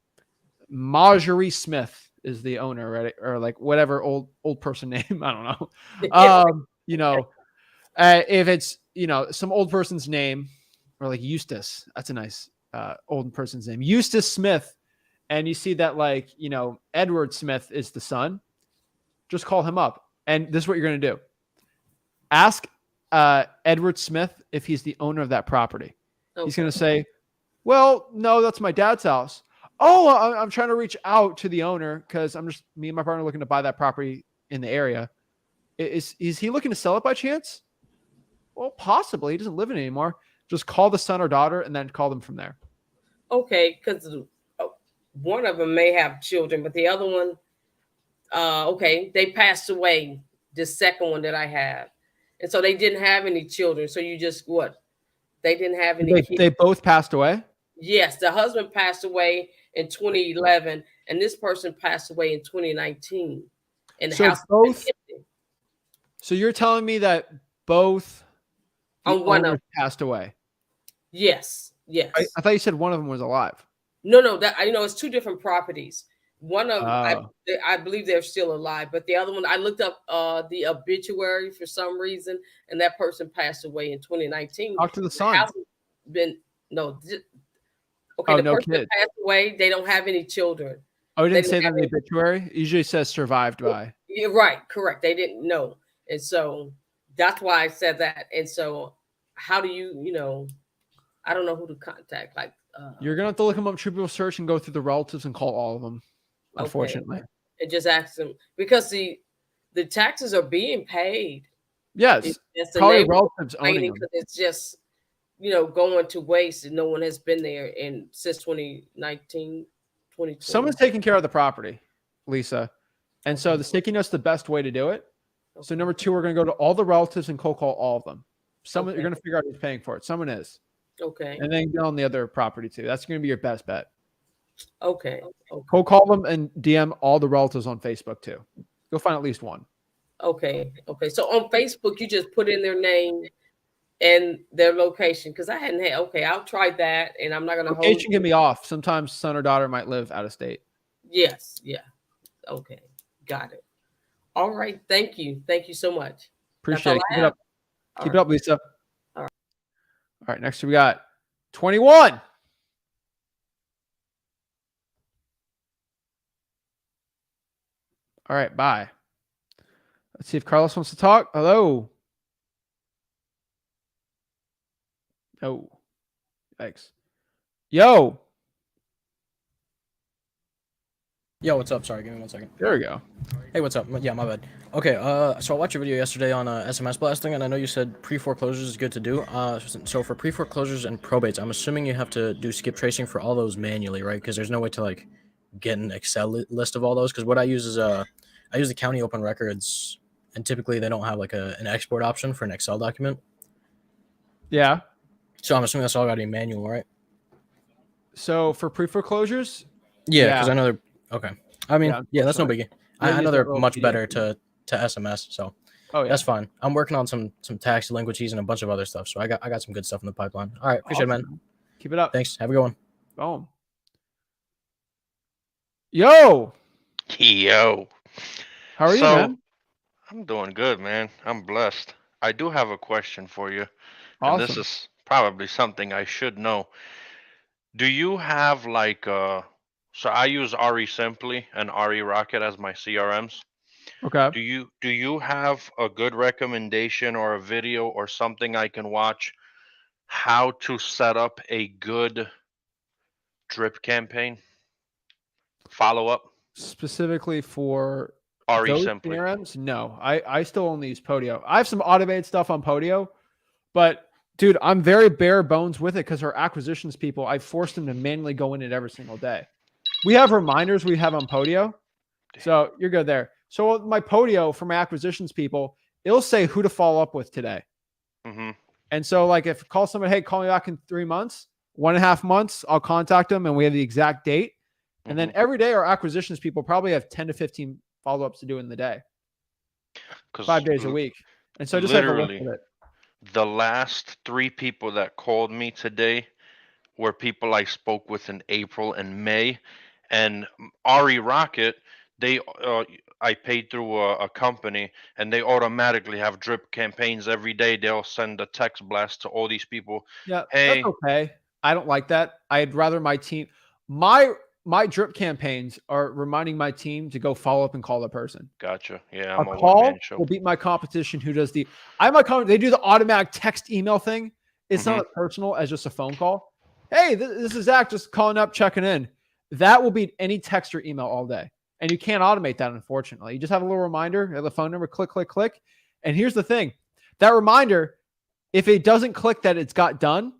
Speaker 1: Marjorie Smith is the owner, right? Or like whatever old person name. I don't know. If it's, some old person's name, or like Eustace, that's a nice old person's name, Eustace Smith. And you see that, like, Edward Smith is the son, just call him up. And this is what you're going to do. Ask Edward Smith if he's the owner of that property. Okay. He's going to say, well, no, that's my dad's house. Oh, I'm trying to reach out to the owner because me and my partner looking to buy that property in the area. Is he looking to sell it by chance? Well, possibly. He doesn't live in it anymore. Just call the son or daughter and then call them from there.
Speaker 7: Okay, because one of them may have children, but the other one, they passed away, the second one that I have. And so they didn't have any children. So you just, they didn't have any kids.
Speaker 1: They both passed away?
Speaker 7: Yes, the husband passed away in 2011, and this person passed away in 2019. And the house was empty.
Speaker 1: So you're telling me that both owners passed away?
Speaker 7: Yes.
Speaker 1: I thought you said one of them was alive.
Speaker 7: No, that it's two different properties. One of them, I believe they're still alive, but the other one, I looked up the obituary for some reason, and that person passed away in 2019.
Speaker 1: Talk to the son.
Speaker 7: The
Speaker 1: no
Speaker 7: person
Speaker 1: kid.
Speaker 7: Passed away. They don't have any children.
Speaker 1: Oh, it didn't say that in the obituary? It usually says survived by.
Speaker 7: You're right, correct. They didn't know, and so that's why I said that. And so, how do you, I don't know who to contact. Like,
Speaker 1: you're gonna have to look them up, True People Search, and go through the relatives and call all of them. Unfortunately,
Speaker 7: and just ask them because the taxes are being paid.
Speaker 1: Yes,
Speaker 7: it's
Speaker 1: probably relatives owning them.
Speaker 7: It's just going to waste, and no one has been there since 2019, 2020.
Speaker 1: Someone's taking care of the property, Lisa, and so the sticky note's the best way to do it. Okay. So number 2, we're gonna go to all the relatives and cold call all of them. You're gonna figure out who's paying for it. Someone is.
Speaker 7: Okay.
Speaker 1: And then go on the other property too. That's going to be your best bet.
Speaker 7: Okay.
Speaker 1: Cold call them and DM all the relatives on Facebook too. Go find at least one.
Speaker 7: Okay. So on Facebook, you just put in their name and their location because I hadn't had. Okay, I'll try that, and I'm not going to hold.
Speaker 1: Location can be off. Sometimes son or daughter might live out of state.
Speaker 7: Yes. Yeah. Okay. Got it. All right. Thank you so much.
Speaker 1: Appreciate it. Keep it up. Keep it up, Lisa. All right, next we got 21. All right, bye. Let's see if Carlos wants to talk. Hello. No. Thanks. Yo,
Speaker 8: what's up? Sorry, give me 1 second.
Speaker 1: there we go.
Speaker 8: Hey, what's up? Yeah, my bad. Okay, so I watched your video yesterday on SMS blasting, and I know you said pre-foreclosures is good to do. So for pre-foreclosures and probates, I'm assuming you have to do skip tracing for all those manually, right? Because there's no way to, like, get an Excel list of all those. Because what I use is I use the county open records, and typically they don't have, like, an export option for an Excel document.
Speaker 1: Yeah.
Speaker 8: So I'm assuming that's all got to be manual, right?
Speaker 1: So for pre-foreclosures?
Speaker 8: Yeah, because I know they're... Okay. I mean, yeah, that's no biggie. I know they're much better to SMS, so that's fine. I'm working on some tax delinquencies and a bunch of other stuff, so I got some good stuff in the pipeline. All right, appreciate it, man.
Speaker 1: Keep it up.
Speaker 8: Thanks. Have a good one.
Speaker 1: Boom. Yo. How are you, man?
Speaker 9: I'm doing good, man. I'm blessed. I do have a question for you.
Speaker 1: Awesome.
Speaker 9: And this is probably something I should know. Do you have like so I use RE Simply and RE Rocket as my CRMs.
Speaker 1: Okay.
Speaker 9: Do you have a good recommendation or a video or something I can watch how to set up a good drip campaign? Follow up?
Speaker 1: specifically for
Speaker 9: RE
Speaker 1: those
Speaker 9: simply.
Speaker 1: CRMs, no. I still only use Podio. I have some automated stuff on Podio, but dude, I'm very bare bones with it because our acquisitions people, I forced them to manually go in it every single day. We have reminders we have on Podio, so you're good there. So my Podio for my acquisitions people, it'll say who to follow up with today.
Speaker 9: Mm-hmm.
Speaker 1: And so, like, if call somebody, hey, call me back in 3 months, 1.5 months, I'll contact them and we have the exact date. And then every day, our acquisitions people probably have 10 to 15 follow ups to do in the day, 5 days a week. And so, I just have to look at it.
Speaker 9: The last 3 people that called me today were people I spoke with in April and May, and RE Rocket, they I paid through a company, and they automatically have drip campaigns every day. They'll send a text blast to all these people.
Speaker 1: Yeah,
Speaker 9: Hey,
Speaker 1: that's okay. I don't like that. I'd rather my team, my drip campaigns are reminding my team to go follow up and call the person.
Speaker 9: gotcha. Yeah,
Speaker 1: A
Speaker 9: I'm a one-man
Speaker 1: call
Speaker 9: show.
Speaker 1: will beat my competition who does the they do the automatic text email thing. It's not as personal as just a phone call. Hey, this is Zach just calling up, checking in. That will beat any text or email all day. And you can't automate that, unfortunately. You just have a little reminder, the phone number, click, click, click. And here's the thing. That reminder, if it doesn't click that it's got done,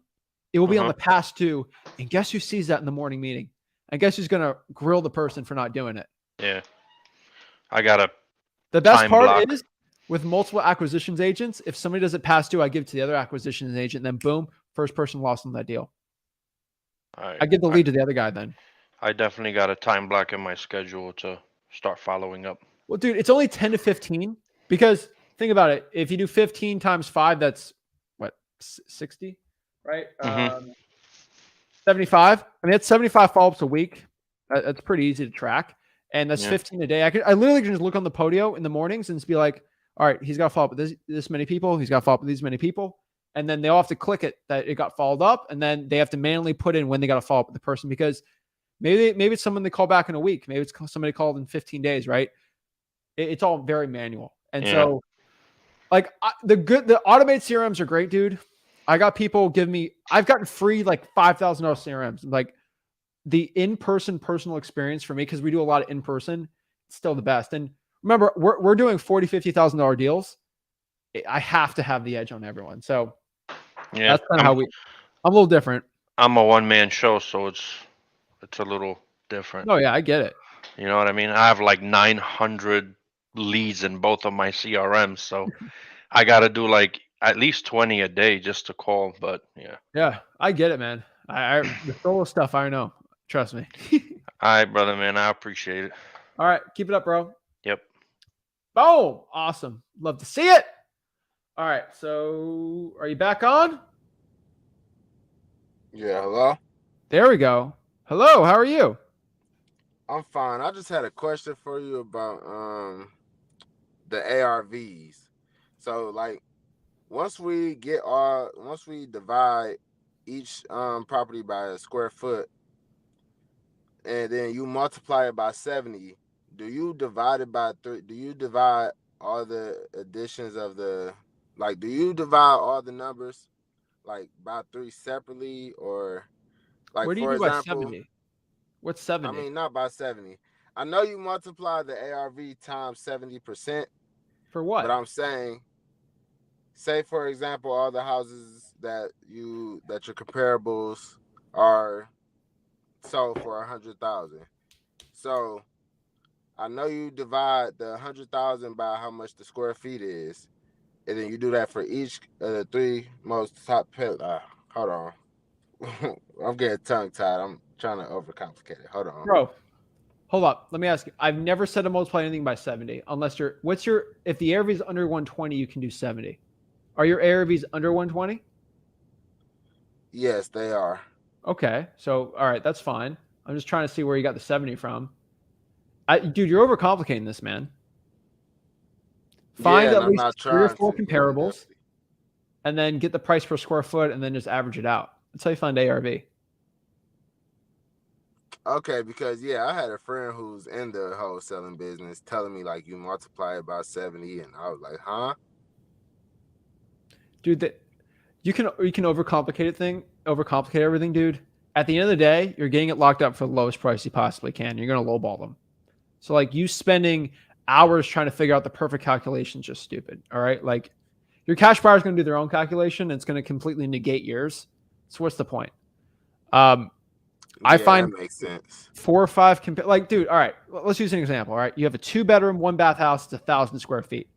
Speaker 1: it will be on the past due. And guess who sees that in the morning meeting? And guess who's going to grill the person for not doing it?
Speaker 9: Yeah. I got a
Speaker 1: The best
Speaker 9: time
Speaker 1: part
Speaker 9: block.
Speaker 1: is with multiple acquisitions agents, if somebody does it past due, I give it to the other acquisitions agent, then boom, first person lost on that deal. I give the lead to the other guy then.
Speaker 9: I definitely got a time block in my schedule to start following up.
Speaker 1: Well, dude, it's only 10 to 15 because think about it. If you do 15 times 5, that's what, 60, right? 75. I mean, that's 75 follow-ups a week. That's pretty easy to track. And that's 15 a day. I literally can just look on the Podio in the mornings and just be like, all right, he's got to follow up with this many people. He's got to follow up with these many people. And then they all have to click it that it got followed up. And then they have to manually put in when they got to follow up with the person because maybe it's someone they call back in a week. Maybe it's somebody called in 15 days, right? It's all very manual. And so like the automated CRMs are great, dude. I got people I've gotten free like $5,000 CRMs. Like the in-person personal experience for me, because we do a lot of in-person, it's still the best. And remember, we're doing $40,000, $50,000 deals. I have to have the edge on everyone. So that's kind of how I'm a little different.
Speaker 9: I'm a one-man show, so it's a little different.
Speaker 1: Oh yeah, I get it.
Speaker 9: You know what I mean? I have like 900 leads in both of my CRMs, so I got to do like at least 20 a day just to call. But
Speaker 1: yeah, I get it, man. The solo stuff, I know. Trust me.
Speaker 9: All right, brother, man. I appreciate it.
Speaker 1: All right, keep it up, bro.
Speaker 9: Yep.
Speaker 1: Boom. Awesome. Love to see it. All right, so are you back on?
Speaker 10: Yeah, hello?
Speaker 1: There we go. Hello, how are you?
Speaker 10: I'm fine. I just had a question for you about the ARVs. So like once we divide each property by a square foot and then you multiply it by 70, do you divide it by 3? Do you divide all the additions of do you divide all the numbers like by 3 separately, or like
Speaker 1: What do you
Speaker 10: for
Speaker 1: do
Speaker 10: example,
Speaker 1: by 70? What's 70?
Speaker 10: I mean, not by 70. I know you multiply the ARV times 70%.
Speaker 1: For what?
Speaker 10: But I'm saying, say for example, all the houses that your comparables are sold for 100,000. So I know you divide the 100,000 by how much the square feet is, and then you do that for each of the 3 most top. Hold on, I'm getting tongue tied. I'm trying to overcomplicate it. Hold on,
Speaker 1: bro. Hold up. Let me ask you. I've never said to multiply anything by 70 unless if the ARV is under 120, you can do 70. Are your ARVs under 120?
Speaker 10: Yes, they are.
Speaker 1: Okay. So, all right, that's fine. I'm just trying to see where you got the 70 from. Dude, you're overcomplicating this, man. Find at least 3 or 4 comparables and then get the price per square foot and then just average it out. That's how you find ARV.
Speaker 10: Okay, because I had a friend who's in the wholesaling business telling me like you multiply it by 70, and I was like, huh?
Speaker 1: Dude, you can overcomplicate everything, dude. At the end of the day, you're getting it locked up for the lowest price you possibly can. You're gonna lowball them. So like you spending hours trying to figure out the perfect calculation is just stupid. All right. Like your cash buyer is going to do their own calculation. And it's going to completely negate yours. So what's the point? I find
Speaker 10: that makes sense.
Speaker 1: 4 or 5 like, dude, all right, let's use an example. All right. You have a 2-bedroom, 1-bath house. It's 1,000 square feet.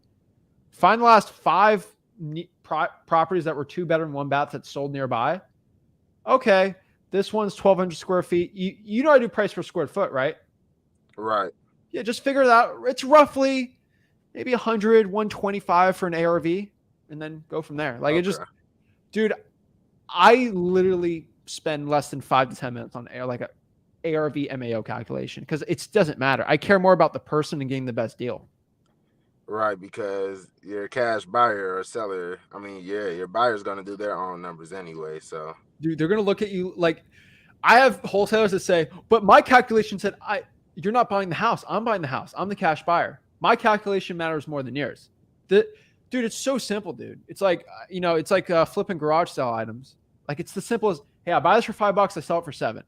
Speaker 1: Find the last 5 properties that were 2-bedroom, 1-bath that sold nearby. Okay. This one's 1,200 square feet. You know, I do price per square foot, right?
Speaker 10: Right.
Speaker 1: Yeah. Just figure it out. It's roughly maybe 100, 125 for an ARV and then go from there. Like it just, dude, I literally spend less than 5 to 10 minutes on like a ARV MAO calculation because it doesn't matter. I care more about the person and getting the best deal.
Speaker 10: Right, because your cash buyer or seller, I mean, your buyer's going to do their own numbers anyway. So,
Speaker 1: dude, they're going to look at you like I have wholesalers that say, but my calculation said you're not buying the house. I'm buying the house. I'm the cash buyer. My calculation matters more than yours. Dude, it's so simple, dude. It's like, it's like flipping garage sale items. Like it's the simplest. Hey, I buy this for $5. I sell it for $7.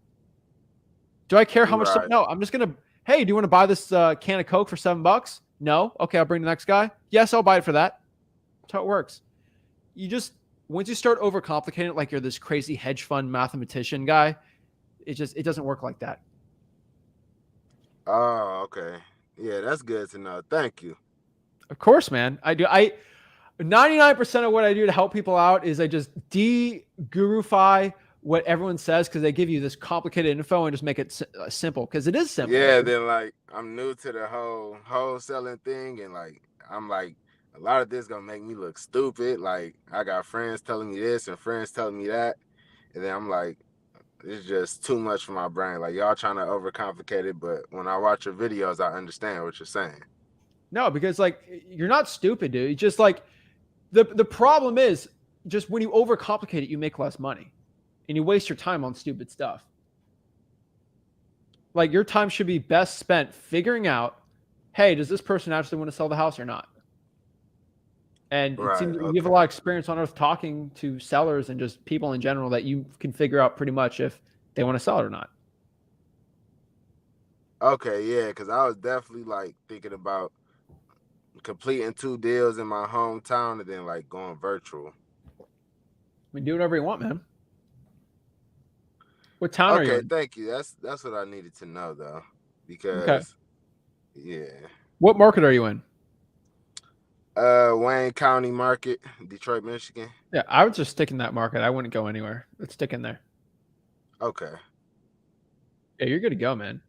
Speaker 1: Do I care how much? No, I'm just going to, hey, do you want to buy this can of Coke for $7? No. Okay. I'll bring the next guy. Yes. I'll buy it for that. That's how it works. Once you start overcomplicating it, like you're this crazy hedge fund mathematician guy, it doesn't work like that.
Speaker 10: Oh, okay. Yeah, that's good to know. Thank you.
Speaker 1: Of course, man. I do. 99% of what I do to help people out is I just de-gurufy what everyone says because they give you this complicated info and just make it simple because it is simple.
Speaker 10: Yeah, then like I'm new to the whole wholesaling thing and like I'm like a lot of this gonna make me look stupid. Like I got friends telling me this and friends telling me that, and then I'm like, it's just too much for my brain. Like y'all trying to overcomplicate it, but when I watch your videos, I understand what you're saying.
Speaker 1: No, because like you're not stupid, dude. It's just like the problem is just when you overcomplicate it, you make less money. And you waste your time on stupid stuff. Like your time should be best spent figuring out, hey, does this person actually want to sell the house or not? And it seems you have a lot of experience on earth talking to sellers and just people in general that you can figure out pretty much if they want to sell it or not.
Speaker 10: Okay, yeah, because I was definitely like thinking about completing 2 deals in my hometown and then like going virtual.
Speaker 1: I mean, do whatever you want, man. What town are you in?
Speaker 10: Okay, thank you. That's what I needed to know though, because yeah.
Speaker 1: What market are you in?
Speaker 10: Wayne County market, Detroit, Michigan.
Speaker 1: Yeah, I would just stick in that market. I wouldn't go anywhere. Let's stick in there.
Speaker 10: Okay.
Speaker 1: Yeah, you're good to go, man.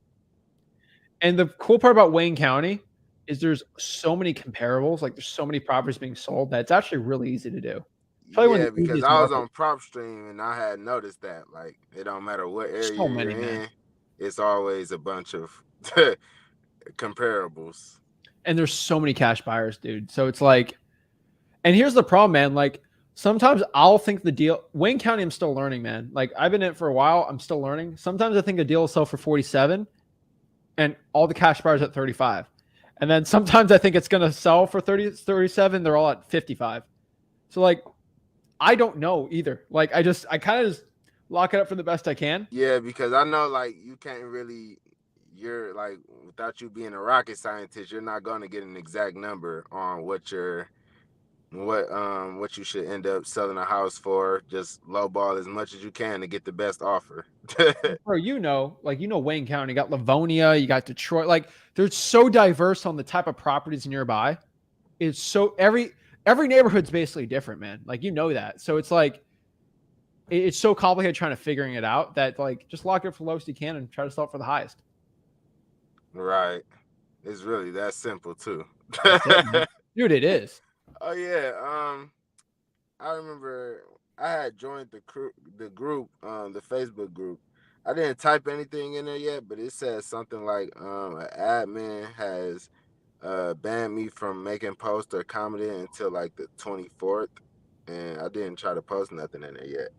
Speaker 1: And the cool part about Wayne County is there's so many comparables. Like there's so many properties being sold that it's actually really easy to do.
Speaker 10: Yeah, because I was on PropStream and I had noticed that like it don't matter what area you're in, it's always a bunch of comparables.
Speaker 1: And there's so many cash buyers, dude. So it's like, and here's the problem, man. Like sometimes I'll think the deal, Wayne County, I'm still learning, man. Like I've been in it for a while. I'm still learning. Sometimes I think a deal will sell for 47 and all the cash buyers at 35. And then sometimes I think it's going to sell for 30, 37. They're all at 55. So like, I don't know either. Like I kind of just lock it up for the best I can.
Speaker 10: Yeah, because I know like you can't really, you're like without you being a rocket scientist, you're not going to get an exact number on what you should end up selling a house for. Just lowball as much as you can to get the best offer.
Speaker 1: Bro, Wayne County, you got Livonia, you got Detroit. Like they're so diverse on the type of properties nearby. It's so every neighborhood's basically different, man. Like, you know that. So it's like, it's so complicated trying to figuring it out that like, just lock it up for the lowest you can and try to sell it for the highest.
Speaker 10: Right. It's really that simple too.
Speaker 1: Dude, it is.
Speaker 10: Oh yeah. I remember I had joined the group, the Facebook group. I didn't type anything in there yet, but it says something like an admin has banned me from making posts or commenting until like the 24th, and I didn't try to post nothing in there yet.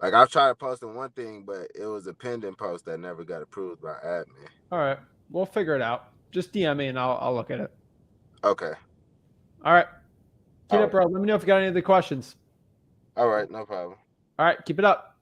Speaker 10: Like I've tried to post on one thing, but it was a pending post that never got approved by admin.
Speaker 1: All right, we'll figure it out. Just DM me and I'll look at it.
Speaker 10: Okay.
Speaker 1: All right. Keep it up, bro. Let me know if you got any other questions.
Speaker 10: All right, no problem.
Speaker 1: All right, keep it up.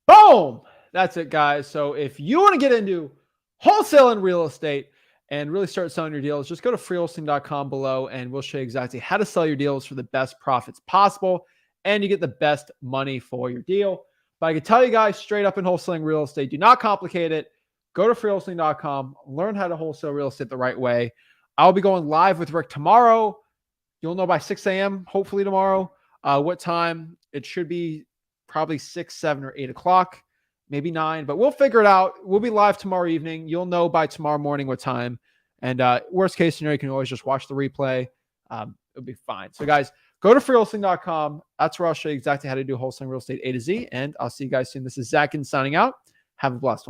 Speaker 1: Boom. That's it, guys. So if you want to get into wholesale and real estate, and really start selling your deals, just go to freewholesaling.com below and we'll show you exactly how to sell your deals for the best profits possible and you get the best money for your deal. But I can tell you guys straight up in wholesaling real estate, do not complicate it. Go to freewholesaling.com, learn how to wholesale real estate the right way. I'll be going live with Rick tomorrow. You'll know by 6 a.m., hopefully tomorrow, what time. It should be probably 6, 7, or 8 o'clock, maybe 9, but we'll figure it out. We'll be live tomorrow evening. You'll know by tomorrow morning what time. And worst case scenario, you can always just watch the replay. It'll be fine. So guys, go to freewholesaling.com. That's where I'll show you exactly how to do wholesaling real estate A to Z. And I'll see you guys soon. This is Zach Ginn signing out. Have a blessed one.